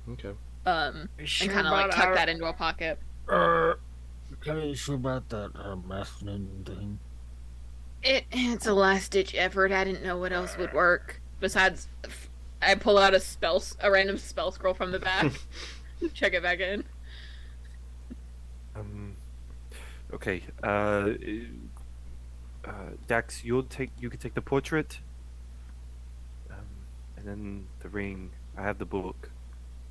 Okay. And kind of like tuck that into a pocket. Are you sure about that Mathnin thing? It's a last ditch effort. I didn't know what else would work. Besides, I pull out a random spell scroll from the back. Check it back in. Okay. Dax, you can take the portrait. And then the ring. I have the book,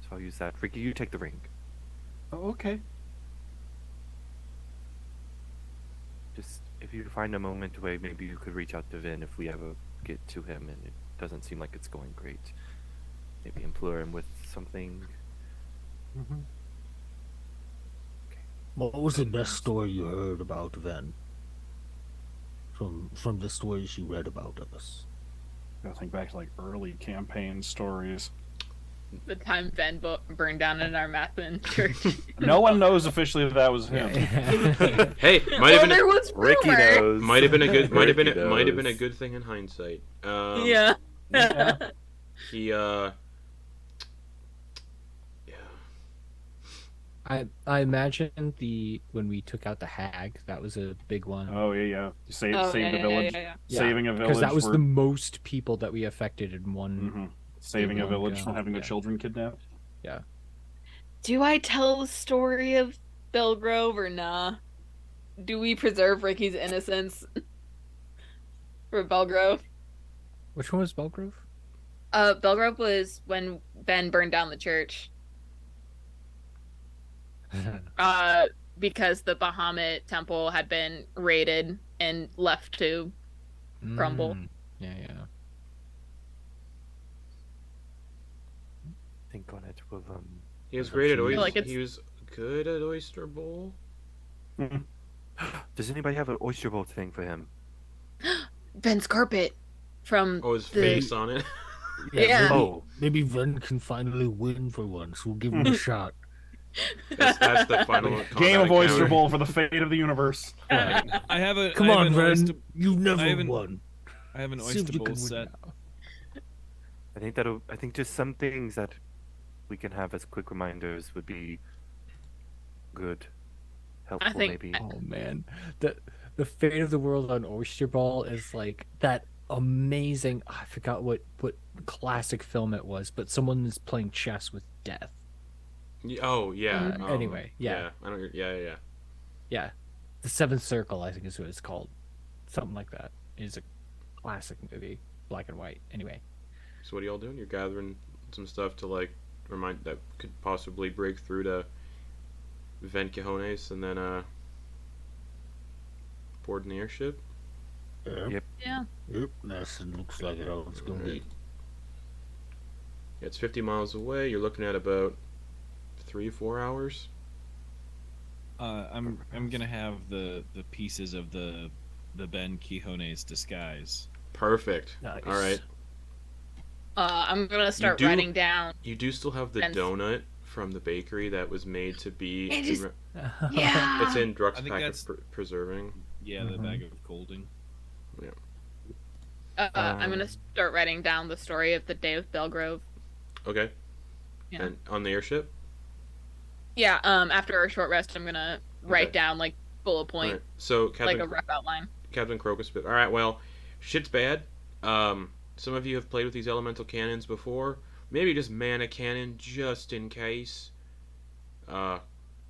so I'll use that. Ricky, you take the ring. Oh, okay. Just if you find a moment where maybe you could reach out to Vin if we ever get to him and it doesn't seem like it's going great. Maybe implore him with something. What was the best story you heard about Ven? From the stories you read about us. I think back to like early campaign stories. The time Ven burned down an Armathan church. No one knows officially that was him. Hey, might have been there was Ricky rumor. knows. might have been a good might have been Ricky might have been a knows. good thing in hindsight. Yeah. He yeah. I imagine when we took out the hag, that was a big one. Oh yeah. Save Oh, the yeah, village. yeah. Saving a village. Because that was for- the most people that we affected in one. Mhm. Saving a one village go. from having the Yeah. children kidnapped. Do I tell the story of Belgrove or nah? Do we preserve Ricky's innocence for Belgrove? Which one was Belgrove? Belgrove was when Ben burned down the church. Because the Bahamut temple had been raided and left to crumble. Yeah. Think on it. We'll, He was great at I feel oyster. like it's- He was good at Oyster Bowl. Does anybody have an oyster bowl thing for him? Ben's carpet from Oh, his the- face on it. Yeah. Oh, Maybe Ven can finally win for once. We'll give him a shot. That's the final Game of combat Oyster encounter. Bowl for the fate of the universe. I have a Come I have on, an Ven. oyster, You've never I haven't- won. I have an See if oyster you bowl can win set. now. I think just some things that we can have as quick reminders would be good, helpful think- maybe. Oh man, the fate of the world on Oyster Ball is like that amazing. I forgot what classic film it was, but someone is playing chess with death. Oh yeah. Anyway, yeah. I don't. Yeah. Yeah, the Seventh Circle, I think is what it's called. Something like that. It is a classic movie, black and white. Anyway, So what are y'all doing? You're gathering some stuff to like remind that could possibly break through to Ven Cajones and then board an airship. Yep. Yeah. Yep, that looks like how it's gonna be. Yeah, it's 50 miles away. You're looking at about 3-4 hours. I'm gonna have the pieces of the Ben Quijones disguise. Perfect. nice. All right. I'm gonna start do- writing down. You do still have the And- donut from the bakery that was made to be. It is- Yeah. It's in Druck's I think pack that's- of preserving. Yeah, the bag of colding. I'm gonna start writing down the story of the day of Belgrove. Okay. Yeah. And on the airship. Yeah. After a short rest, I'm gonna write Okay. down like bullet point, Alright, so like Captain a rough outline. Crocus. All right. Well, shit's bad. Some of you have played with these elemental cannons before. Maybe just man a cannon just in case. Yeah,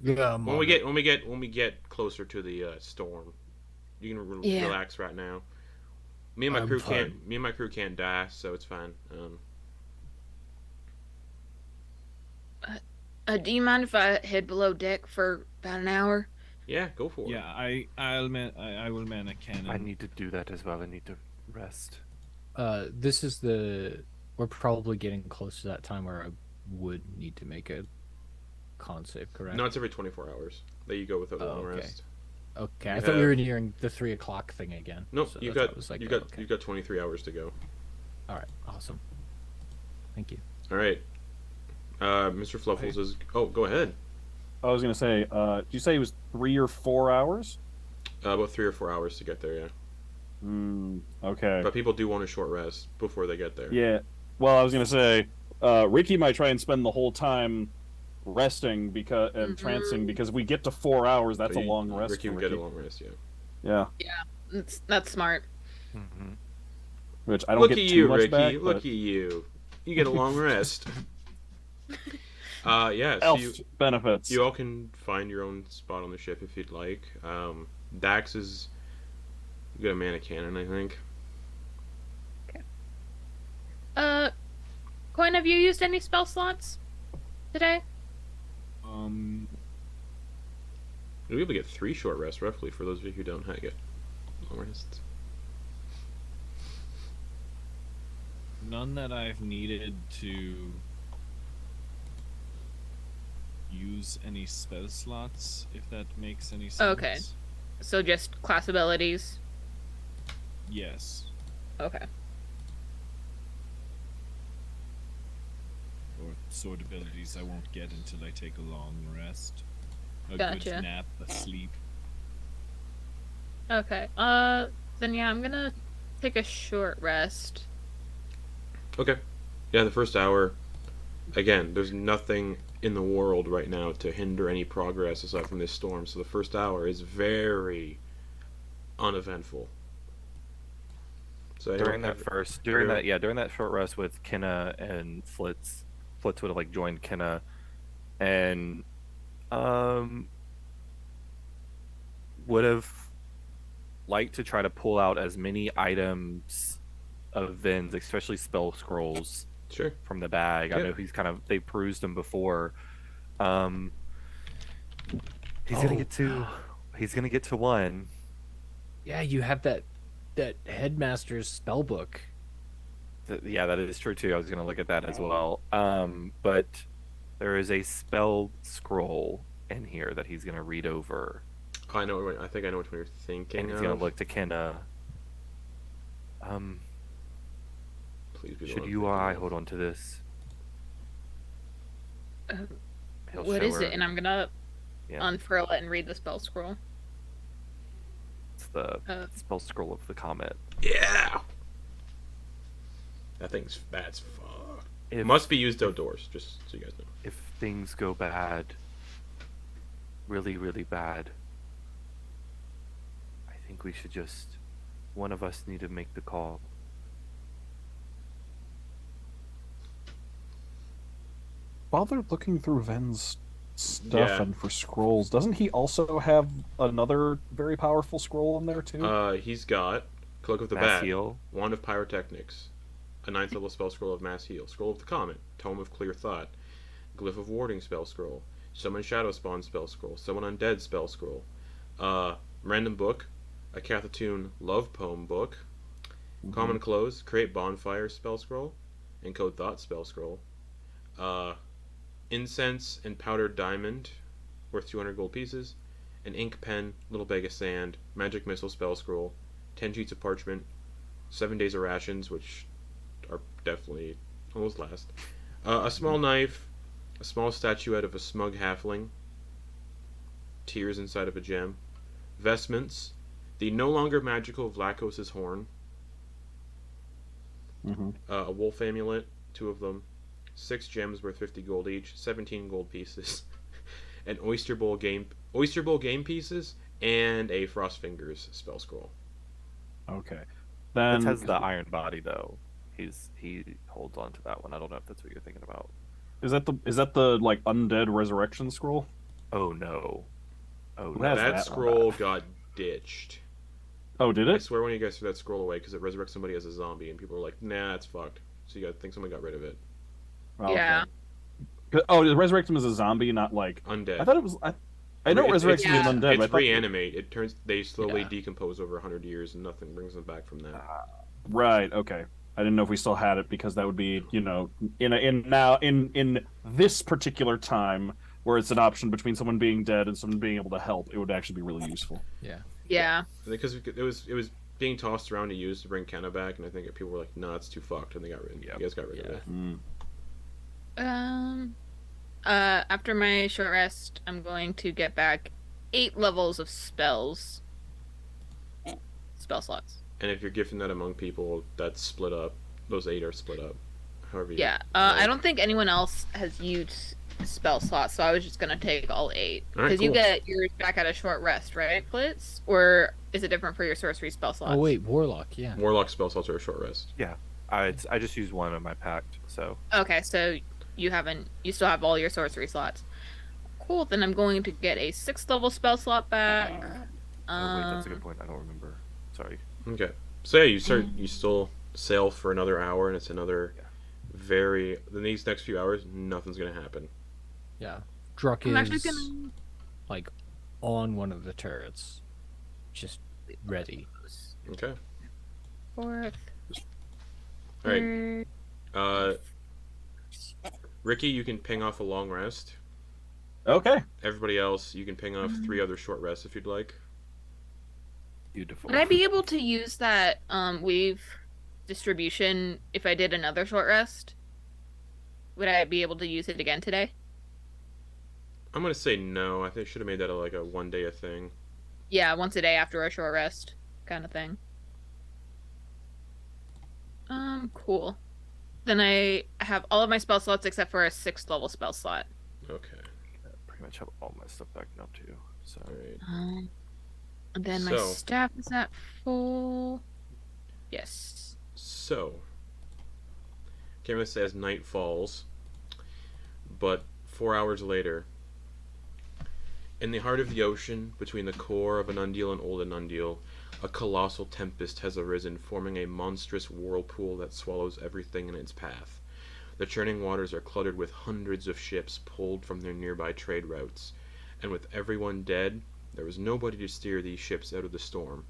I'm When on we it. get closer to the storm, you can Yeah. relax right now. Me and my I'm crew fine. can't die, so it's fine. Do you mind if I head below deck for about an hour? Yeah, go for it. Yeah, I will man a cannon. I need to do that as well. I need to rest. This is the. We're probably getting close to that time where I would need to make a con save, correct? No, it's every 24 hours that you go without a long okay. rest. Okay, I You thought we have- were nearing the 3 o'clock thing again. Nope, so you've that's why got I was like, you've got okay. you've got 23 hours to go. All right, awesome. Thank you. All right. Mr. Fluffles is. Oh, go ahead. I was gonna say, did you say it was 3 or 4 hours? About 3 or 4 hours to get there. Yeah. Okay. But people do want a short rest before they get there. Yeah. Well, I was gonna say, Ricky might try and spend the whole time resting because and trancing because if we get to 4 hours, that's So a long rest. Ricky for will Ricky. get a long rest. Yeah. Yeah. That's smart. Mm-hmm. Which I don't Look get at too you, much Ricky. back. Look but at you. You get a long rest. Yeah. So elf benefits. you all can find your own spot on the ship if you'd like. Dax is got a mana cannon, I think. Quoin, have you used any spell slots today? You'll be able to get 3 short rests, roughly, for those of you who don't get long rests. None that I've needed to use any spell slots, if that makes any sense. Okay. So just class abilities. Yes. Okay. Or sword abilities I won't get until I take a long rest. A Gotcha. good nap, a sleep. Okay. Then yeah, I'm gonna take a short rest. Okay. Yeah, the first hour. Again, there's nothing in the world right now to hinder any progress aside from this storm. So the first hour is very uneventful. So During that short rest with Kinna and Flitz would have like joined Kinna, and would have liked to try to pull out as many items of Vin's, especially spell scrolls, Sure. from the bag. I Yeah. know they perused them before. He's gonna get to one. Yeah, you have that headmaster's spell book. Yeah, that is true too. I was gonna look at that as well. But there is a spell scroll in here that he's gonna read over, I know. I think I know which one you're thinking. and he's of. gonna look to Kenna. Please be the Should one you I'm or I thinking of. hold on to this? He'll What show is her. it? And I'm gonna Yeah, unfurl it and read the spell scroll. it's the Uh, spell scroll of the comet. Yeah. That's fucked. If Must be used outdoors, just so you guys know. if things go bad, really, really bad, I think we should just one of us need to make the call. While they're looking through Ven's stuff Yeah. and for scrolls, doesn't he also have another very powerful scroll in there too? He's got Cloak of the Mass Bat, heal. Wand of Pyrotechnics, a 9th level spell scroll of Mass Heal, Scroll of the Comet, Tome of Clear Thought, Glyph of Warding spell scroll, Summon Shadow Spawn spell scroll, Summon Undead spell scroll, Random Book, a Cathatune Love Poem book, Common Clothes, Create Bonfire spell scroll, and Code Thought spell scroll, Incense and Powdered Diamond, worth 200 gold pieces, an ink pen, little bag of sand, magic missile spell scroll, 10 sheets of parchment, 7 days of rations, which are definitely almost last, a small knife, a small statuette of a smug halfling, tears inside of a gem, vestments, the no longer magical Vlakos' horn, a wolf amulet, 2 of them, 6 gems worth 50 gold each, 17 gold pieces, an Oyster Bowl game pieces, and a Frost Fingers spell scroll. Okay. That Then has the iron body though. He holds on to that one. I don't know if that's what you're thinking about. is that the like undead resurrection scroll? Oh no. Oh Who no. has That that scroll got ditched. Oh, did I it? swear when you guys threw that scroll away because it resurrects somebody as a zombie, and people were like, "Nah, it's fucked." So you think someone got rid of it. Oh, okay. Yeah. Oh, did resurrect him as a zombie, not like Undead. I thought it was. I know resurrect him as yeah. undead. But I It's thought- reanimate. It turns. They slowly Yeah. decompose over 100 years, and nothing brings them back from that. Right. Okay. I didn't know if we still had it because that would be, in this particular time where it's an option between someone being dead and someone being able to help, it would actually be really useful. Yeah. Because it was being tossed around to use to bring Kenna back, and I think people were like, "No, it's too fucked," and they got rid. Yeah. You guys got rid of it. After my short rest, I'm going to get back 8 levels of spell slots. And if you're gifting that among people, that's split up. Those 8 are split up. However. Yeah. I don't think anyone else has used spell slots, so I was just gonna take all 8. All right, Because you cool. get yours back at a short rest, right, Flitz? Or is it different for your sorcery spell slots? Oh wait, Warlock. Yeah. Warlock spell slots are a short rest. I just used one on my pact, so Okay, so you still have all your sorcery slots. Cool. Then I'm going to get a 6th level spell slot back. oh, wait, that's a good point. I don't remember. Sorry. Okay. So yeah, you still sail for another hour, and it's another in these next few hours, nothing's gonna happen. Yeah. Druck I'm actually is gonna like on one of the turrets, just ready. Okay. 4th. All right. Ricky, you can ping off a long rest. Okay. Everybody else, you can ping off 3 other short rests if you'd like. Beautiful. Would I be able to use that weave distribution if I did another short rest? Would I be able to use it again today? I'm gonna say no. I think I should have made that a one day a thing. Yeah, once a day after a short rest kind of thing. Cool. Then I have all of my spell slots except for a 6th level spell slot. Okay. I pretty much have all my stuff back now too. So All right. And then my So- staff is at full. Yes. So, can't really say as night falls, but 4 hours later, in the heart of the ocean, between the core of Anundial and Old Anundial, a colossal tempest has arisen, forming a monstrous whirlpool that swallows everything in its path. The churning waters are cluttered with hundreds of ships pulled from their nearby trade routes, and with everyone dead, there was nobody to steer these ships out of the storm.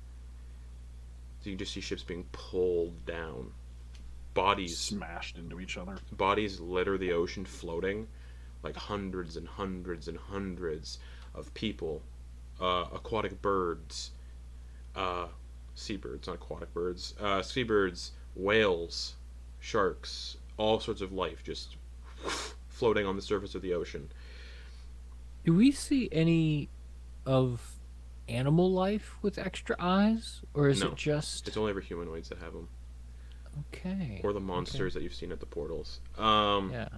So you can just see ships being pulled down. Bodies Smashed into each other. litter the ocean, floating, like hundreds and hundreds and hundreds of people, aquatic birds, seabirds, not aquatic birds, seabirds, whales, sharks, all sorts of life just floating on the surface of the ocean. Do we see any of animal life with extra eyes, or is No. it just It's only ever humanoids that have them, okay? or the monsters that you've seen at the portals. Yeah.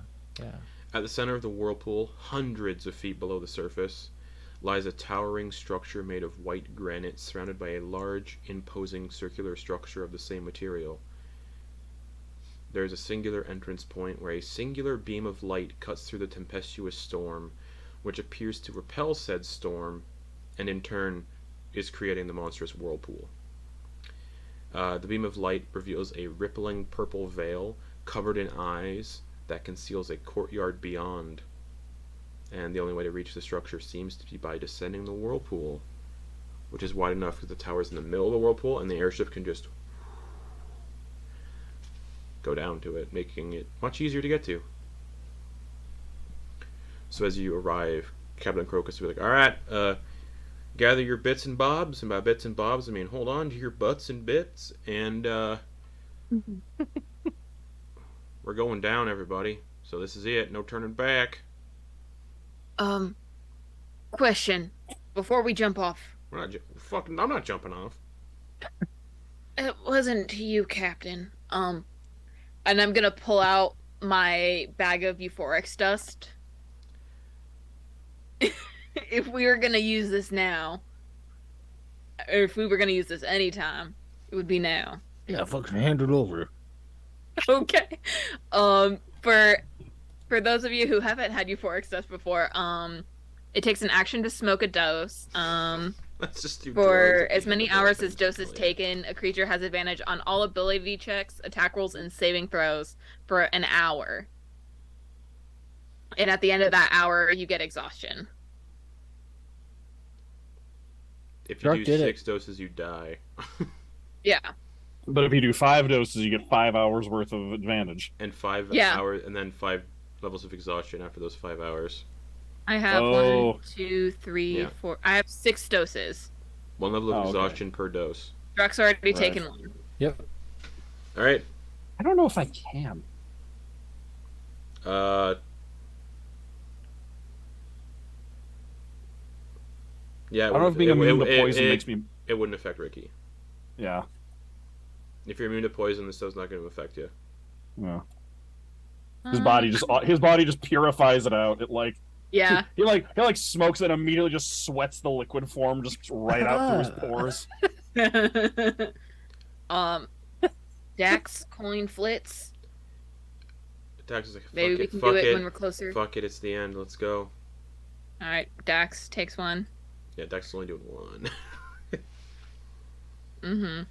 At the center of the whirlpool, hundreds of feet below the surface, lies a towering structure made of white granite surrounded by a large, imposing circular structure of the same material. There is a singular entrance point where a singular beam of light cuts through the tempestuous storm, which appears to repel said storm, and in turn is creating the monstrous whirlpool. The beam of light reveals a rippling purple veil covered in eyes that conceals a courtyard beyond, and the only way to reach the structure seems to be by descending the whirlpool, which is wide enough that the tower's in the middle of the whirlpool and the airship can just go down to it, making it much easier to get to. So as you arrive, Captain Crocus will be like, alright, gather your bits and bobs, and by bits and bobs I mean hold on to your butts and bits, and we're going down, everybody. So this is it, no turning back. Question. Before we jump off. I'm not jumping off. It wasn't to you, Captain. And I'm gonna pull out my bag of euphorics dust. If we were gonna use this now, or if we were gonna use this anytime, it would be now. Yeah, fucking hand it over. Okay. For those of you who haven't had euphoric dust before, it takes an action to smoke a dose. Let's just do For drugs as at many the end of hours the as dose is Goliath. taken, a creature has advantage on all ability checks, attack rolls, and saving throws for an hour. And at the end of that hour, you get exhaustion. If you Drunk do did it. 6 doses, you die. Yeah. But if you do 5 doses, you get 5 hours worth of advantage. And 5 Yeah. hours, and then 5 levels of exhaustion after those 5 hours. I have Oh. 1, 2, 3, Yeah. 4. I have 6 doses. 1 level of Oh, okay. exhaustion per dose. Druck's already Right. taken one. Yep. All right. I don't know if I can. Yeah. I don't know if being immune to poison makes me. It wouldn't affect Ricky. Yeah. If you're immune to poison, this stuff's not going to affect you. Yeah. His body just purifies it out. It like Yeah. he like smokes it and immediately just sweats the liquid form just right out through his pores. Dax, Quoin, Flitz. Dax is like, fuck Maybe we it, can fuck do it it, when we're closer. fuck it, it's the end, let's go. Alright, Dax takes one. Yeah, Dax is only doing 1. Mm-hmm.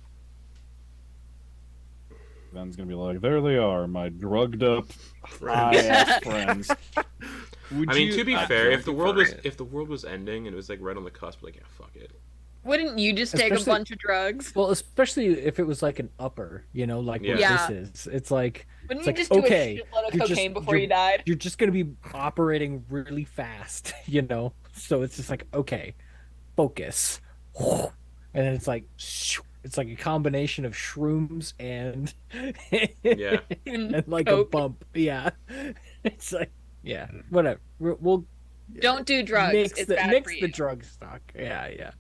Ben's gonna be like, there they are, my drugged up Friends. high-ass friends. I mean, to be fair, if the world was was ending and it was like right on the cusp, like, yeah, fuck it. Wouldn't you just take a Especially- bunch of drugs? Well, especially if it was like an upper, you know, like what Yeah. this is. It's like Wouldn't it's you like, just do okay, a shitload of you're cocaine just- before you're- you died? you're just gonna be operating really fast, you know. So it's just like, okay, focus, and then it's like a combination of shrooms and Yeah. and like Coke. a bump. Yeah, it's like whatever. We'll Don't do drugs. mix It's the bad mix for the you. drug stock. Yeah.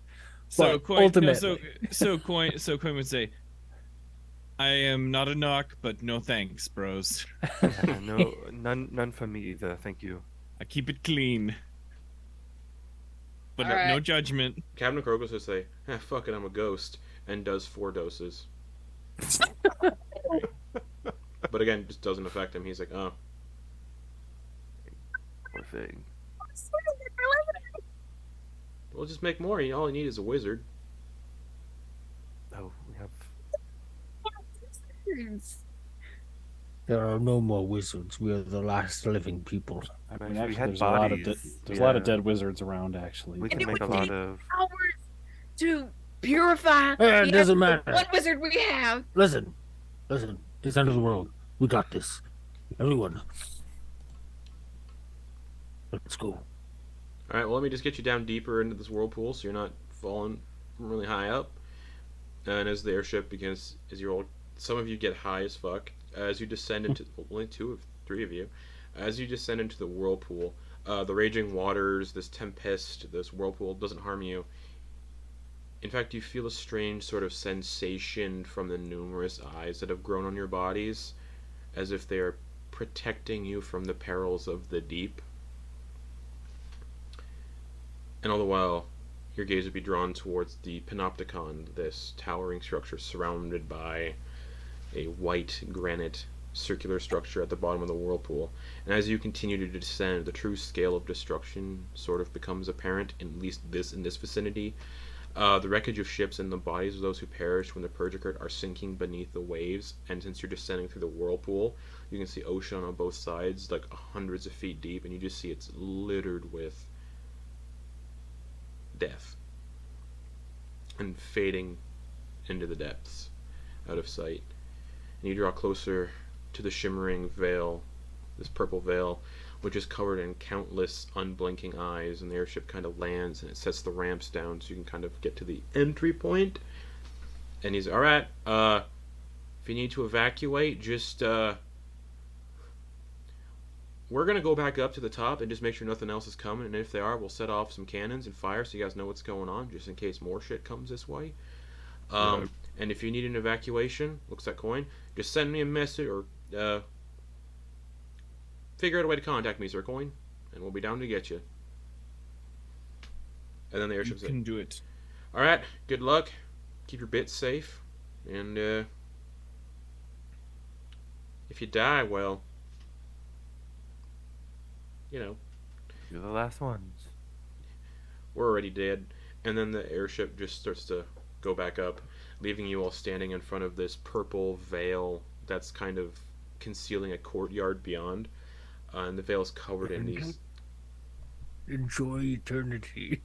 So But Quoin, ultimately, so Quoin would say, "I am not a knock, but no thanks, bros. No, none for me either. Thank you. I keep it clean, but no Alright. judgment." Captain Krogos would say, fuck it, I'm a ghost, and does 4 doses. But again, just doesn't affect him. He's like, oh. Poor thing. We'll just make more. All you need is a wizard. Oh, we have. There are no more wizards. We are the last living people. I mean, We actually, had there's a lot of bodies. there's a lot of Yeah. dead wizards around. Actually, We And can it make a would lot take of. Hours to purify. It the doesn't matter. One wizard we have. Listen. It's end of the world. We got this. Everyone. Let's go. Alright, well, let me just get you down deeper into this whirlpool so you're not falling from really high up. And as the airship begins, some of you get high as fuck. As you descend into, only 3 of you, as you descend into the whirlpool, the raging waters, this tempest, this whirlpool doesn't harm you. In fact, you feel a strange sort of sensation from the numerous eyes that have grown on your bodies, as if they are protecting you from the perils of the deep. And all the while, your gaze would be drawn towards the Panopticon, this towering structure surrounded by a white granite circular structure at the bottom of the whirlpool. And as you continue to descend, the true scale of destruction sort of becomes apparent, at least in this vicinity. The wreckage of ships and the bodies of those who perished when the Projekt are sinking beneath the waves, and since you're descending through the whirlpool, you can see ocean on both sides, like hundreds of feet deep, and you just see it's littered with death and fading into the depths out of sight. And you draw closer to the shimmering veil, this purple veil, which is covered in countless unblinking eyes, and the airship kind of lands and it sets the ramps down so you can kind of get to the entry point. And he's, alright, if you need to evacuate, just we're gonna go back up to the top and just make sure nothing else is coming, and if they are, we'll set off some cannons and fire so you guys know what's going on, just in case more shit comes this way. And if you need an evacuation, looks like Quoin, just send me a message or figure out a way to contact me, Sir Quoin, and we'll be down to get you. And then the You airship's can do it. alright, good luck, keep your bits safe, and if you die, well, you know, You're the last ones. we're already dead. And then the airship just starts to go back up, leaving you all standing in front of this purple veil that's kind of concealing a courtyard beyond. And the veil is covered in these. Enjoy eternity.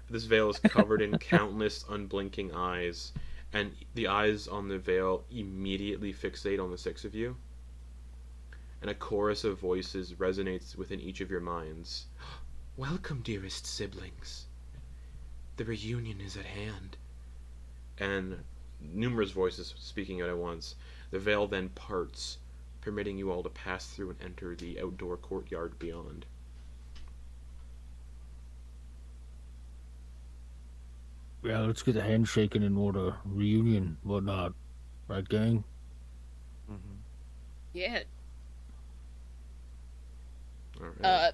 This veil is covered in countless unblinking eyes, and the eyes on the veil immediately fixate on the six of you. And a chorus of voices resonates within each of your minds. Welcome, dearest siblings. The reunion is at hand. And numerous voices speaking out at once. The veil then parts, permitting you all to pass through and enter the outdoor courtyard beyond. Yeah, let's get the handshaking in order. Reunion, whatnot. Right, gang? Yeah. All right.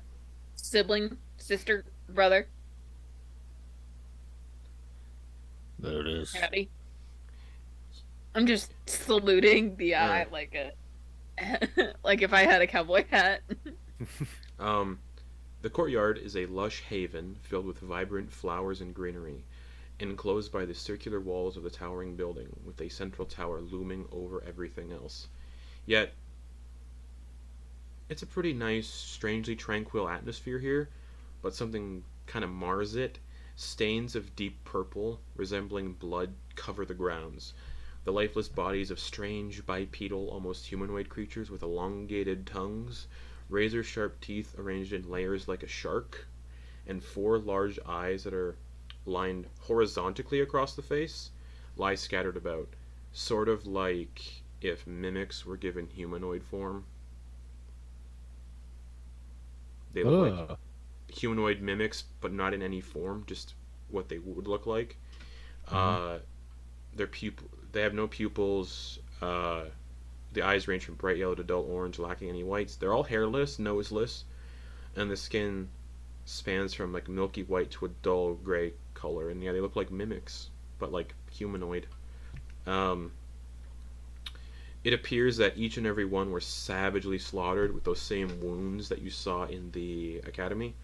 Sibling, sister, brother. There it is. Howdy. I'm just saluting the eye Alright. like a like if I had a cowboy hat. The courtyard is a lush haven filled with vibrant flowers and greenery, enclosed by the circular walls of the towering building, with a central tower looming over everything else. Yet, it's a pretty nice, strangely tranquil atmosphere here, but something kind of mars it. Stains of deep purple, resembling blood, cover the grounds. The lifeless bodies of strange, bipedal, almost humanoid creatures with elongated tongues, razor-sharp teeth arranged in layers like a shark, and 4 large eyes that are lined horizontally across the face, lie scattered about, sort of like if mimics were given humanoid form. They look like humanoid mimics, but not in any form, just what they would look like. They have no pupils. The eyes range from bright yellow to dull orange, lacking any whites. They're all hairless, noseless, and the skin spans from like milky white to a dull gray color. And yeah, they look like mimics, but like humanoid. It appears that each and every one were savagely slaughtered with those same wounds that you saw in the academy,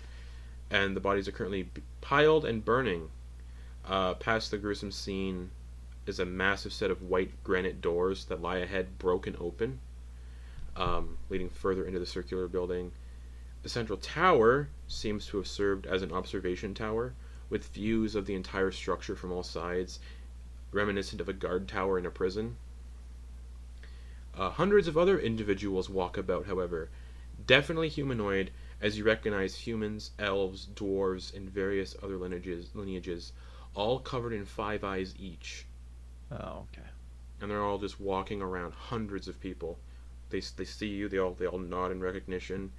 and the bodies are currently piled and burning. Past the gruesome scene is a massive set of white granite doors that lie ahead, broken open, leading further into the circular building. The central tower seems to have served as an observation tower, with views of the entire structure from all sides, reminiscent of a guard tower in a prison. Hundreds of other individuals walk about, however, definitely humanoid, as you recognize humans, elves, dwarves, and various other lineages, all covered in 5 eyes each. Oh, okay. And they're all just walking around, hundreds of people. They see you, they all nod in recognition.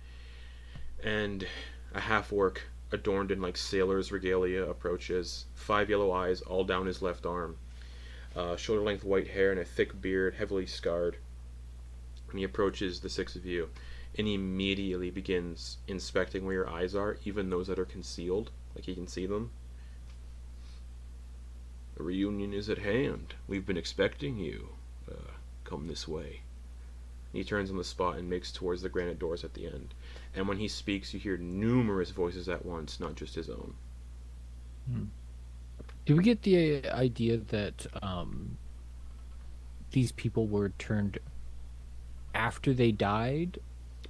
And a half-orc, adorned in like sailor's regalia, approaches, 5 yellow eyes all down his left arm. Shoulder-length white hair and a thick beard, heavily scarred. And he approaches the 6 of you, and he immediately begins inspecting where your eyes are, even those that are concealed, like he can see them. The reunion is at hand. We've been expecting you. Come this way. He turns on the spot and makes towards the granite doors at the end. And when he speaks, you hear numerous voices at once, not just his own. Do we get the idea that these people were turned after they died,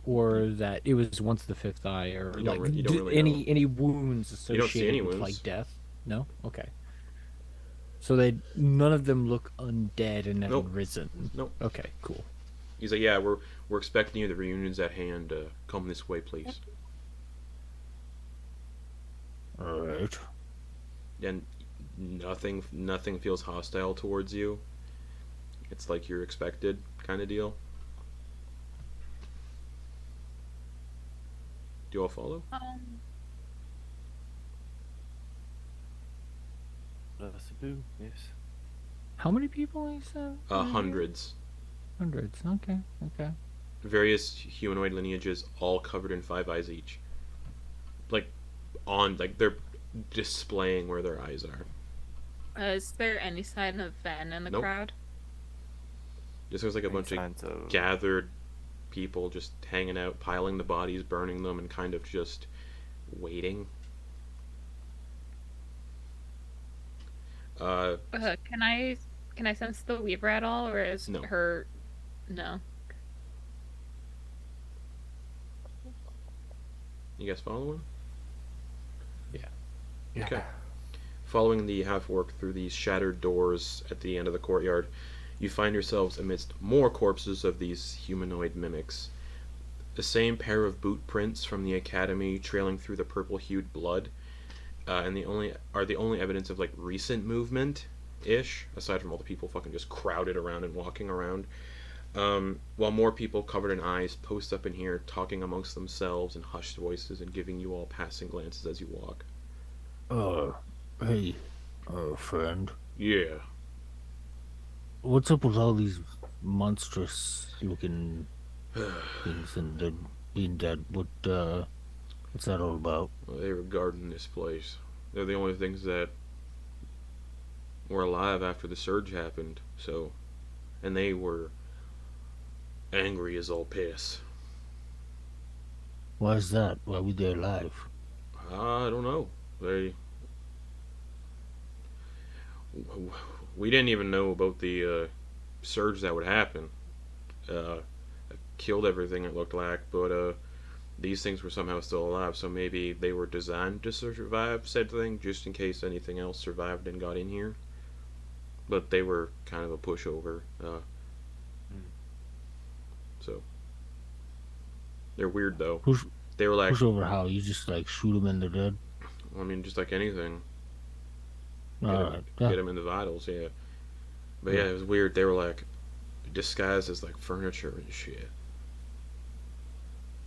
or that it was once the 5th eye, or You like don't really know. any wounds You don't see any associated with wounds. like death? No. Okay. So none of them look undead and Nope. have risen. Nope. Okay. Cool. He's like, yeah, we're expecting you. The reunion's at hand. Come this way, please. Alright. And nothing feels hostile towards you. It's like you're expected, kind of deal. Do you all follow? Yes. How many people you said? Hundreds. Hundreds. Okay. Okay. Various humanoid lineages, all covered in 5 eyes each. Like they're displaying where their eyes are. Is there any sign of Ven in the Nope. crowd? Just looks like a Any bunch of signs of- gathered people just hanging out, piling the bodies, burning them, and kind of just waiting. Can I sense the Weaver at all, or is No. her? No. You guys following? Yeah. Okay. Following the half-orc through these shattered doors at the end of the courtyard, you find yourselves amidst more corpses of these humanoid mimics. The same pair of boot prints from the academy trailing through the purple-hued blood, and the only evidence of like recent movement-ish, aside from all the people fucking just crowded around and walking around. While more people covered in eyes post up in here, talking amongst themselves in hushed voices and giving you all passing glances as you walk. Hey, friend. Yeah. What's up with all these monstrous looking things and they're being dead? What's that all about? Well, they were guarding this place. They're the only things that were alive after the surge happened, so. And they were angry as all piss. Why is that? Why were they alive? I don't know. We didn't even know about the surge that would happen. Killed everything, it looked like, but these things were somehow still alive, so maybe they were designed to survive said thing, just in case anything else survived and got in here. But they were kind of a pushover. So they're weird though. They were like push over how? You just like shoot them and they're dead? I mean, just like anything. Alright. Get them in the vitals, yeah. But yeah, it was weird. They were like disguised as like furniture and shit.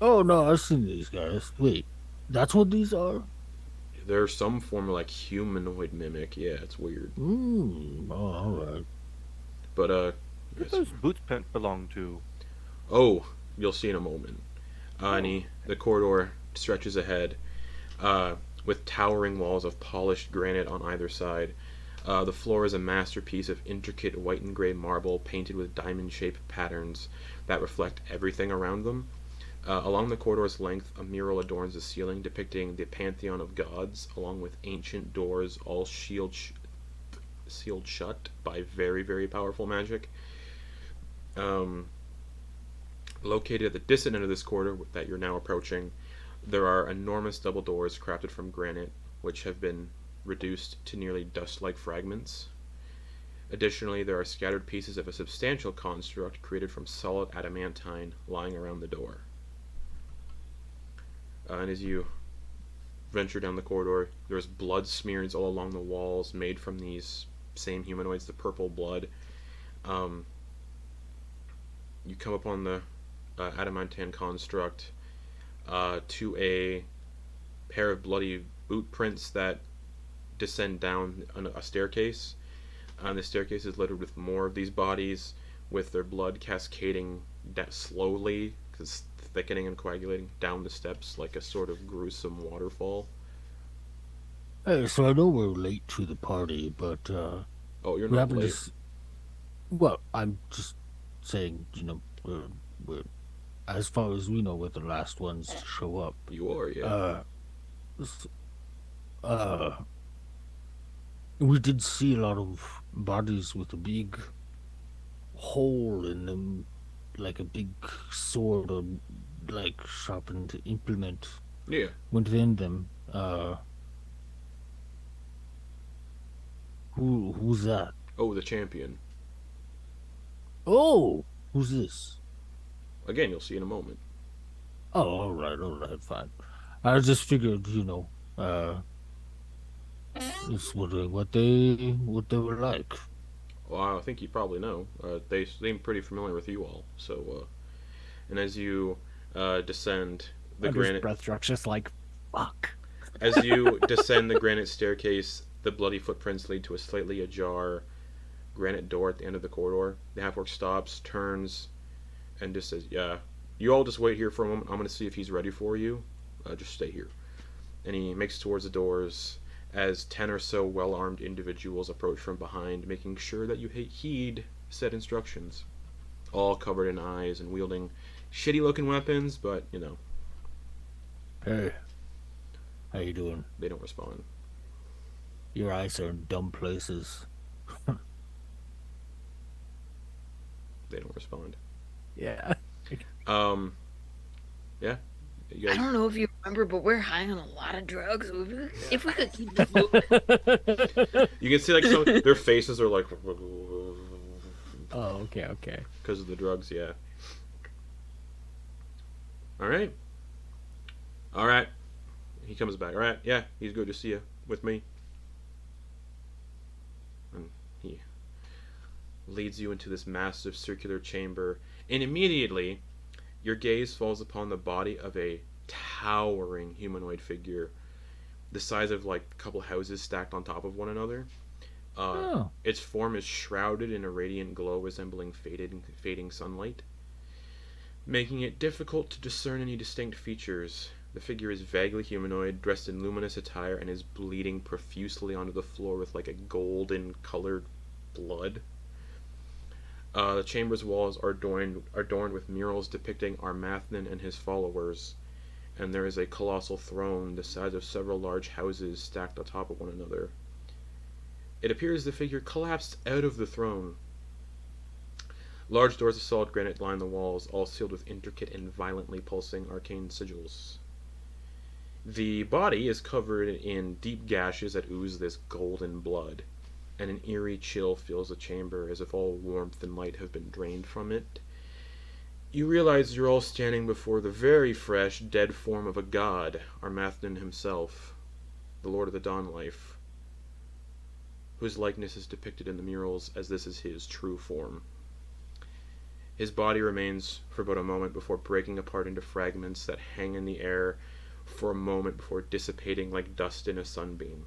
Oh no, I've seen these guys. Wait, that's what these are? They're some form of like humanoid mimic. Yeah, it's weird. Oh, alright. But Who those boot print belong to? oh, you'll see in a moment. The corridor stretches ahead, with towering walls of polished granite on either side. The floor is a masterpiece of intricate white and gray marble painted with diamond-shaped patterns that reflect everything around them. Along the corridor's length, a mural adorns the ceiling depicting the pantheon of gods, along with ancient doors all sealed shut by very, very powerful magic. Located at the distant end of this corridor that you're now approaching, there are enormous double doors crafted from granite, which have been reduced to nearly dust-like fragments. Additionally, there are scattered pieces of a substantial construct created from solid adamantine lying around the door. And as you venture down the corridor, there's blood smears all along the walls made from these same humanoids, the purple blood. You come upon the adamantine construct to a pair of bloody boot prints that descend down a staircase. The staircase is littered with more of these bodies, with their blood cascading slowly, because thickening and coagulating down the steps like a sort of gruesome waterfall. Hey, so I know we're late to the party, but Oh, you're we not haven't late. just. Well, I'm just saying, we're as far as we know, we're the last ones to show up. You are, yeah. We did see a lot of bodies with a big hole in them, like a big sword or like sharpened implement Yeah. within them. Who's that? Oh, the champion. Oh, who's this? Again, you'll see in a moment. Oh, all right, fine. I just figured, just wondering what they were like. Well, I think you probably know. They seem pretty familiar with you all. So, and as you descend the granite, breath truck's just like, fuck. as you descend the granite staircase, the bloody footprints lead to a slightly ajar granite door at the end of the corridor. The half-orc stops, turns, and just says, "Yeah, you all just wait here for a moment. I'm going to see if he's ready for you. Just stay here." And he makes towards the doors as 10 or so well-armed individuals approach from behind, making sure that you heed said instructions. All covered in eyes and wielding shitty-looking weapons, but, Hey, how you doing? they don't respond. Your eyes are in dumb places. They don't respond. Yeah. Yeah. You I guys, don't know if you remember, but we're high on a lot of drugs. If we could keep this moving. you can see like some their faces are like Oh, okay. because of the drugs. Yeah. All right. He comes back. All right. Yeah, he's good to see you with me. And he leads you into this massive circular chamber, and immediately your gaze falls upon the body of a towering humanoid figure, the size of like a couple houses stacked on top of one another. Oh. Its form is shrouded in a radiant glow resembling fading sunlight, making it difficult to discern any distinct features. The figure is vaguely humanoid, dressed in luminous attire, and is bleeding profusely onto the floor with like a golden colored blood. The chamber's walls are adorned with murals depicting Armathnan and his followers, and there is a colossal throne the size of several large houses stacked on top of one another. It appears the figure collapsed out of the throne. Large doors of solid granite line the walls, all sealed with intricate and violently pulsing arcane sigils. The body is covered in deep gashes that ooze this golden blood, and an eerie chill fills the chamber as if all warmth and light have been drained from it. You realize you're all standing before the very fresh, dead form of a god, Armathnan himself, the Lord of the Dawn Life, whose likeness is depicted in the murals as this is his true form. His body remains for but a moment before breaking apart into fragments that hang in the air for a moment before dissipating like dust in a sunbeam.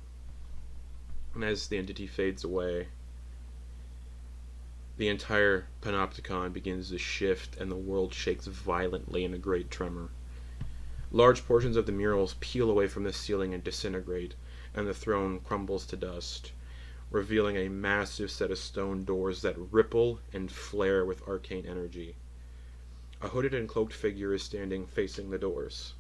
And as the entity fades away, the entire panopticon begins to shift and the world shakes violently in a great tremor. Large portions of the murals peel away from the ceiling and disintegrate, and the throne crumbles to dust, revealing a massive set of stone doors that ripple and flare with arcane energy. A hooded and cloaked figure is standing facing the doors.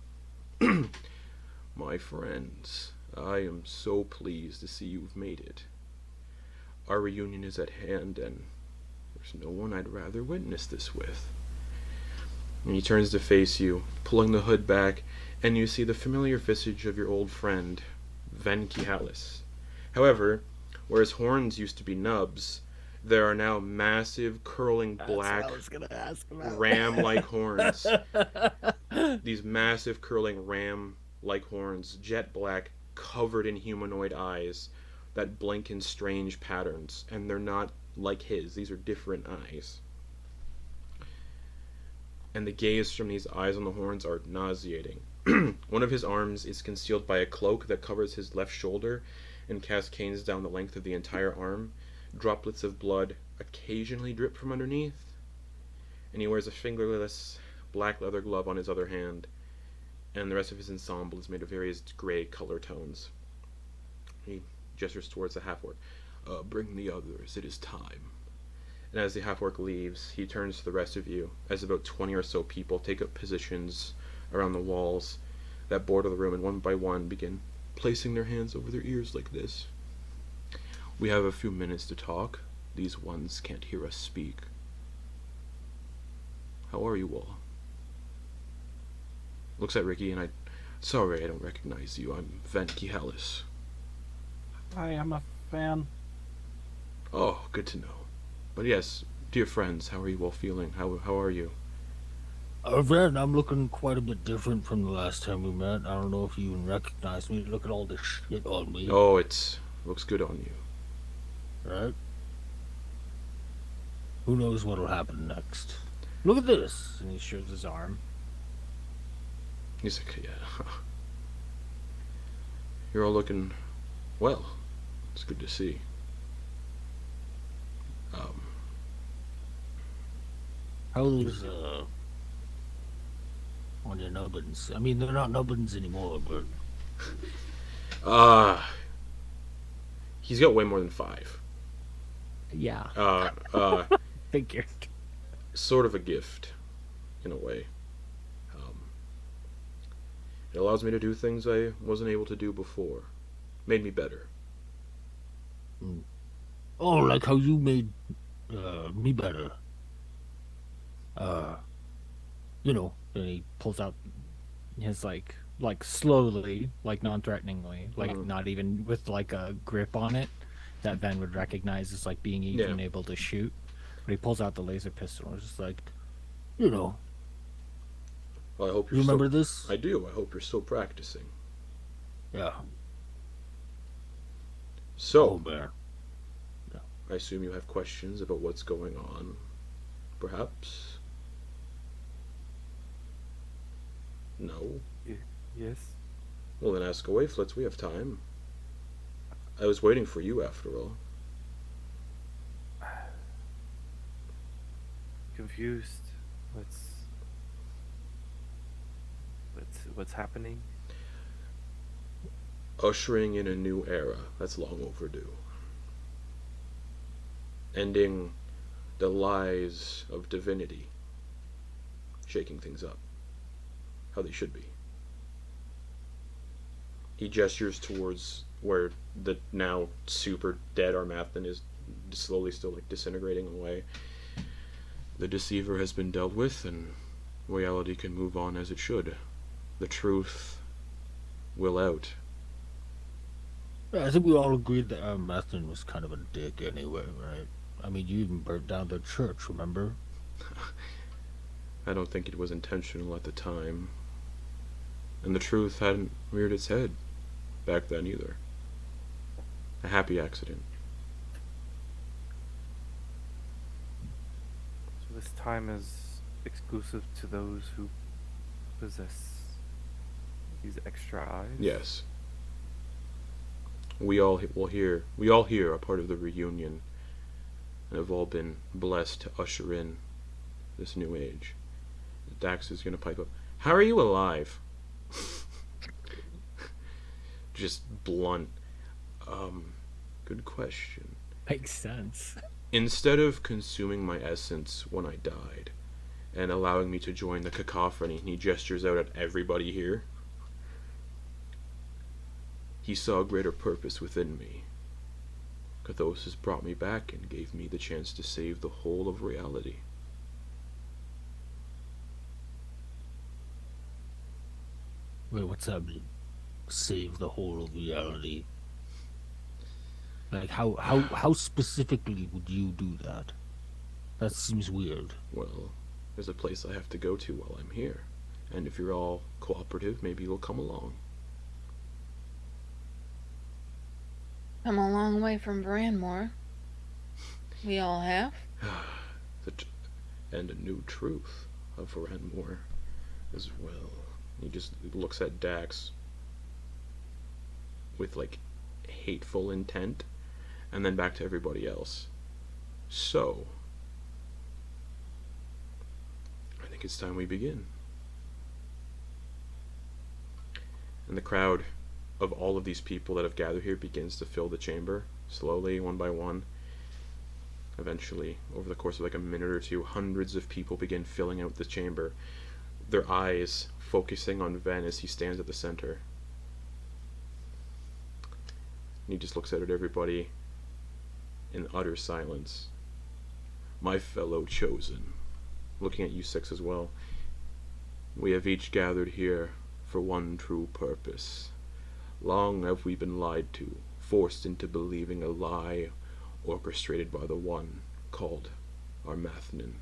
My friends, I am so pleased to see you've made it. Our reunion is at hand, and there's no one I'd rather witness this with. And he turns to face you, pulling the hood back, and you see the familiar visage of your old friend, Venkihalis. However, where his horns used to be nubs, there are now massive, curling black, ram-like horns. These massive, curling ram-like horns, jet black, covered in humanoid eyes that blink in strange patterns, and they're not like his. These are different eyes. And the gaze from these eyes on the horns are nauseating. One of his arms is concealed by a cloak that covers his left shoulder and cascades down the length of the entire arm. Droplets of blood occasionally drip from underneath, and he wears a fingerless black leather glove on his other hand, and the rest of his ensemble is made of various gray color tones. He gestures towards the half-orc. Bring the others, it is time. And as the half-orc leaves, he turns to the rest of you, as about 20 or so people take up positions around the walls that border the room, and one by one begin placing their hands over their ears like this. We have a few minutes to talk. These ones can't hear us speak. How are you all? Looks at Ricky, and sorry I don't recognize you. I'm Venkihalis. Hi, I'm a fan. Oh, good to know. But yes, dear friends, how are you all feeling? How are you? Ren, I'm looking quite a bit different from the last time we met. I don't know if you even recognize me. Look at all this shit on me. Oh, looks good on you. Right? Who knows what'll happen next? Look at this. And he shows his arm. He's like, yeah. You're all looking well. It's good to see. How are those, on your nubbins? I mean, they're not nubbins anymore, but... He's got way more than 5. Yeah. Figured. Sort of a gift, in a way. It allows me to do things I wasn't able to do before. Made me better. Oh, like how you made me better. You know, And he pulls out his like slowly, like non-threateningly, like Mhm. not even with like a grip on it that Ven would recognize as like being even Yeah. able to shoot. But he pulls out the laser pistol and is just like, You know, Well, I hope you you're remember still... this? I do. I hope you're still practicing. Yeah. So, Oh, man. I assume you have questions about what's going on. Perhaps? No? Yes. Well, then ask away, Flitz. We have time. I was waiting for you, after all. Confused. What's happening? Ushering in a new era that's long overdue. Ending the lies of divinity. Shaking things up. How they should be. He gestures towards where the now super dead Armathan is slowly still like disintegrating away. The deceiver has been dealt with, and reality can move on as it should. The truth will out. Yeah, I think we all agreed that Marcin was kind of a dick anyway, right? I mean, you even burnt down the church, remember? I don't think it was intentional at the time. And the truth hadn't reared its head back then either. A happy accident. So this time is exclusive to those who possess these extra eyes? Yes. We all here are part of the reunion and have all been blessed to usher in this new age. Dax is gonna pipe up. How are you alive? Just blunt. Good question. makes sense. Instead of consuming my essence when I died and allowing me to join the cacophony, he gestures out at everybody here. He saw a greater purpose within me. Cathosis brought me back and gave me the chance to save the whole of reality. Wait, what's that mean? Save the whole of reality? Like, how specifically would you do that? That seems weird. Well, there's a place I have to go to while I'm here. And if you're all cooperative, maybe you'll come along. I'm a long way from Branmore. We all have. And a new truth of Ranmore as well. He just looks at Dax with like hateful intent, and then back to everybody else. So, I think it's time we begin. And the crowd of all of these people that have gathered here begins to fill the chamber, slowly, one by one. Eventually, over the course of like a minute or two, hundreds of people begin filling out the chamber, their eyes focusing on Ven as he stands at the center. And he just looks out at everybody in utter silence. My fellow chosen, looking at you six as well, we have each gathered here for one true purpose. Long have we been lied to, forced into believing a lie orchestrated by the one called Armathan.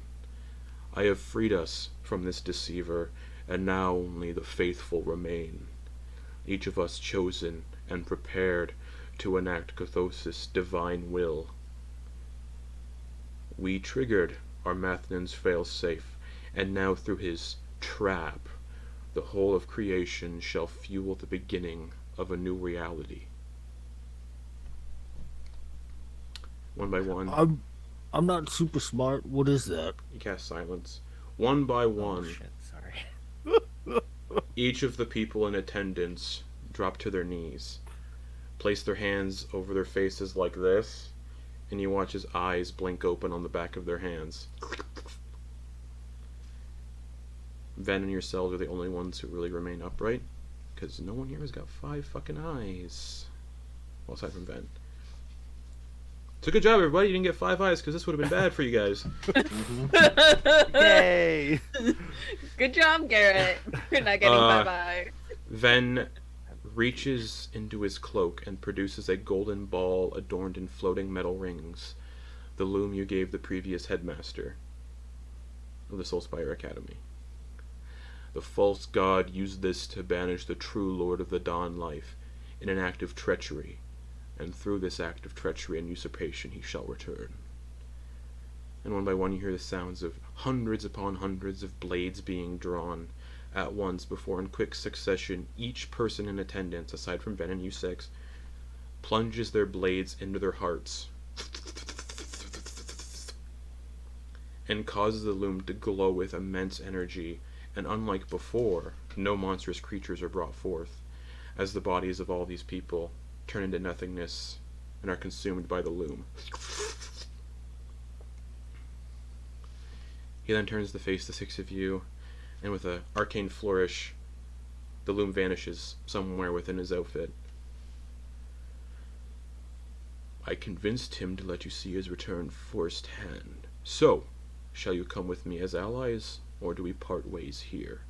I have freed us from this deceiver, and now only the faithful remain, each of us chosen and prepared to enact Cathosis' divine will. We triggered Armathan's failsafe, and now through his trap, the whole of creation shall fuel the beginning of a new reality. One by one. I'm not super smart. What is that? You cast silence. One by one, Oh, shit, sorry. each of the people in attendance drop to their knees, place their hands over their faces like this, and you watch his eyes blink open on the back of their hands. Ven and yourselves are the only ones who really remain upright, because no one here has got 5 fucking eyes. Well, aside from Ven. So good job, everybody. You didn't get 5 eyes, because this would have been bad for you guys. Yay! Good job, Garrett. We're not getting bye-bye. Ven reaches into his cloak and produces a golden ball adorned in floating metal rings, the loom you gave the previous headmaster of the Soulspire Academy. The false god used this to banish the true Lord of the Dawn life in an act of treachery, and through this act of treachery and usurpation he shall return. And one by one you hear the sounds of hundreds upon hundreds of blades being drawn at once before, in quick succession, each person in attendance, aside from Ben and you six, plunges their blades into their hearts and causes the loom to glow with immense energy, and unlike before, no monstrous creatures are brought forth, as the bodies of all these people turn into nothingness and are consumed by the loom. He then turns to face the six of you, and with an arcane flourish, the loom vanishes somewhere within his outfit. I convinced him to let you see his return firsthand. So, shall you come with me as allies, or do we part ways here?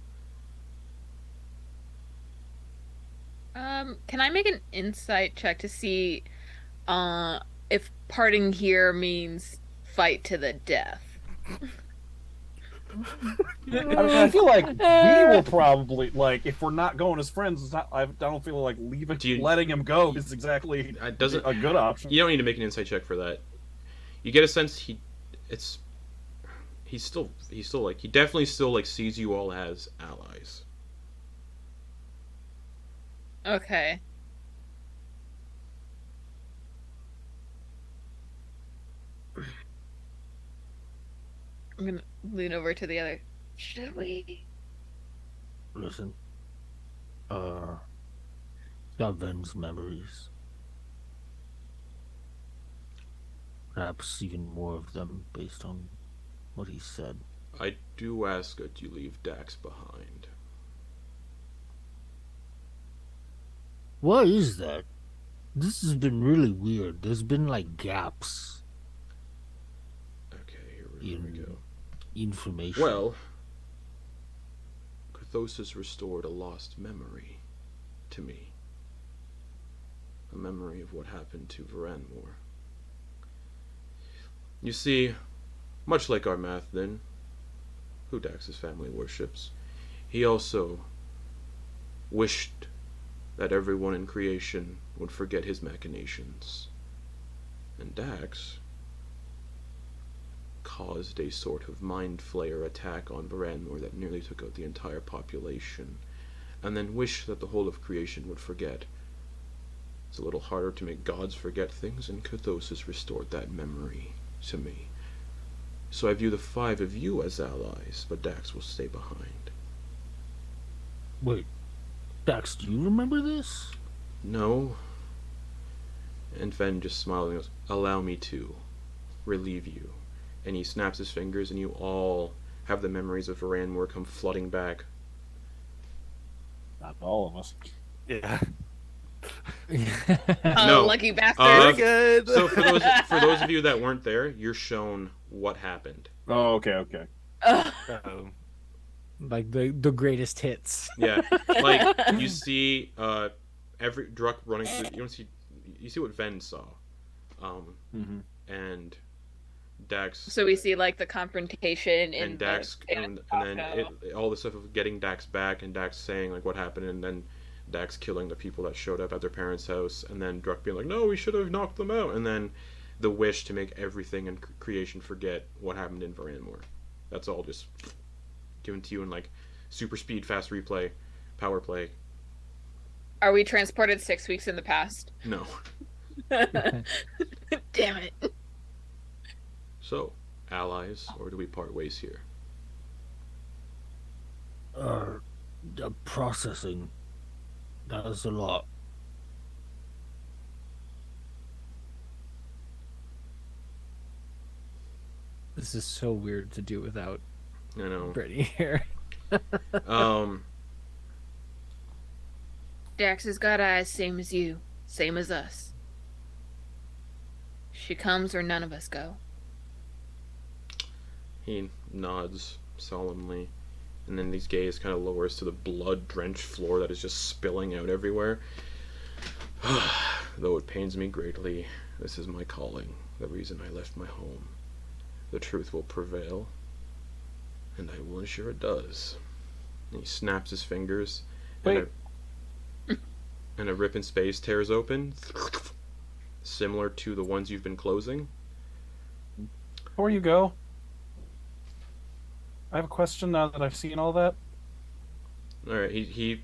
Can I make an insight check to see if parting here means fight to the death? I feel like we will probably, like, if we're not going as friends, it's not, I don't feel like letting him go is exactly a good option. You don't need to make an insight check for that. You get a sense he definitely still like sees you all as allies. Okay. I'm gonna lean over to the other. Should we? Listen. Got Ven's memories. Perhaps even more of them based on what he said. I do ask that you leave Dax behind. Why is that? This has been really weird. There's been like gaps Okay, here we go. information. Well, Cathosis restored a lost memory to me. A memory of what happened to Varanmore. You see, much like our Mathin, who Dax's family worships, he also wished that everyone in creation would forget his machinations. And Dax caused a sort of mind flayer attack on Varanmore that nearly took out the entire population, and then wished that the whole of creation would forget. It's a little harder to make gods forget things, and Cathosis restored that memory to me. So I view the five of you as allies, but Dax will stay behind. Wait, Dax, do you remember this? No. And Ven just smiled and goes, allow me to relieve you. And he snaps his fingers, and you all have the memories of Varanmore come flooding back. Not all of us. Yeah. No. Lucky bastard. Good. So for those of you that weren't there, you're shown what happened. Oh, okay. Like the greatest hits. Yeah, like you see every Druck running through. You see what Ven saw, and Dax. So we see like the confrontation in and Dax, and then all the stuff of getting Dax back, and Dax saying like what happened, and then Dax killing the people that showed up at their parents' house, and then Druck being like, no, we should have knocked them out, and then the wish to make everything in creation forget what happened in Varanmore. That's all just given to you in like super speed, fast replay, power play. Are we transported 6 weeks in the past? No. Damn it. So, allies, or do we part ways here? The processing. That is a lot. This is so weird to do without I know. Brittany here. Dax has got eyes, same as you, same as us. She comes or none of us go. He nods solemnly, And then these gaze kind of lowers to the blood-drenched floor that is just spilling out everywhere. Though it pains me greatly, this is my calling, the reason I left my home. The truth will prevail, and I will ensure it does. And he snaps his fingers, and a rip in space tears open, similar to the ones you've been closing. Before you go, I have a question now that I've seen all that. All right, he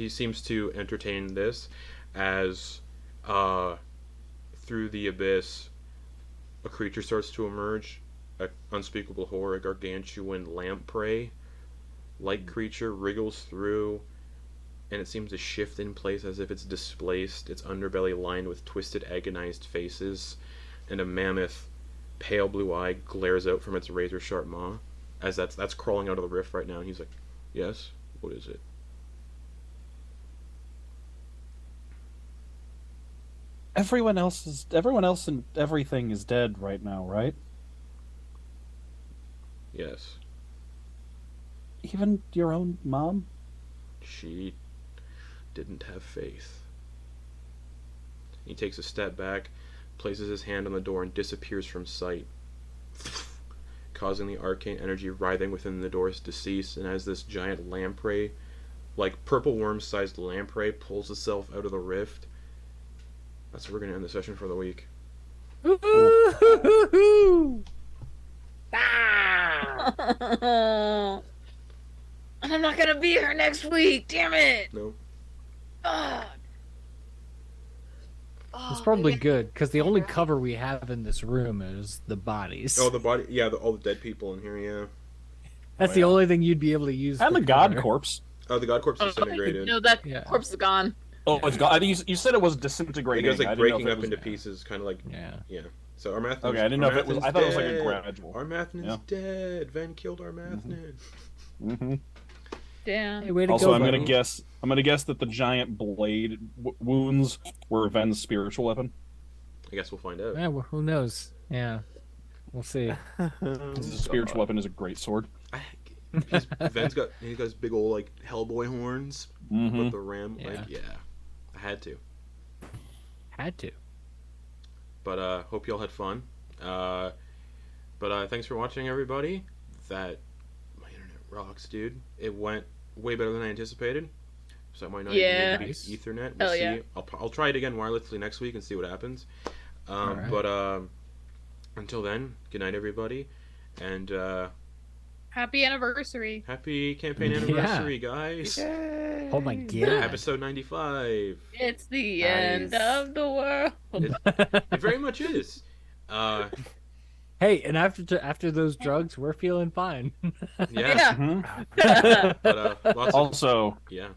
seems to entertain this as through the abyss, a creature starts to emerge, an unspeakable horror, a gargantuan lamprey-like creature wriggles through, and it seems to shift in place as if it's displaced, its underbelly lined with twisted, agonized faces, and a mammoth, pale blue eye glares out from its razor-sharp maw, as that's crawling out of the rift right now, and he's like, yes, what is it? Everyone else and everything is dead right now, right? Yes. Even your own mom? She didn't have faith. He takes a step back, places his hand on the door, and disappears from sight, causing the arcane energy writhing within the doors to cease. And as this giant lamprey, like purple worm-sized lamprey, pulls itself out of the rift, that's where we're going to end the session for the week. And I'm not gonna be here next week. Damn it! No. Ugh. It's Oh, probably maybe- good because the only cover we have in this room is the bodies. Oh, the body. Yeah, all the dead people in here. Yeah. That's Oh, the yeah. only thing you'd be able to use. And for the god cover. corpse. Oh, the god corpse Oh, disintegrated. no, that Yeah. corpse is gone. Oh, it's gone. I think you said it was It disintegrating. goes I like didn't know breaking if it up was- into pieces, kind of like Yeah. So Armathnan's, Okay, I didn't know if it was. I thought it was like a dead. gradual. Armathnan's Yeah. dead. Ven killed Armathnan. Mm-hmm. Damn. Hey, way to Also, go, I'm buddy. gonna guess that the giant blade wounds were Ven's spiritual weapon. I guess we'll find out. Yeah, well, who knows? Yeah, we'll see. His spiritual weapon is a great sword. Ven's got his big old like Hellboy horns Mm-hmm. with the ram. Yeah. Like, yeah, I had to. Had to. But hope y'all had fun. But thanks for watching, everybody. That my internet rocks, dude. It went way better than I anticipated. So it might not Yeah. even need to be Ethernet. We'll Hell see. yeah. I'll try it again wirelessly next week and see what happens. Alright. But until then, good night, everybody, and Happy anniversary. happy campaign Yeah. anniversary, guys. Oh my god. Episode 95. It's the Nice. end of the world. It very much is. Hey, and after those drugs, we're feeling fine. Yeah. Yeah. Mhm. But lots of Also, yeah.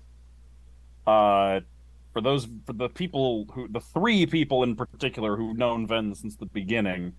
for the three people in particular who've known Ven since the beginning,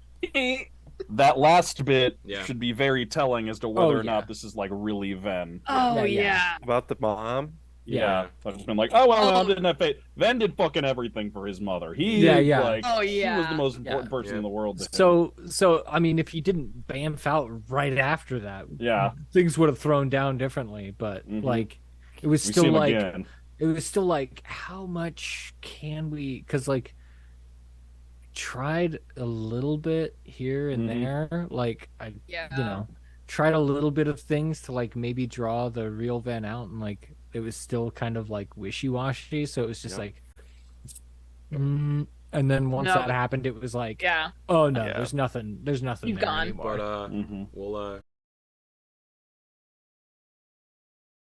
that last bit Yeah. should be very telling as to whether or yeah. not this is like really Ven. Oh Yeah, yeah. yeah. About the mom? Yeah, I've just been like, oh well, Oh. I didn't have faith. Ven did fucking everything for his mother. He, Yeah, yeah. like, Oh, he was yeah. the most important Yeah. person in the world. To him. So I mean, if you didn't bamf out right after that, Yeah. things would have thrown down differently. But Mhm. like, it was we still see him like, again. it was still like, how much can we? Because like, tried a little bit here and Mhm. there. Like Yeah. you know, tried a little bit of things to like maybe draw the real Van out, and like it was still kind of like wishy-washy. So it was just Yep. like, and then once No. that happened, it was like, Yeah. oh no, Yeah. there's nothing You've there gone. anymore. But Mhm. we'll